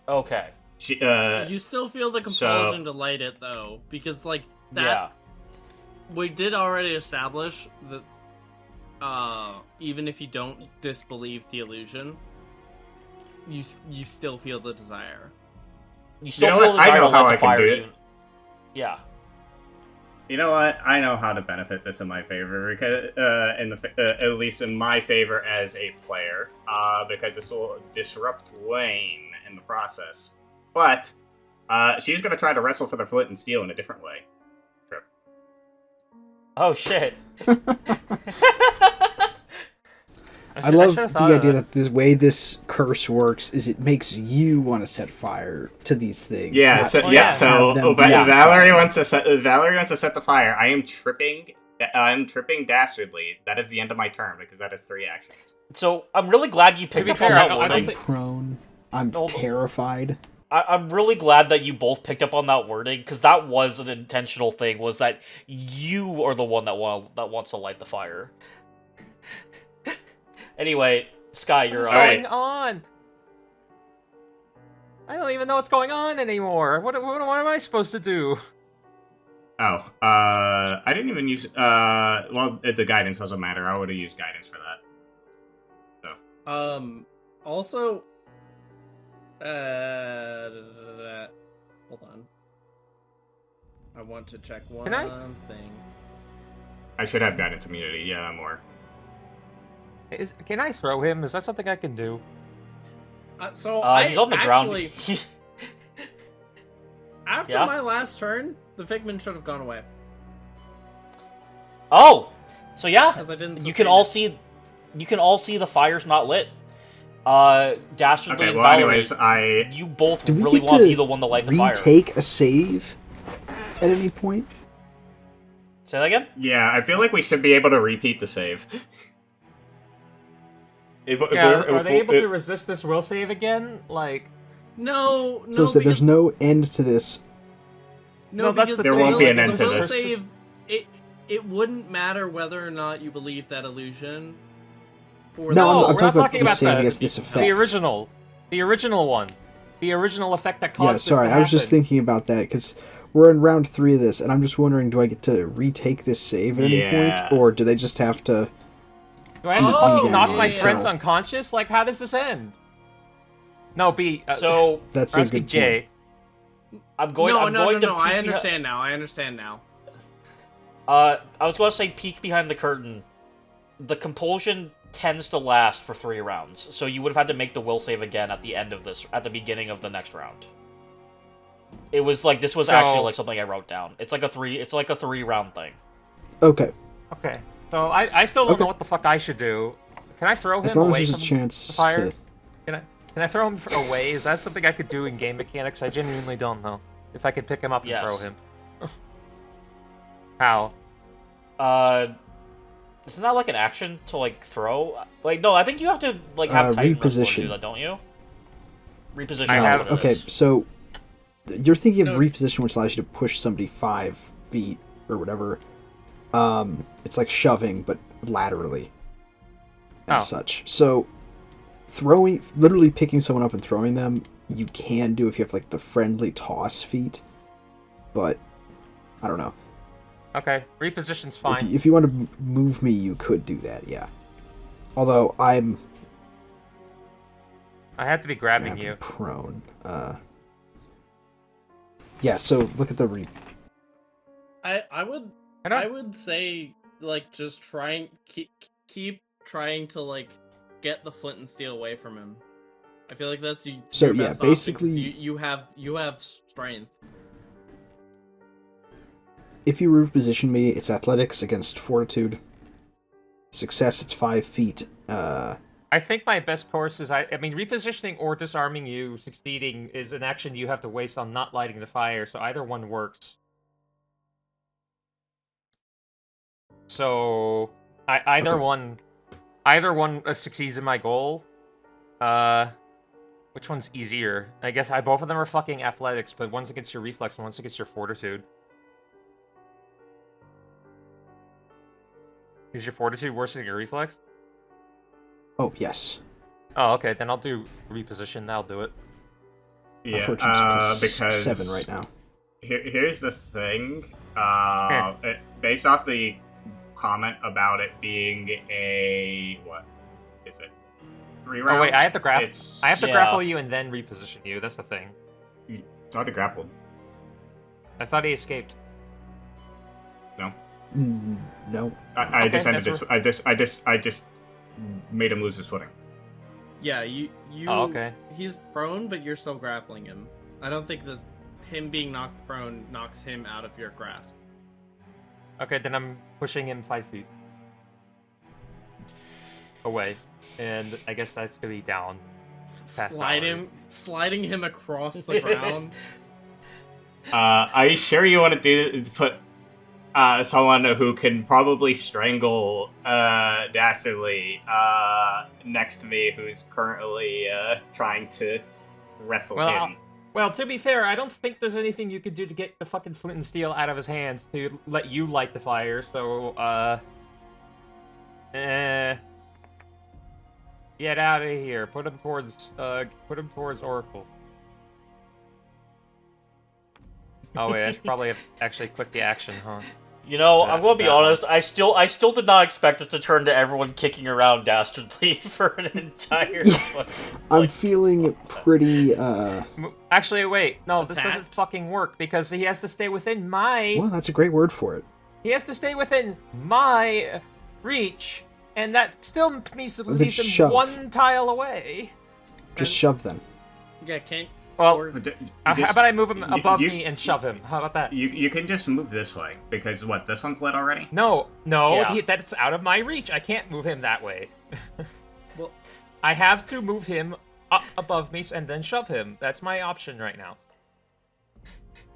S2: Okay.
S1: You still feel the compulsion to light it, though, because, like, that...
S2: Yeah.
S1: We did already establish that even if you don't disbelieve the illusion, you still feel the desire.
S2: You still feel the desire to light the fire. Even... Yeah.
S4: You know what? I know how to benefit this in my favor, because at least in my favor as a player, because this will disrupt Wayne in the process. But she's going to try to wrestle for the flint and steel in a different way.
S2: Oh shit!
S3: I love the idea that this way this curse works is it makes you want to set fire to these things.
S4: Yeah, so Valerie wants to set the fire. I am tripping. I'm tripping Dastardly. That is the end of my turn because that is 3 actions.
S2: So I'm really glad you picked up on that wording.
S3: I'm prone. I'm terrified.
S2: I'm really glad that you both picked up on that wording, because that was an intentional thing, was that you are the one that wants to light the fire. Anyway, Sky, you're
S5: up. What's going on? I don't even know what's going on anymore. What am I supposed to do?
S4: Oh, I didn't even use, well, the guidance doesn't matter. I would have used guidance for that. So.
S1: Also... hold on. I want to check one thing.
S4: I should have guidance immunity, yeah, more.
S5: Can I throw him? Is that something I can do?
S2: He's on the ground.
S1: After my last turn, the Figment should have gone away.
S2: Oh! So yeah,
S1: you can all see
S2: the fire's not lit. Dastardly and Valerie, you both really want to be the one to light the fire.
S3: Retake a save at any point?
S2: Say that again?
S4: Yeah, I feel like we should be able to repeat the save.
S5: Are they able to resist this will save again? Like,
S1: no.
S3: So there's no end to this.
S1: No,
S4: because there won't be an end to this.
S1: Save, it wouldn't matter whether or not you believe that illusion.
S3: No, I'm talking about the save against this effect.
S5: The original one. The original effect that caused this to
S3: I was just thinking about that, because we're in round 3 of this, and I'm just wondering, do I get to retake this save at any point, or do they just have to...
S5: Do I have to fucking knock my friends unconscious? Like, how does this end? No, B.
S2: So,
S3: that's a good
S5: J.
S3: Point.
S2: I'm going to...
S1: I understand now. I
S2: was going to say peek behind the curtain. The compulsion tends to last for 3 rounds, so you would have had to make the will save again at the end of this, at the beginning of the next round. It was like, this was actually like something I wrote down. It's like a 3-round thing.
S3: Okay.
S5: Okay. So I still don't know what the fuck I should do. Can I throw him away from the fire? Can I throw him away? Is that something I could do in game mechanics? I genuinely don't know. If I could pick him up and throw him. How?
S2: Isn't that like an action to like throw? Like, no, I think you have to like have
S3: reposition.
S2: To do that, don't you? Reposition.
S3: Okay, so you're thinking of reposition, which allows you to push somebody 5 feet or whatever. It's like shoving, but laterally and such. So literally picking someone up and throwing them, you can do if you have like the friendly toss feat, but I don't know.
S5: Okay, reposition's fine.
S3: If you want to move me, you could do that, yeah. Although
S5: I have to be grabbing you.
S3: Prone. Yeah, so look at the
S1: I would say, like, just keep trying to, like, get the flint and steel away from him. I feel like that's your best
S3: basically
S1: option, you have strength.
S3: If you reposition me, it's athletics against fortitude. Success, it's 5 feet.
S5: I think my best course is, I mean, repositioning or disarming you, succeeding, is an action you have to waste on not lighting the fire, so either one works. So, either one succeeds in my goal. Which one's easier? I guess both of them are fucking athletics, but one's against your reflex and one's against your fortitude. Is your fortitude worse than your reflex?
S3: Oh, yes.
S5: Oh, okay, then I'll do reposition, that'll do it.
S4: Yeah,
S3: because 7 right now.
S4: Here's the thing. Based off the comment about it being a... what is it? 3 rounds?
S5: Oh wait, I have to grapple you and then reposition you, that's the thing.
S4: It's already grappled.
S5: I thought he escaped.
S4: No.
S3: No.
S4: I just made him lose his footing.
S1: Yeah, you.
S5: Oh, okay.
S1: He's prone, but you're still grappling him. I don't think that him being knocked prone knocks him out of your grasp.
S5: Okay, then I'm pushing him 5 feet away, and I guess that's gonna be down.
S1: Sliding him across the ground.
S4: Are you sure you want to put someone who can probably strangle Dastardly next to me, who's currently trying to wrestle him?
S5: Well, to be fair, I don't think there's anything you could do to get the fucking flint and steel out of his hands to let you light the fire, so, get out of here. Put him towards Oracle. Oh wait, I should probably have actually clicked the action, huh?
S2: You know, I'm gonna be honest. I still did not expect it to turn to everyone kicking around Dastardly for an entire.
S3: I'm feeling pretty.
S5: Actually, wait. No,
S1: attacked?
S5: This doesn't fucking work because he has to stay within my.
S3: Well, that's a great word for it.
S5: He has to stay within my reach, and that still means to leave him 1 tile away.
S3: Just shove them.
S1: Yeah, can't.
S5: Well, how about I move him above me and shove him? How about that?
S4: You can just move this way, because what, this one's lit already?
S5: No,
S2: Yeah.
S5: That's out of my reach. I can't move him that way.
S1: Well,
S5: I have to move him up above me and then shove him. That's my option right now.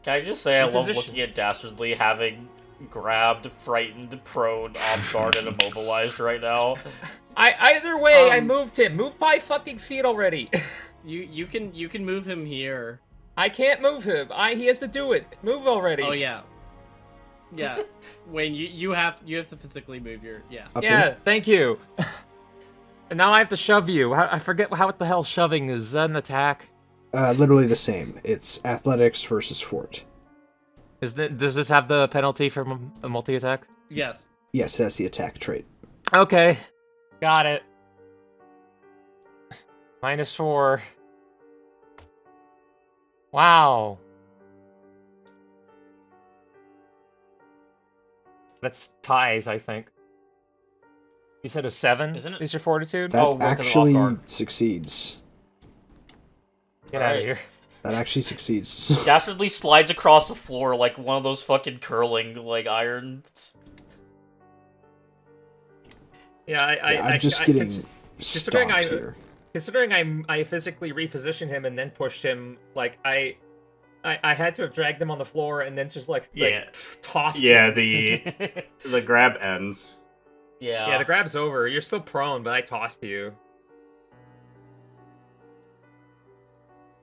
S2: Can I just say I love looking at Dastardly having grabbed, frightened, prone, off guard, and immobilized right now?
S5: Either way, I moved him. Move 5 fucking feet already.
S1: You can move him here.
S5: I can't move him. He has to do it. Move already.
S1: Oh yeah. Yeah. Wayne, you have to physically move your
S3: Up
S5: Yeah,
S3: here?
S5: thank you. And now I have to shove you. I forget what the hell shoving is. Is that an attack?
S3: Literally the same. It's athletics versus fort.
S5: Does this have the penalty from a multi-attack?
S1: Yes.
S3: Yes, it has the attack trait.
S5: Okay. Got it. -4. Wow. That's ties, I think. You said a 7?
S2: Isn't it?
S5: Is your fortitude?
S3: That
S2: look at the
S3: actually
S2: off guard.
S3: succeeds.
S5: Get out of here.
S3: That actually succeeds.
S2: Dastardly slides across the floor like one of those fucking curling, like, irons.
S5: Yeah,
S3: I'm just getting stopped here.
S5: Considering I physically repositioned him and then pushed him, like I had to have dragged him on the floor and then just like tossed him.
S4: Yeah, the grab ends.
S2: Yeah.
S5: Yeah, the grab's over. You're still prone, but I tossed you.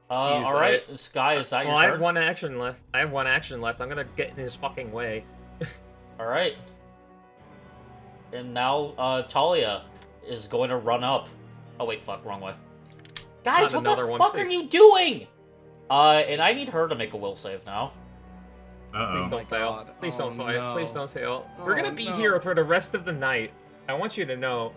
S2: All right, Sky, is that your turn?
S5: I have 1 action left. I'm gonna get in his fucking way.
S2: All right. And now Talia is going to run up. Oh wait, fuck, wrong way. Guys, what the fuck are you doing? And I need her to make a will save now.
S5: Please don't fail.
S1: God.
S5: Please don't fail.
S1: No.
S5: Please don't fail. We're gonna be here for the rest of the night. I want you to know.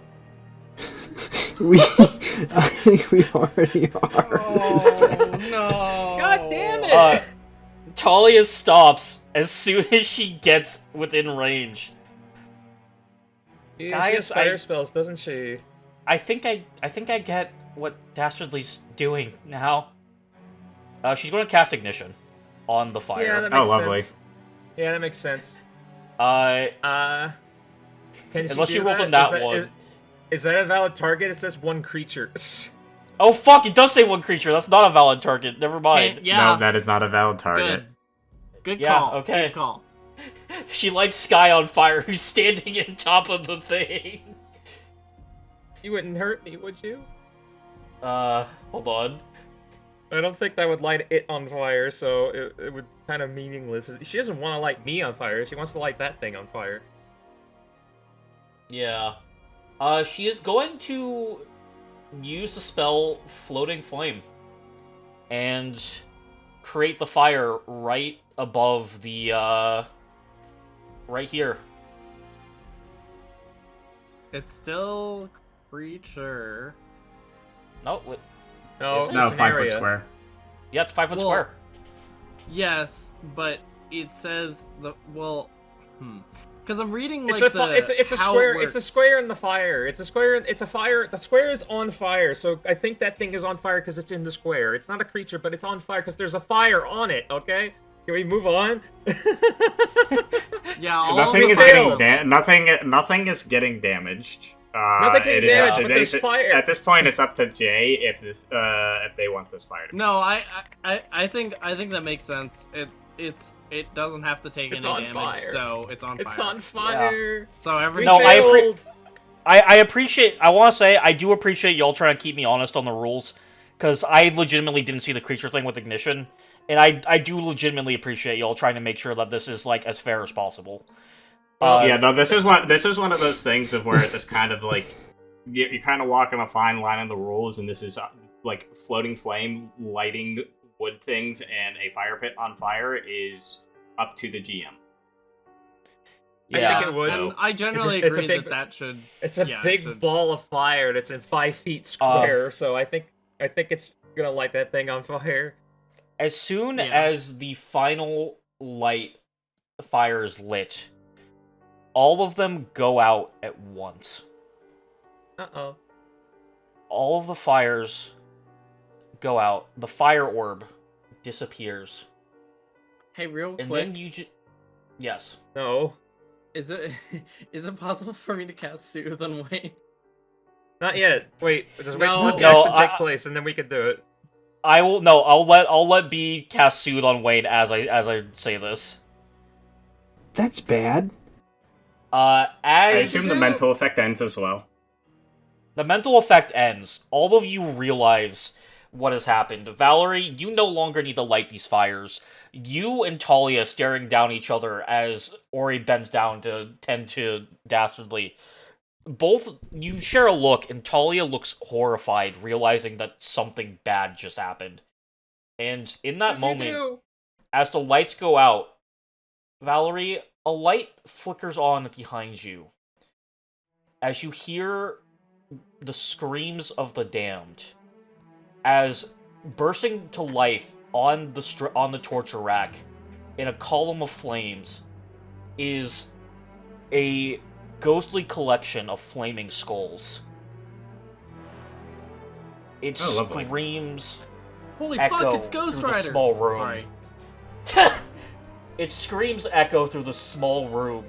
S3: I think we already are.
S1: Oh no!
S5: God damn it!
S2: Talia stops as soon as she gets within range.
S5: Yeah,
S2: Guys,
S5: she has fire spells, doesn't she?
S2: I think I get what Dastardly's doing now. She's going to cast Ignition on the fire.
S5: Yeah, that makes
S4: lovely.
S5: sense. Yeah, that makes sense.
S2: Can
S5: Unless
S2: she rolls on that one.
S5: Is that a valid target? It says one creature.
S2: Oh fuck! It does say one creature. That's not a valid target. Never mind.
S1: Hey, yeah.
S4: No, that is not a valid target.
S1: Good
S2: Yeah,
S1: call.
S2: okay.
S1: Good call.
S2: She lights Sky on fire, who's standing on top of the thing.
S5: You wouldn't hurt me, would you?
S2: Hold on.
S5: I don't think that would light it on fire, so it would kind of meaningless. She doesn't want to light me on fire. She wants to light that thing on fire.
S2: Yeah. She is going to use the spell Floating Flame and create the fire right above the, right here.
S1: It's still creature.
S2: No, wait.
S5: No,
S2: Is it?
S4: No,
S5: it's an
S4: 5 foot
S5: area.
S4: square.
S2: Yeah, it's 5 foot
S1: Well,
S2: square.
S1: Yes, but it says because I'm reading like
S5: It's a
S1: how
S5: square.
S1: it
S5: It's a
S1: works.
S5: square in the fire. It's a square. It's a fire. The square is on fire. So I think that thing is on fire because it's in the square. It's not a creature, but it's on fire because there's a fire on it. Okay, can we move on?
S1: Yeah, all
S4: Nothing
S1: the
S4: is
S1: files-
S4: getting nothing is getting damaged.
S5: Nothing's getting
S4: it is up
S5: damaged,
S4: to-
S5: but there's fire.
S4: At this point, it's up to Jay if they want this fire to be.
S1: No, I think that makes sense. It doesn't have to take
S5: It's
S1: any
S5: on
S1: damage,
S5: fire.
S1: so it's on
S5: It's
S1: fire.
S5: on fire.
S1: So
S5: We
S1: everything.
S2: No,
S5: failed.
S2: I appreciate. I want to say I do appreciate y'all trying to keep me honest on the rules, because I legitimately didn't see the creature thing with Ignition, and I do legitimately appreciate y'all trying to make sure that this is like as fair as possible.
S4: Yeah, no, this is one of those things of where it's kind of like you're kind of walking a fine line on the rules, and this is like floating flame lighting wood things and a fire pit on fire is up to the GM.
S5: I think it would.
S1: And I generally
S5: It's a
S1: agree
S5: big-
S1: that should.
S5: It's a
S1: Yeah,
S5: big
S1: it should.
S5: ball of fire that's in 5 feet square. So I think it's gonna light that thing on fire.
S2: As soon
S1: Yeah.
S2: as the final light fire is lit, all of them go out at once.
S5: Uh-oh.
S2: All of the fires go out. The fire orb disappears.
S1: Hey, real
S2: And
S1: quick,
S2: then you just... Yes.
S5: No.
S1: is it possible for me to cast Soothe on Wayne?
S5: Not yet. Wait, just wait
S1: No.
S5: for the
S2: No,
S5: action take place, and then we can do it.
S2: I will... No, I'll let B cast Soothe on Wayne as I say this.
S3: That's bad.
S4: I
S2: As
S4: assume the mental effect ends as well.
S2: the mental effect ends, all of you realize what has happened. Valerie, you no longer need to light these fires. You and Talia staring down each other as Ori bends down to tend to Dastardly. Both, you share a look, and Talia looks horrified, realizing that something bad just happened. And in that
S5: What'd
S2: moment,
S5: you do?
S2: as the lights go out, Valerie, a light flickers on behind you. As you hear the screams of the damned, as bursting to life on the torture rack in a column of flames is a ghostly collection of flaming skulls. It
S4: Oh, lovely.
S2: screams
S1: Holy
S2: echo
S1: fuck! It's Ghost
S2: through the
S1: Rider.
S2: small room.
S1: Sorry.
S2: It screams echo through the small room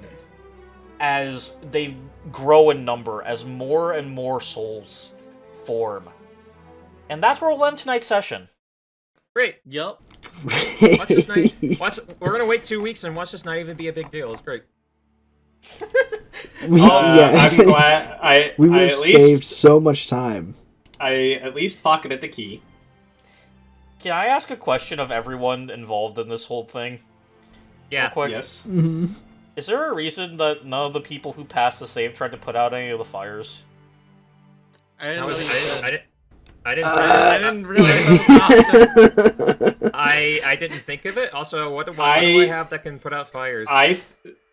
S2: as they grow in number, as more and more souls form. And that's where we'll end tonight's session.
S5: Great.
S1: Yup.
S5: Watch this night. We're gonna wait 2 weeks and watch this not even be a big deal. It's great.
S3: Yeah.
S4: I'm glad
S3: We would
S4: I
S3: have
S4: at
S3: saved
S4: least
S3: so much time.
S4: I at least pocketed the key.
S2: Can I ask a question of everyone involved in this whole thing?
S5: Yeah.
S2: Real quick.
S4: Yes.
S3: Mm-hmm.
S2: Is there a reason that none of the people who passed the save tried to put out any of the fires?
S1: I didn't,
S5: I
S1: really
S5: didn't
S1: realize that was an option.
S5: I didn't think of it. Also, what do I have that can put out fires?
S4: I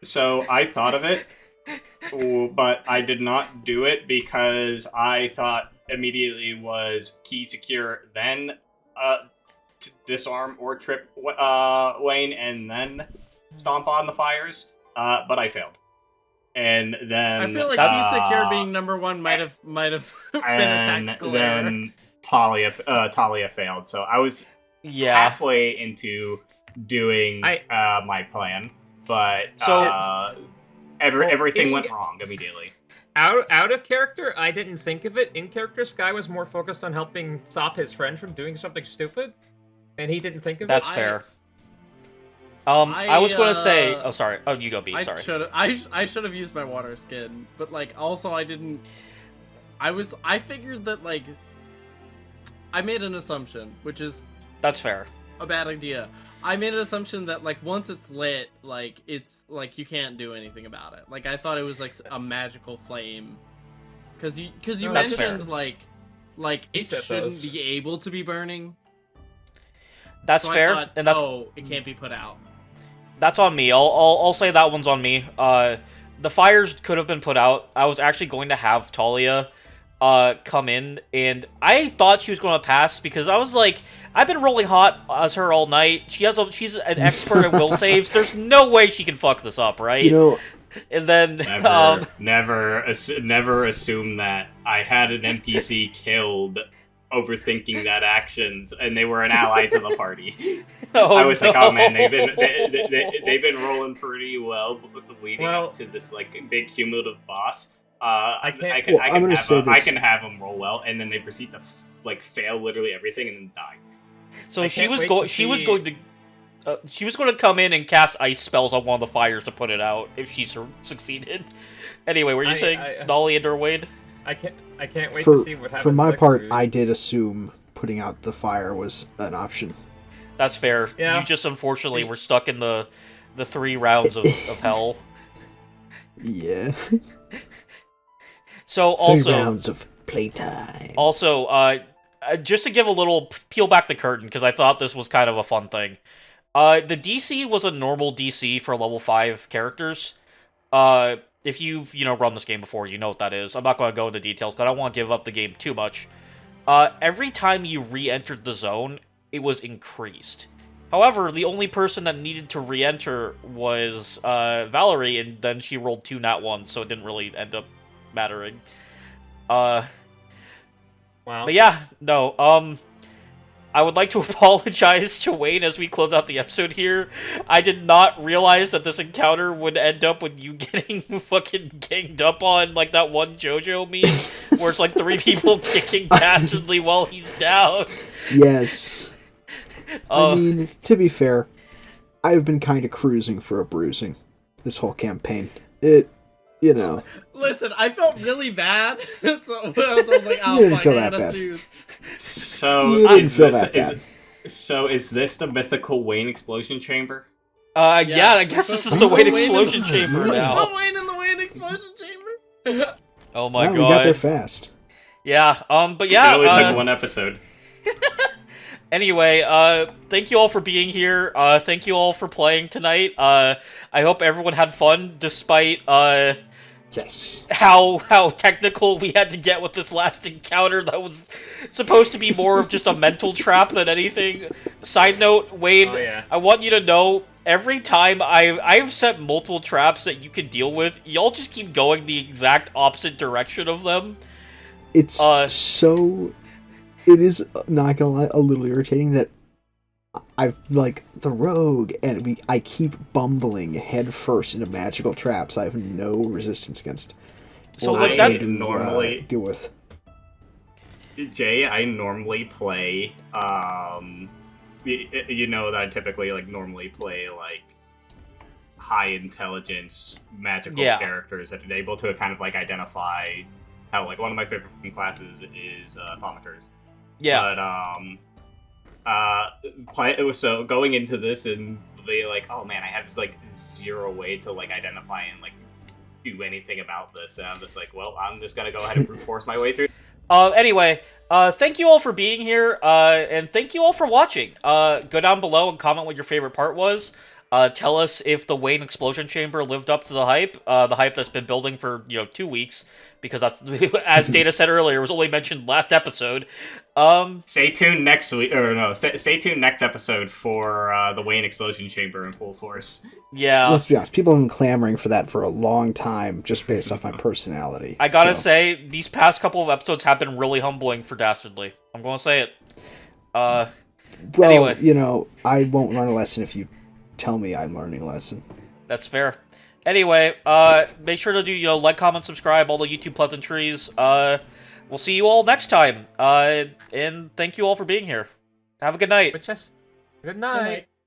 S4: thought of it, but I did not do it because I thought immediately was key secure, then disarm or trip Wayne, and then stomp on the fires. But I failed. And then
S1: I feel like key secure being number one might have been a tactical error.
S4: And then Talia failed. So I was halfway into doing my plan, but everything went wrong immediately.
S5: Out of character, I didn't think of it. In character, Sky was more focused on helping stop his friend from doing something stupid, and he didn't think of it.
S2: That's fair. I was going to say... Oh, sorry. Oh, you go, B. Sorry.
S1: I should have used my water skin, but, like, also I didn't... I figured that, like... I made an assumption, which is...
S2: That's fair.
S1: A bad idea. I made an assumption that, like, once it's lit, like, it's, like, you can't do anything about it. Like, I thought it was, like, a magical flame. Because you mentioned, like it shouldn't be able to be burning.
S2: That's fair.
S1: Thought,
S2: and that's...
S1: it can't be put out.
S2: That's on me. I'll say that one's on me. The fires could have been put out. I was actually going to have Talia come in, and I thought she was going to pass because I was like, I've been rolling hot as her all night. She's an expert at will saves. There's no way she can fuck this up, right?
S3: You know,
S2: and then
S4: never assume that. I had an NPC killed overthinking that actions, and they were an ally to the party. I was like, oh man, they've been rolling pretty well leading up to this like big cumulative boss. I can have them roll well, and then they proceed to fail literally everything and then die.
S2: So she was going to come in and cast ice spells on one of the fires to put it out if she succeeded. Anyway, were you saying Nolly and or Wade?
S5: I can't wait to see what happens.
S3: For my
S5: next
S3: part,
S5: week.
S3: I did assume putting out the fire was an option.
S2: That's fair. Yeah. You just unfortunately were stuck in the 3 rounds of hell.
S3: Yeah.
S2: So also
S3: 3 rounds of playtime.
S2: Also, just to give a little peel back the curtain, because I thought this was kind of a fun thing. The DC was a normal DC for level 5 characters. If you've run this game before, you know what that is. I'm not going to go into details because I don't want to give up the game too much. Every time you re-entered the zone, it was increased. However, the only person that needed to re-enter was Valerie, and then she rolled 2 nat 1s, so it didn't really end up mattering. Wow. But yeah, no. I would like to apologize to Wayne as we close out the episode here. I did not realize that this encounter would end up with you getting fucking ganged up on like that one JoJo meme where it's like 3 people kicking Dastardly while he's down.
S3: Yes. I mean, to be fair, I've been kind of cruising for a bruising this whole campaign.
S1: Listen, I felt really bad, so I was like,
S3: "Oh, you didn't feel that bad."
S4: So is this the mythical Wayne explosion chamber?
S2: Yeah, I guess this is the Wayne explosion chamber now.
S1: The Wayne in the Wayne explosion chamber.
S2: Oh my god,
S3: we got there fast.
S2: Yeah, but yeah,
S4: it only took 1 episode.
S2: Anyway, thank you all for being here. Thank you all for playing tonight. I hope everyone had fun, despite
S3: yes,
S2: how technical we had to get with this last encounter that was supposed to be more of just a mental trap than anything. Side note, Wade, I want you to know, every time I've set multiple traps that you can deal with, y'all just keep going the exact opposite direction of them.
S3: It's it is, not gonna lie, a little irritating that I've, like, the rogue, and I keep bumbling head first into magical traps I have no resistance against.
S2: So,
S4: like,
S2: that
S4: normally
S3: deal with.
S4: Jay, I normally play, you know that I typically, like, normally play, like, high intelligence magical characters that are able to kind of, like, identify how, like, one of my favorite classes is thaumaturs.
S2: Yeah.
S4: But it was so going into this and they like, oh man, I have like 0 way to like identify and like do anything about this. And I'm just like, well, I'm just gonna go ahead and brute force my way through.
S2: Anyway, thank you all for being here, and thank you all for watching. Go down below and comment what your favorite part was. Tell us if the Wayne explosion chamber lived up to the hype that's been building for 2 weeks, because that's, as Data said earlier, was only mentioned last episode.
S4: Stay tuned next week, or no, stay tuned next episode for the Wayne explosion chamber in full force.
S2: Yeah.
S3: Let's be honest, people have been clamoring for that for a long time, just based off my personality.
S2: I gotta say, these past couple of episodes have been really humbling for Dastardly. I'm gonna say it.
S3: Well,
S2: anyway.
S3: I won't learn a lesson if you tell me I'm learning a lesson.
S2: That's fair. Anyway, make sure to do, like, comment, subscribe, all the YouTube pleasantries. We'll see you all next time. And thank you all for being here. Have a good night.
S5: Good night.